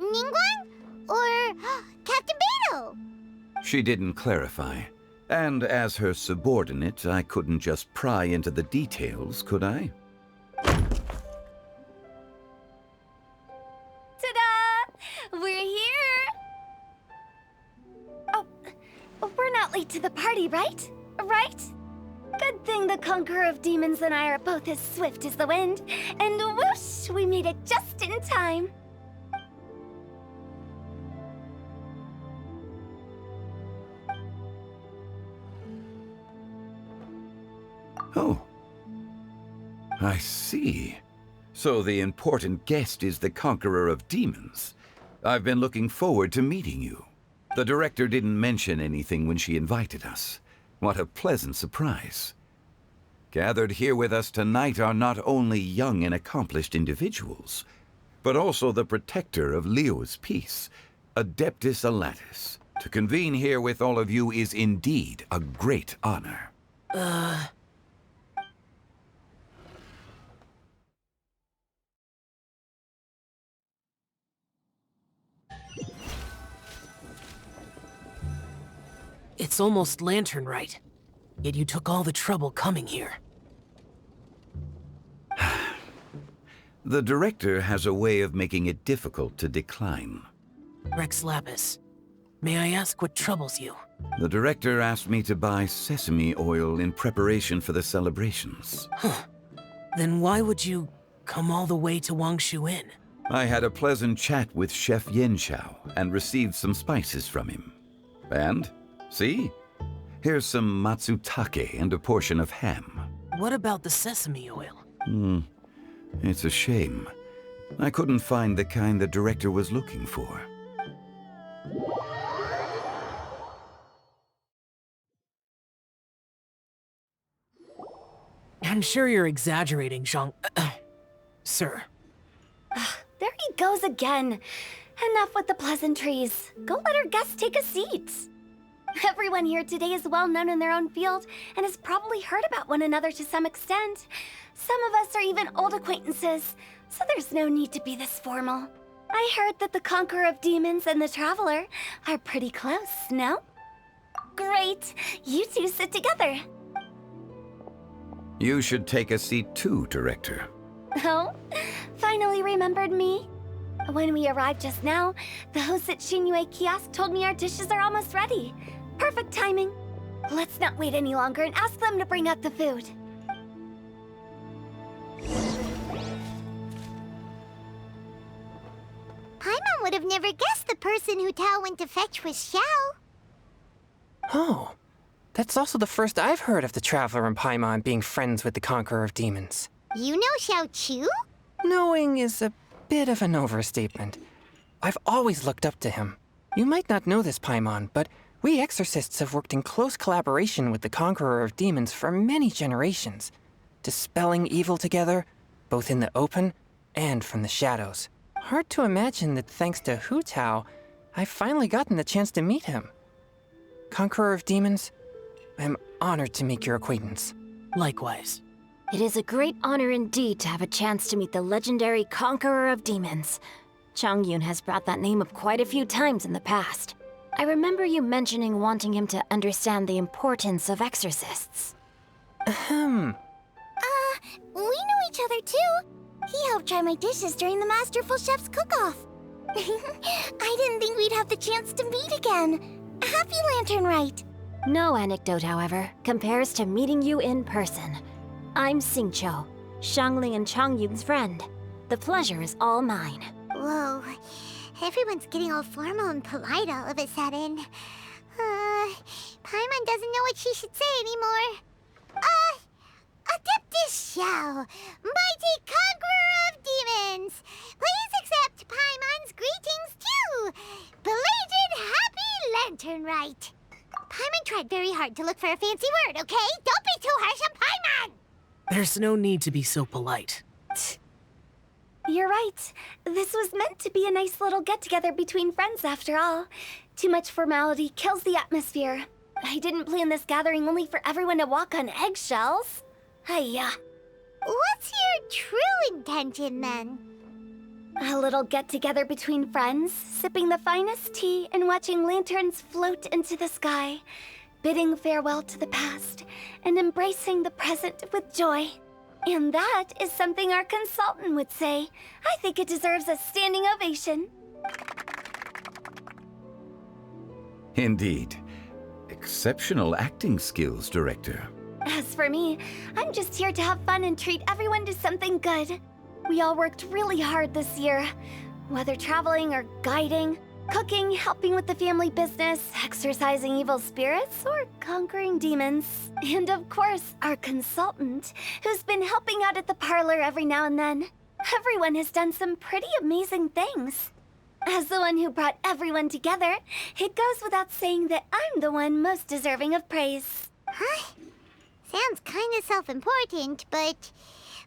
Ningguang? Or Captain Beto? She didn't clarify. And as her subordinate, I couldn't just pry into the details, could I? Ta-da! We're here! Oh, we're not late to the party, right? Right? Good thing the Conqueror of Demons and I are both as swift as the wind. And whoosh, we made it just in time. Oh. I see. So the important guest is the Conqueror of Demons. I've been looking forward to meeting you. The director didn't mention anything when she invited us. What a pleasant surprise. Gathered here with us tonight are not only young and accomplished individuals, but also the protector of Liyue's peace, Adeptus Alatus. To convene here with all of you is indeed a great honor. It's almost Lantern Rite, yet you took all the trouble coming here. The director has a way of making it difficult to decline. Rex Lapis, may I ask what troubles you? The director asked me to buy sesame oil in preparation for the celebrations. Then why would you come all the way to Wangshu Inn? I had a pleasant chat with Chef Yanxiao and received some spices from him. And, see? Here's some matsutake and a portion of ham. What about the sesame oil? It's a shame. I couldn't find the kind the director was looking for. I'm sure you're exaggerating, Zhang... Sir. There he goes again. Enough with the pleasantries. Go let our guests take a seat. Everyone here today is well known in their own field and has probably heard about one another to some extent. Some of us are even old acquaintances, so there's no need to be this formal. I heard that the Conqueror of Demons and the Traveler are pretty close, no? Great! You two sit together. You should take a seat too, Director. Oh? Finally remembered me? When we arrived just now, the host at Xinyue Kiosk told me our dishes are almost ready. Perfect timing. Let's not wait any longer and ask them to bring out the food. Paimon would have never guessed the person Hu Tao went to fetch was Xiao. Oh, that's also the first I've heard of the Traveler and Paimon being friends with the Conqueror of Demons. You know Xiao Chu? Knowing is a bit of an overstatement. I've always looked up to him. You might not know this, Paimon, but we exorcists have worked in close collaboration with the Conqueror of Demons for many generations, dispelling evil together, both in the open and from the shadows. Hard to imagine that thanks to Hu Tao, I've finally gotten the chance to meet him. Conqueror of Demons, I'm honored to make your acquaintance. Likewise. It is a great honor indeed to have a chance to meet the legendary Conqueror of Demons. Chongyun has brought that name up quite a few times in the past. I remember you mentioning wanting him to understand the importance of exorcists. Ahem. We know each other too. He helped try my dishes during the Masterful Chef's cook-off. I didn't think we'd have the chance to meet again. Happy Lantern Rite. No anecdote, however, compares to meeting you in person. I'm Xingqiu, Shangling and Chongyun's friend. The pleasure is all mine. Whoa, everyone's getting all formal and polite all of a sudden. Paimon doesn't know what she should say anymore. Adeptus Xiao, mighty conqueror of demons, please accept Paimon's greetings too. Belated Happy Lantern Rite. Paimon tried very hard to look for a fancy word, okay? Don't be too harsh on Paimon! There's no need to be so polite. You're right. This was meant to be a nice little get-together between friends after all. Too much formality kills the atmosphere. I didn't plan this gathering only for everyone to walk on eggshells. Hiya. What's your true intention, then? A little get-together between friends, sipping the finest tea and watching lanterns float into the sky, bidding farewell to the past and embracing the present with joy. And that is something our consultant would say. I think it deserves a standing ovation. Indeed. Exceptional acting skills, Director. As for me, I'm just here to have fun and treat everyone to something good. We all worked really hard this year. Whether traveling or guiding, cooking, helping with the family business, exorcising evil spirits, or conquering demons. And of course, our consultant, who's been helping out at the parlor every now and then. Everyone has done some pretty amazing things. As the one who brought everyone together, it goes without saying that I'm the one most deserving of praise. Huh? Sounds kind of self-important, but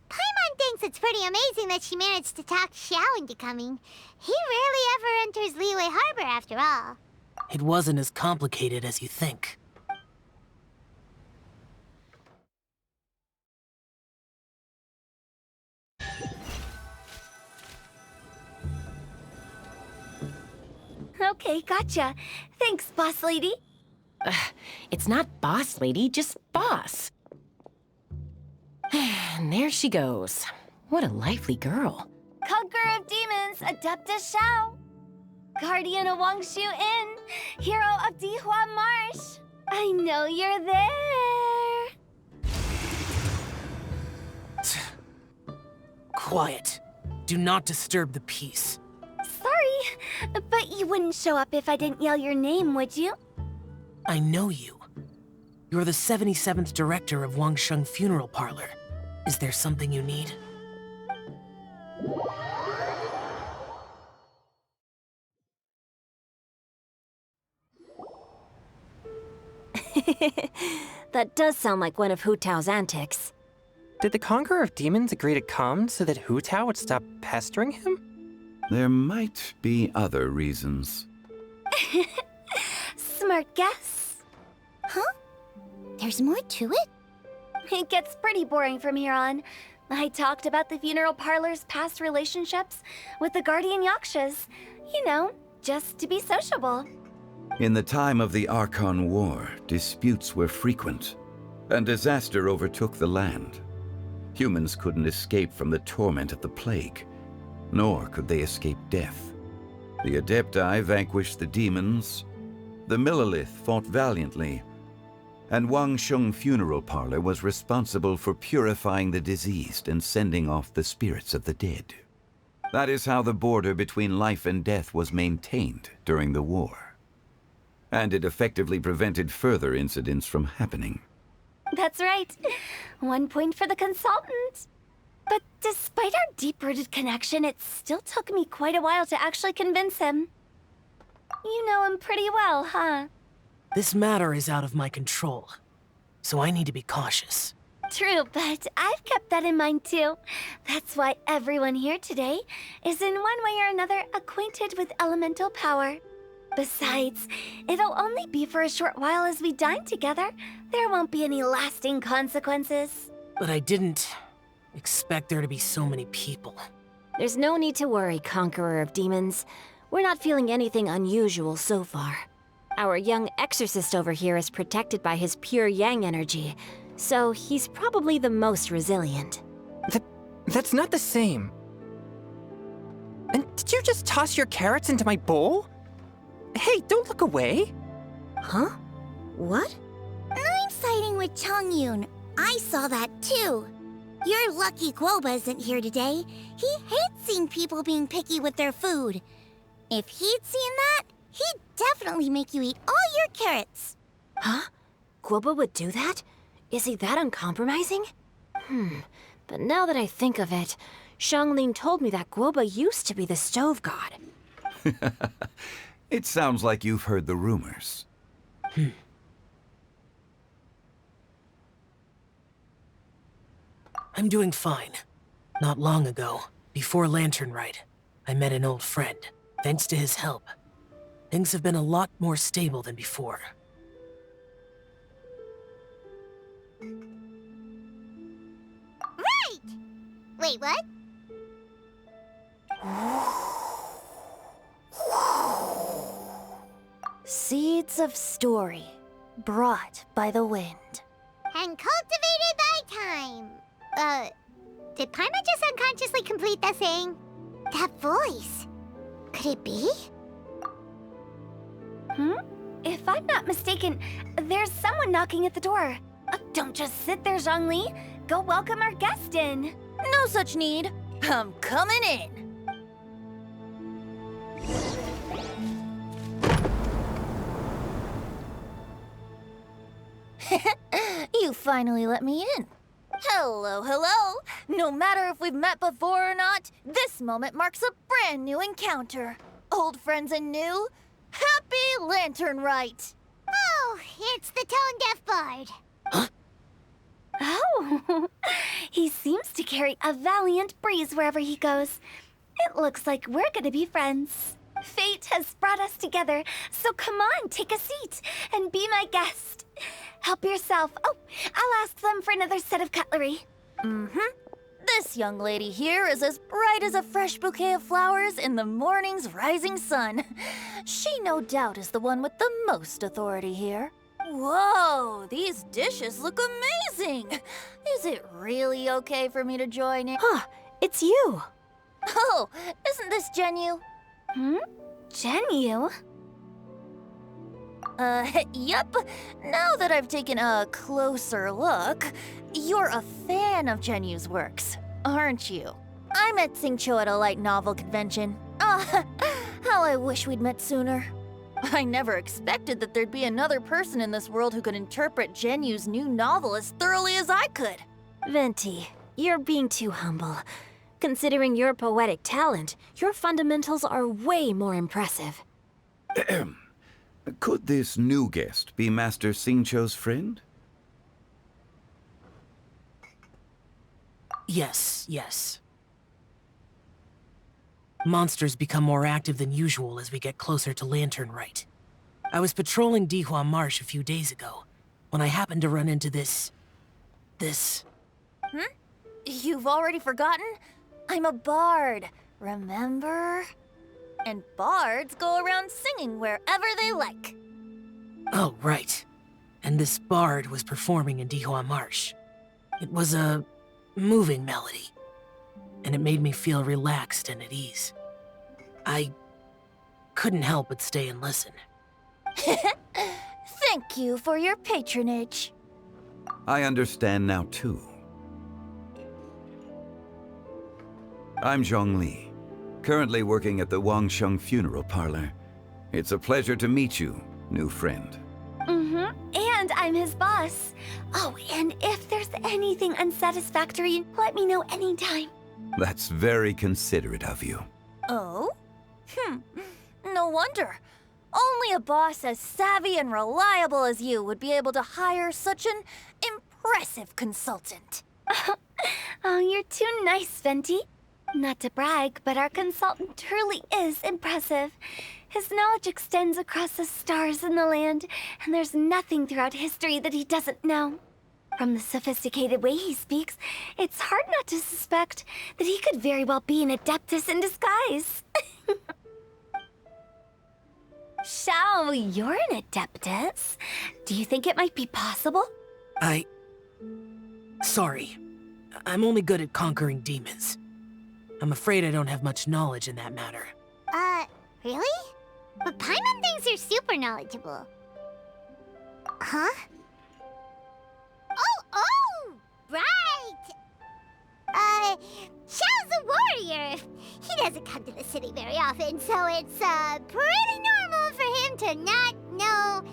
Paimon thinks it's pretty amazing that she managed to talk Xiao into coming. He rarely ever enters Liyue Harbor, after all. It wasn't as complicated as you think. Okay, gotcha. Thanks, boss lady. It's not boss lady, just boss. And there she goes. What a lively girl. Conqueror of Demons, Adeptus Xiao. Guardian of Wangshu Inn, hero of Dihua Marsh. I know you're there. Quiet. Do not disturb the peace. Sorry, but you wouldn't show up if I didn't yell your name, would you? I know you. You're the 77th director of Wangsheng Funeral Parlor. Is there something you need? That does sound like one of Hu Tao's antics. Did the Conqueror of Demons agree to come so that Hu Tao would stop pestering him? There might be other reasons. Smart guess. Huh? There's more to it? It gets pretty boring from here on. I talked about the funeral parlor's past relationships with the guardian yakshas. You know, just to be sociable. In the time of the Archon War, disputes were frequent, and disaster overtook the land. Humans couldn't escape from the torment of the plague, nor could they escape death. The Adepti vanquished the demons, the Millelith fought valiantly, and Wangsheng Funeral Parlor was responsible for purifying the diseased and sending off the spirits of the dead. That is how the border between life and death was maintained during the war. And it effectively prevented further incidents from happening. That's right. 1 point for the consultant. But despite our deep-rooted connection, it still took me quite a while to actually convince him. You know him pretty well, huh? This matter is out of my control, so I need to be cautious. True, but I've kept that in mind too. That's why everyone here today is in one way or another acquainted with elemental power. Besides, it'll only be for a short while as we dine together. There won't be any lasting consequences. but I didn't expect there to be so many people. There's no need to worry, Conqueror of Demons. We're not feeling anything unusual so far. Our young exorcist over here is protected by his pure yang energy, so he's probably the most resilient. That's not the same. And did you just toss your carrots into my bowl? Hey, don't look away. Huh? What? I'm siding with Chongyun. I saw that too. You're lucky Guoba isn't here today. He hates seeing people being picky with their food. If he'd seen that, he'd definitely make you eat all your carrots. Huh? Guoba would do that? Is he that uncompromising? But now that I think of it, Xiangling told me that Guoba used to be the stove god. It sounds like you've heard the rumors. I'm doing fine. Not long ago, before Lantern Rite, I met an old friend. Thanks to his help, things have been a lot more stable than before. Right! Wait, what? Seeds of story, brought by the wind. And cultivated by time. Did Paimon just unconsciously complete the thing? That voice. Could it be? If I'm not mistaken, there's someone knocking at the door. Don't just sit there, Zhongli. Go welcome our guest in. No such need. I'm coming in. You finally let me in. Hello, hello. No matter if we've met before or not, this moment marks a brand new encounter. Old friends and new. Happy Lantern Rite. Oh, it's the tone-deaf bard. Oh, he seems to carry a valiant breeze wherever he goes. It looks like we're gonna be friends. Fate has brought us together, so come on, take a seat and be my guest. Help yourself. Oh, I'll ask them for another set of cutlery. This young lady here is as bright as a fresh bouquet of flowers in the morning's rising sun. She no doubt is the one with the most authority here. Whoa, these dishes look amazing. Is it really okay for me to join in? Huh, it's you. Oh, isn't this Genyu? Genyu? Yep. Now that I've taken a closer look, you're a fan of Genyu's works, aren't you? I met Xingqiu at a light novel convention. How I wish we'd met sooner. I never expected that there'd be another person in this world who could interpret Genyu's new novel as thoroughly as I could. Venti, you're being too humble. Considering your poetic talent, your fundamentals are way more impressive. Could this new guest be Master Xingqiu's friend? Yes. Monsters become more active than usual as we get closer to Lantern Rite. I was patrolling Dihua Marsh a few days ago, when I happened to run into this... You've already forgotten? I'm a bard, remember? And bards go around singing wherever they like. Oh, right. And this bard was performing in Dihua Marsh. It was a moving melody, and it made me feel relaxed and at ease. I couldn't help but stay and listen. Thank you for your patronage. I understand now, too. I'm Zhongli, currently working at the Wangsheng Funeral Parlor. It's a pleasure to meet you, new friend. And I'm his boss. Oh, and if there's anything unsatisfactory, let me know anytime. That's very considerate of you. Oh? No wonder. Only a boss as savvy and reliable as you would be able to hire such an impressive consultant. Oh, you're too nice, Venti. Not to brag, but our consultant truly is impressive. His knowledge extends across the stars and the land, and there's nothing throughout history that he doesn't know. From the sophisticated way he speaks, it's hard not to suspect that he could very well be an adeptus in disguise. Shao, you're an adeptus. Do you think it might be possible? Sorry. I'm only good at conquering demons. I'm afraid I don't have much knowledge in that matter. Really? But Paimon thinks you're super knowledgeable. Huh? Oh, right! Xiao's a warrior. He doesn't come to the city very often, so it's, pretty normal for him to not know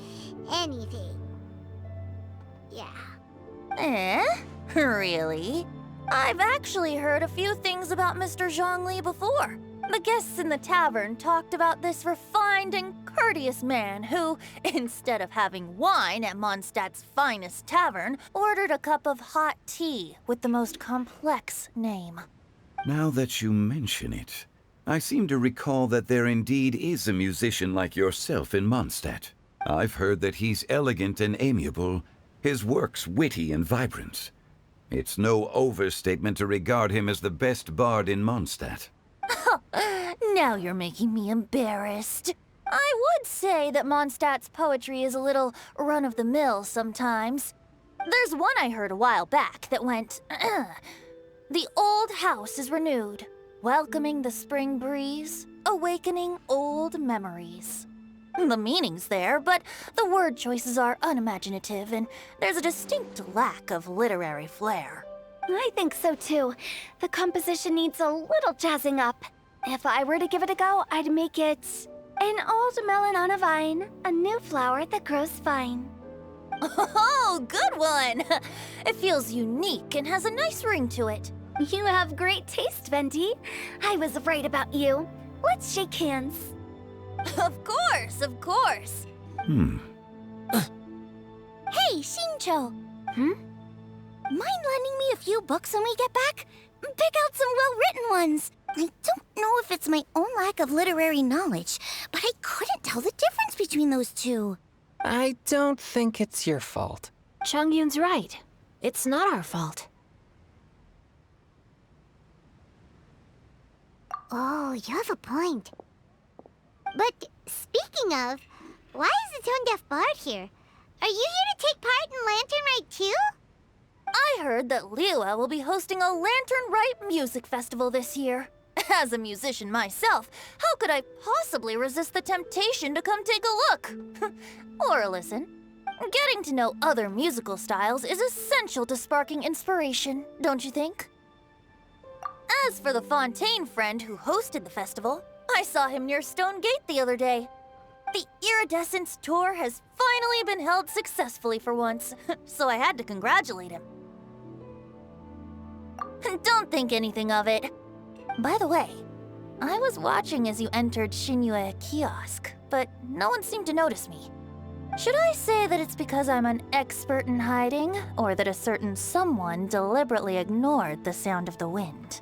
anything. Yeah. Really? I've actually heard a few things about Mr. Zhongli before. The guests in the tavern talked about this refined and courteous man who, instead of having wine at Mondstadt's finest tavern, ordered a cup of hot tea with the most complex name. Now that you mention it, I seem to recall that there indeed is a musician like yourself in Mondstadt. I've heard that he's elegant and amiable, his works witty and vibrant. It's no overstatement to regard him as the best bard in Mondstadt. Now you're making me embarrassed. I would say that Mondstadt's poetry is a little run-of-the-mill sometimes. There's one I heard a while back that went, The old house is renewed, welcoming the spring breeze, awakening old memories. The meaning's there, but the word choices are unimaginative, and there's a distinct lack of literary flair. I think so too. The composition needs a little jazzing up. If I were to give it a go, I'd make it an old melon on a vine, a new flower that grows fine. Oh, good one! It feels unique and has a nice ring to it. You have great taste, Venti. I was right about you. Let's shake hands. Of course. Hey, Xingqiu. Mind lending me a few books when we get back? Pick out some well-written ones. I don't know if it's my own lack of literary knowledge, but I couldn't tell the difference between those two. I don't think it's your fault. Chongyun's right. It's not our fault. Oh, you have a point. But speaking of, why is the tone-deaf bard here? Are you here to take part in Lantern Rite too? I heard that Liyue will be hosting a Lantern Rite music festival this year. As a musician myself, how could I possibly resist the temptation to come take a look? Or listen. Getting to know other musical styles is essential to sparking inspiration, don't you think? As for the Fontaine friend who hosted the festival, I saw him near Stone Gate the other day. The Iridescence tour has finally been held successfully for once, so I had to congratulate him. Don't think anything of it. By the way, I was watching as you entered Xinyue Kiosk, but no one seemed to notice me. Should I say that it's because I'm an expert in hiding, or that a certain someone deliberately ignored the sound of the wind?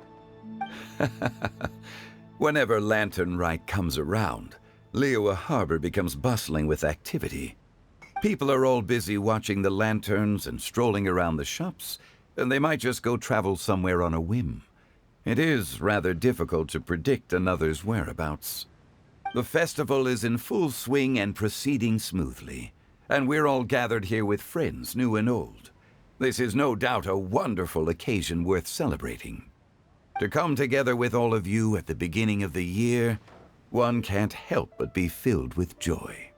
Whenever Lantern Rite comes around, Liyue Harbor becomes bustling with activity. People are all busy watching the lanterns and strolling around the shops, and they might just go travel somewhere on a whim. It is rather difficult to predict another's whereabouts. The festival is in full swing and proceeding smoothly, and we're all gathered here with friends, new and old. This is no doubt a wonderful occasion worth celebrating. To come together with all of you at the beginning of the year, one can't help but be filled with joy.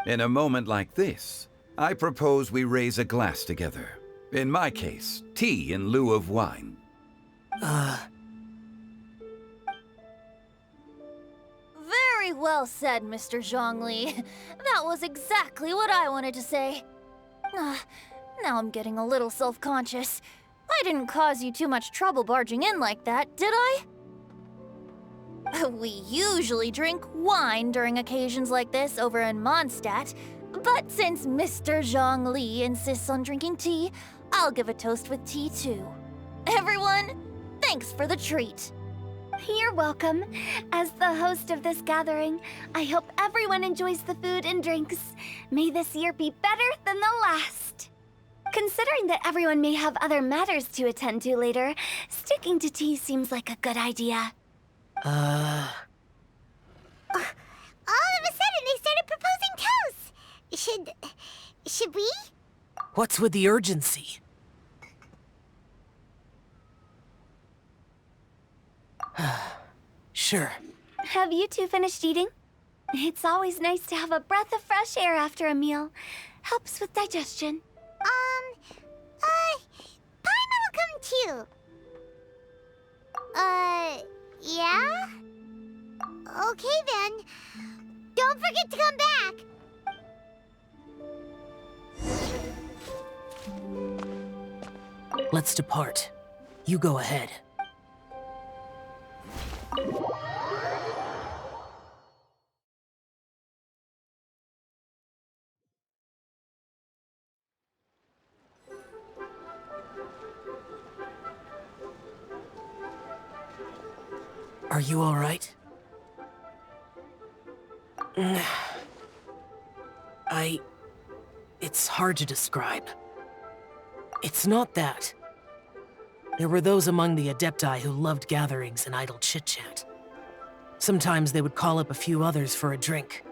In a moment like this, I propose we raise a glass together. In my case, tea in lieu of wine. Very well said, Mr. Zhongli. That was exactly what I wanted to say. Now I'm getting a little self-conscious. I didn't cause you too much trouble barging in like that, did I? We usually drink wine during occasions like this over in Mondstadt, but since Mr. Zhongli insists on drinking tea, I'll give a toast with tea too. Everyone, thanks for the treat. You're welcome. As the host of this gathering, I hope everyone enjoys the food and drinks. May this year be better than the last. Considering that everyone may have other matters to attend to later, sticking to tea seems like a good idea. All of a sudden, they started proposing toasts. Should we? What's with the urgency? Sure. Have you two finished eating? It's always nice to have a breath of fresh air after a meal. Helps with digestion. Paimon will come too. Yeah? Okay then. Don't forget to come back. Let's depart. You go ahead. Are you all right? It's hard to describe. It's not that. There were those among the Adepti who loved gatherings and idle chit-chat. Sometimes they would call up a few others for a drink.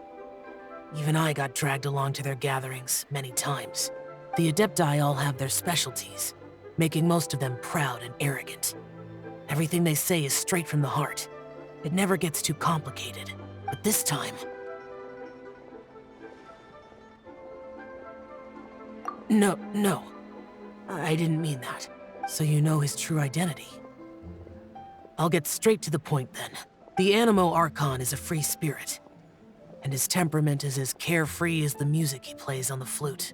Even I got dragged along to their gatherings many times. The Adepti all have their specialties, making most of them proud and arrogant. Everything they say is straight from the heart. It never gets too complicated. But this time... No. I didn't mean that. So you know his true identity. I'll get straight to the point then. The Animo Archon is a free spirit, and his temperament is as carefree as the music he plays on the flute.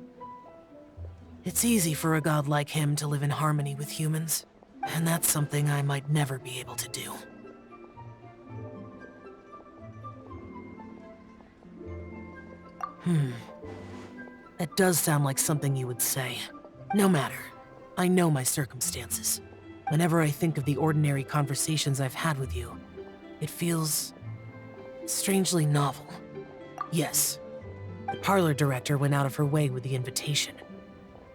It's easy for a god like him to live in harmony with humans, and that's something I might never be able to do. That does sound like something you would say. No matter. I know my circumstances. Whenever I think of the ordinary conversations I've had with you, it feels strangely novel. Yes, the parlor director went out of her way with the invitation,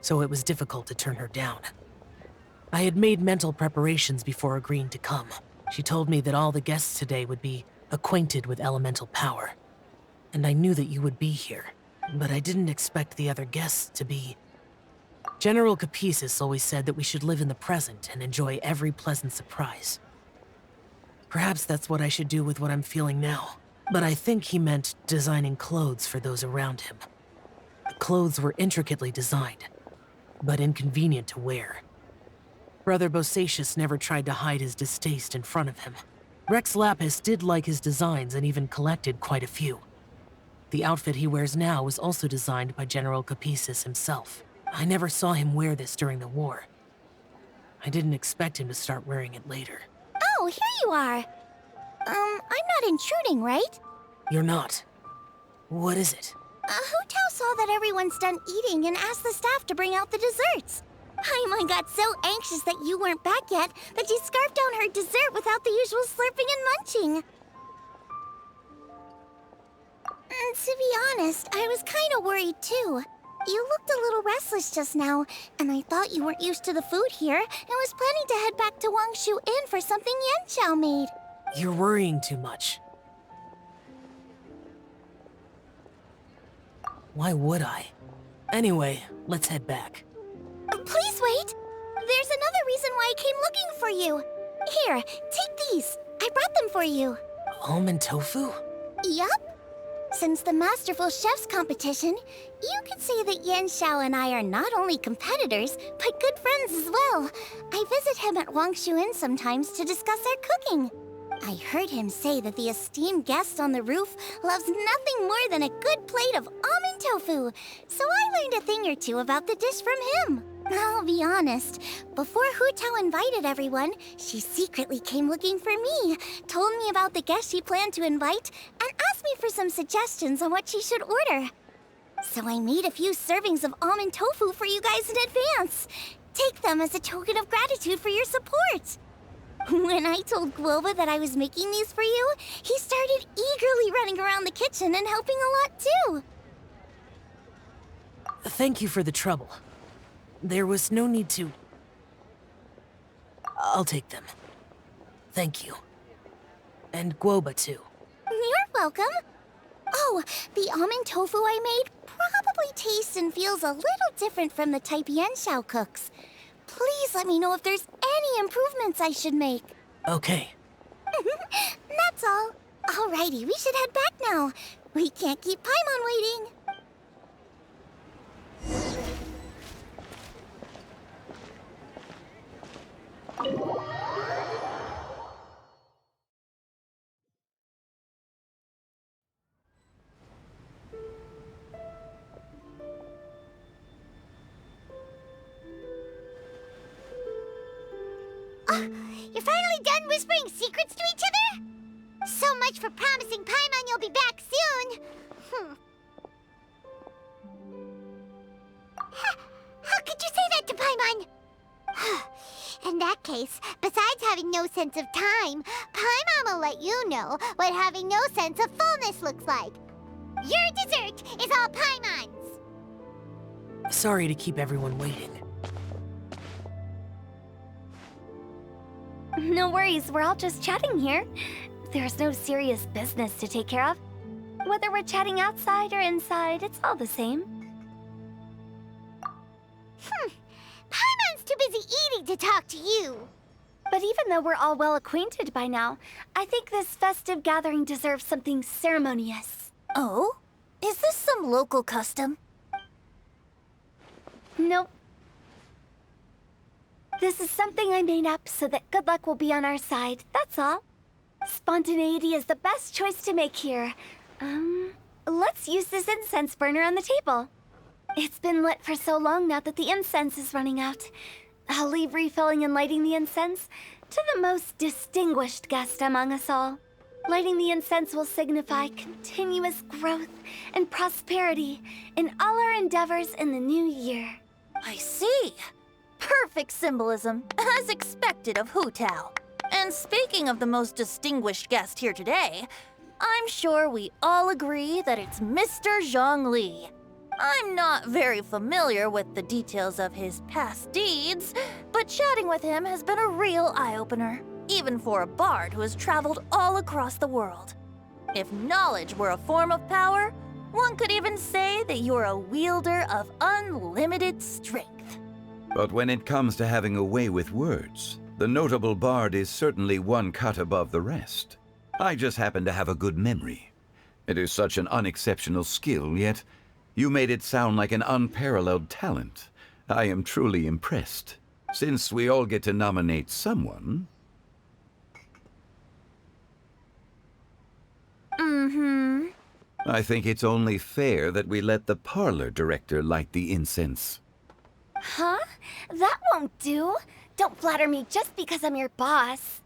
so it was difficult to turn her down. I had made mental preparations before agreeing to come. She told me that all the guests today would be acquainted with elemental power, and I knew that you would be here, but I didn't expect the other guests to be... General Capisis always said that we should live in the present and enjoy every pleasant surprise. Perhaps that's what I should do with what I'm feeling now. But I think he meant designing clothes for those around him. The clothes were intricately designed, but inconvenient to wear. Brother Bosacius never tried to hide his distaste in front of him. Rex Lapis did like his designs and even collected quite a few. The outfit he wears now was also designed by General Capisis himself. I never saw him wear this during the war. I didn't expect him to start wearing it later. Oh, here you are. I'm not intruding, right? You're not. What is it? Hu Tao saw that everyone's done eating and asked the staff to bring out the desserts. Paimon got so anxious that you weren't back yet that she scarfed down her dessert without the usual slurping and munching. To be honest, I was kind of worried too. You looked a little restless just now, and I thought you weren't used to the food here and was planning to head back to Wangshu Inn for something Yanxiao made. You're worrying too much. Why would I? Anyway, let's head back. Please wait! There's another reason why I came looking for you. Here, take these. I brought them for you. Almond tofu? Yup. Since the Masterful Chef's competition, you could say that Yanxiao and I are not only competitors, but good friends as well. I visit him at Wangshu Inn sometimes to discuss our cooking. I heard him say that the esteemed guest on the roof loves nothing more than a good plate of almond tofu, so I learned a thing or two about the dish from him. I'll be honest, before Hu Tao invited everyone, she secretly came looking for me, told me about the guests she planned to invite, and asked me for some suggestions on what she should order. So I made a few servings of almond tofu for you guys in advance. Take them as a token of gratitude for your support. When I told Guoba that I was making these for you, he started eagerly running around the kitchen and helping a lot too. Thank you for the trouble. There was no need to... I'll take them. Thank you. And Guoba, too. You're welcome. Oh, the almond tofu I made probably tastes and feels a little different from the type Yanxiao cooks. Please let me know if there's any improvements I should make. Okay. That's all. Alrighty, we should head back now. We can't keep Paimon waiting. You're finally done whispering secrets to each other? So much for promising Paimon you'll be back soon. How could you say that to Paimon? In that case, besides having no sense of time, Paimon will let you know what having no sense of fullness looks like. Your dessert is all Paimon's. Sorry to keep everyone waiting. No worries, we're all just chatting here. There's no serious business to take care of. Whether we're chatting outside or inside, it's all the same. Paimon's too busy eating to talk to you. But even though we're all well acquainted by now, I think this festive gathering deserves something ceremonious. Oh? Is this some local custom? Nope. This is something I made up so that good luck will be on our side, that's all. Spontaneity is the best choice to make here. Let's use this incense burner on the table. It's been lit for so long now that the incense is running out. I'll leave refilling and lighting the incense to the most distinguished guest among us all. Lighting the incense will signify continuous growth and prosperity in all our endeavors in the new year. I see. Perfect symbolism, as expected of Hu Tao. And speaking of the most distinguished guest here today, I'm sure we all agree that it's Mr. Zhongli. I'm not very familiar with the details of his past deeds, but chatting with him has been a real eye-opener, even for a bard who has traveled all across the world. If knowledge were a form of power, one could even say that you're a wielder of unlimited strength. But when it comes to having a way with words, the notable bard is certainly one cut above the rest. I just happen to have a good memory. It is such an unexceptional skill, yet you made it sound like an unparalleled talent. I am truly impressed. Since we all get to nominate someone... I think it's only fair that we let the parlor director light the incense. Huh? That won't do. Don't flatter me just because I'm your boss.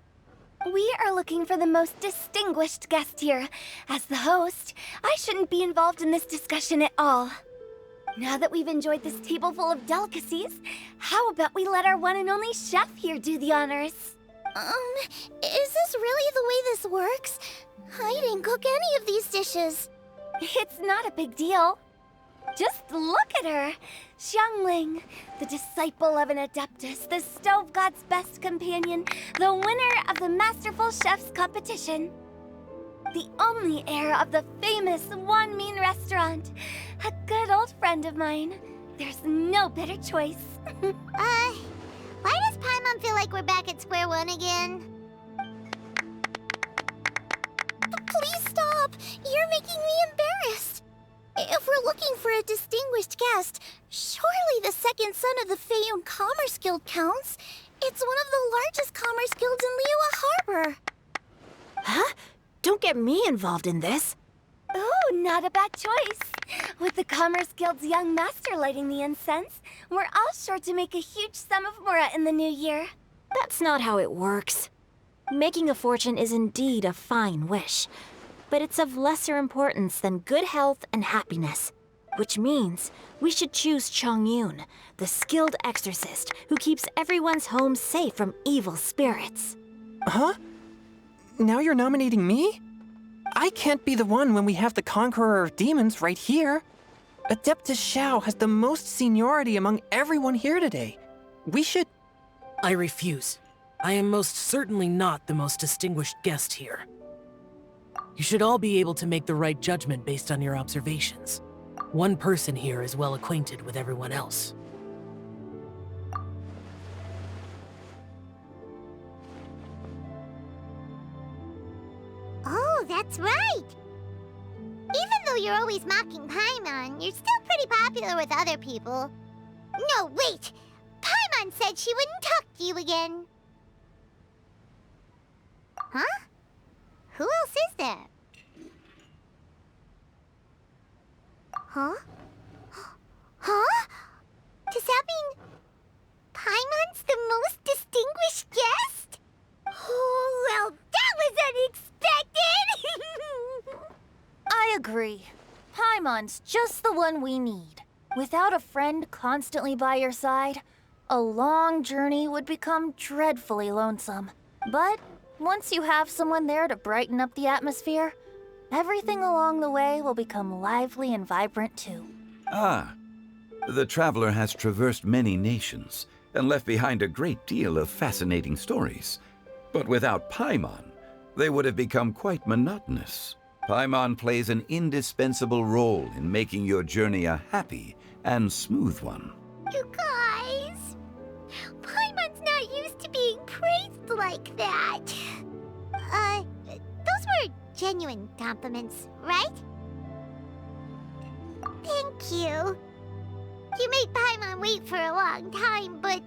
We are looking for the most distinguished guest here. As the host, I shouldn't be involved in this discussion at all. Now that we've enjoyed this table full of delicacies, how about we let our one and only chef here do the honors? Is this really the way this works? I didn't cook any of these dishes. It's not a big deal. Just look at her! Xiangling, the disciple of an adeptus, the stove god's best companion, the winner of the Masterful Chef's competition. The only heir of the famous One Mean restaurant. A good old friend of mine. There's no better choice. Why does Paimon feel like we're back at square one again? Please stop! You're making me embarrassed. If we're looking for a distinguished guest, surely the second son of the Feiyun Commerce Guild counts. It's one of the largest commerce guilds in Liyue Harbor. Huh? Don't get me involved in this. Oh, not a bad choice. With the Commerce Guild's young master lighting the incense, we're all sure to make a huge sum of mora in the new year. That's not how it works. Making a fortune is indeed a fine wish, but it's of lesser importance than good health and happiness, which means we should choose Chongyun, the skilled exorcist who keeps everyone's home safe from evil spirits. Huh? Now you're nominating me? I can't be the one when we have the Conqueror of Demons right here. Adeptus Shao has the most seniority among everyone here today. We should... I refuse. I am most certainly not the most distinguished guest here. You should all be able to make the right judgment based on your observations. One person here is well acquainted with everyone else. Oh, that's right! Even though you're always mocking Paimon, you're still pretty popular with other people. No, wait! Paimon said she wouldn't talk to you again. Huh? Who else is there? Huh? Huh? Does that mean Paimon's the most distinguished guest? Oh, well, that was unexpected! I agree. Paimon's just the one we need. Without a friend constantly by your side, a long journey would become dreadfully lonesome. But once you have someone there to brighten up the atmosphere, everything along the way will become lively and vibrant too. Ah, the traveler has traversed many nations and left behind a great deal of fascinating stories. But without Paimon, they would have become quite monotonous. Paimon plays an indispensable role in making your journey a happy and smooth one. You guys, Paimon's not used to being praised like that. Those were genuine compliments, right? Thank you. You made Paimon wait for a long time, but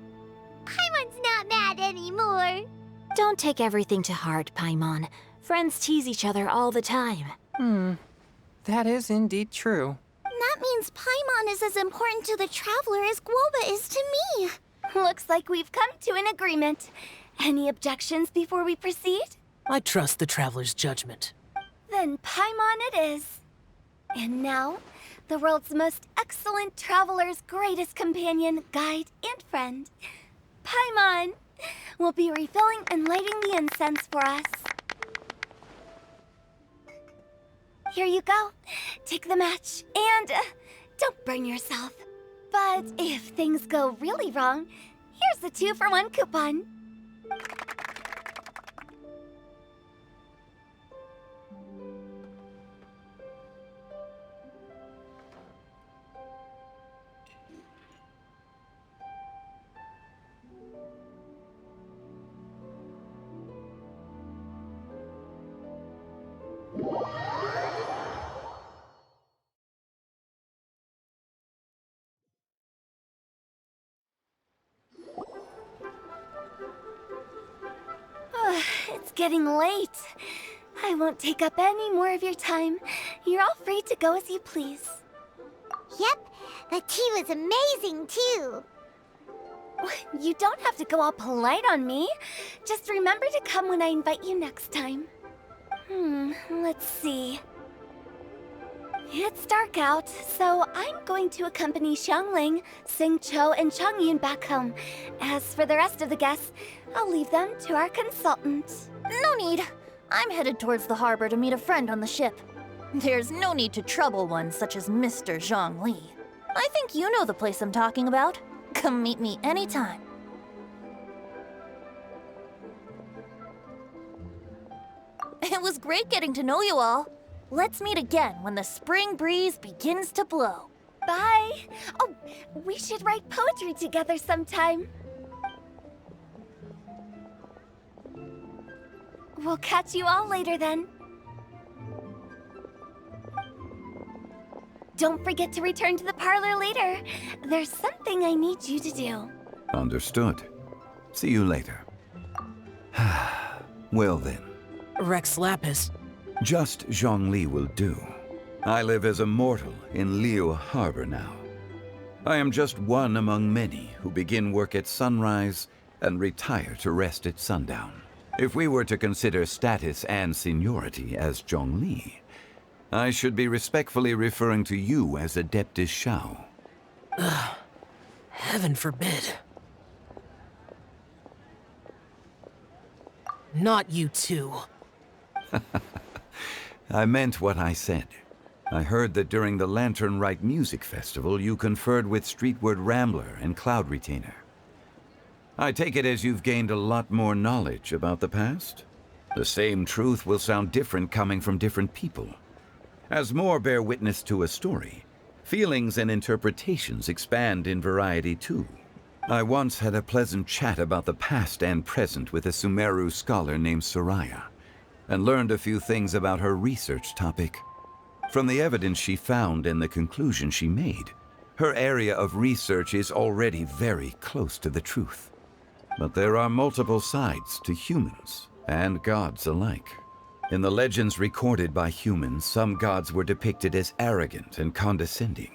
Paimon's not mad anymore. Don't take everything to heart, Paimon. Friends tease each other all the time. That is indeed true. That means Paimon is as important to the traveler as Guoba is to me. Looks like we've come to an agreement. Any objections before we proceed? I trust the traveler's judgment. Then Paimon it is. And now, the world's most excellent traveler's greatest companion, guide, and friend, Paimon, will be refilling and lighting the incense for us. Here you go. Take the match, and don't burn yourself. But if things go really wrong, here's the 2-for-1 coupon. It's getting late. I won't take up any more of your time. You're all free to go as you please. Yep, the tea was amazing too. You don't have to go all polite on me. Just remember to come when I invite you next time. Let's see. It's dark out, so I'm going to accompany Xiangling, Xingqiu, and Changyun back home. As for the rest of the guests, I'll leave them to our consultant. No need. I'm headed towards the harbor to meet a friend on the ship. There's no need to trouble one such as Mr. Zhongli. I think you know the place I'm talking about. Come meet me anytime. It was great getting to know you all. Let's meet again when the spring breeze begins to blow. Bye. Oh, we should write poetry together sometime. We'll catch you all later then. Don't forget to return to the parlor later. There's something I need you to do. Understood. See you later. Well then. Rex Lapis. Just Zhongli will do. I live as a mortal in Liyue Harbor now. I am just one among many who begin work at sunrise and retire to rest at sundown. If we were to consider status and seniority as Zhongli, I should be respectfully referring to you as Adeptus Shao. Heaven forbid. Not you two. I meant what I said. I heard that during the Lantern Rite Music Festival, you conferred with Streetward Rambler and Cloud Retainer. I take it as you've gained a lot more knowledge about the past? The same truth will sound different coming from different people. As more bear witness to a story, feelings and interpretations expand in variety too. I once had a pleasant chat about the past and present with a Sumeru scholar named Soraya, and learned a few things about her research topic. From the evidence she found and the conclusion she made, her area of research is already very close to the truth. But there are multiple sides to humans and gods alike. In the legends recorded by humans, some gods were depicted as arrogant and condescending,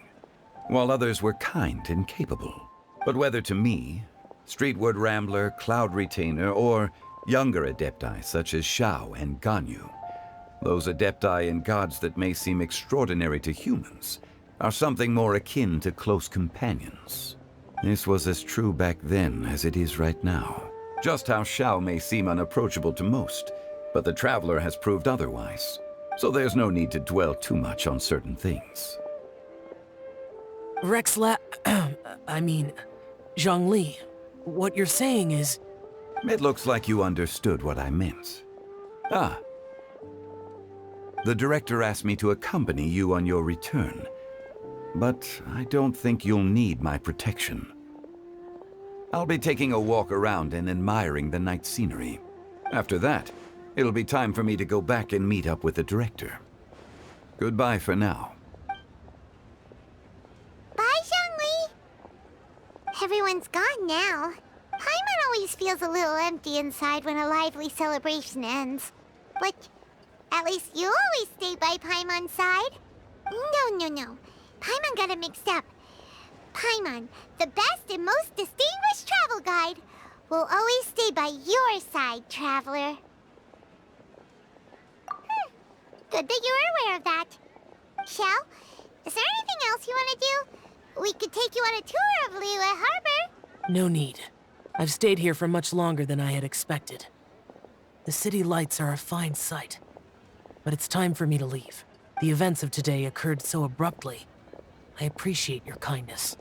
while others were kind and capable. But whether to me, Streetward Rambler, Cloud Retainer, or younger adepti such as Shao and Ganyu, those adepti and gods that may seem extraordinary to humans are something more akin to close companions. This was as true back then as it is right now. Just how Shao may seem unapproachable to most, but the Traveler has proved otherwise, so there's no need to dwell too much on certain things. Zhongli, what you're saying is... It looks like you understood what I meant. Ah. The director asked me to accompany you on your return, but I don't think you'll need my protection. I'll be taking a walk around and admiring the night scenery. After that, it'll be time for me to go back and meet up with the director. Goodbye for now. Bye, Zhongli! Everyone's gone now. Paimon always feels a little empty inside when a lively celebration ends. But at least you always stay by Paimon's side. No. Paimon got it mixed up. Paimon, the best and most distinguished travel guide, will always stay by your side, Traveler. Good that you're aware of that. Shell, is there anything else you want to do? We could take you on a tour of Liyue Harbor. No need. I've stayed here for much longer than I had expected. The city lights are a fine sight. But it's time for me to leave. The events of today occurred so abruptly. I appreciate your kindness.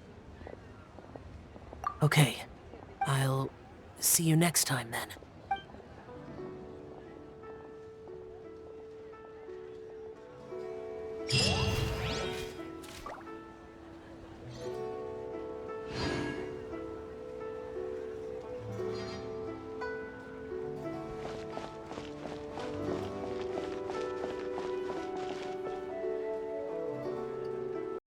Okay, I'll see you next time then.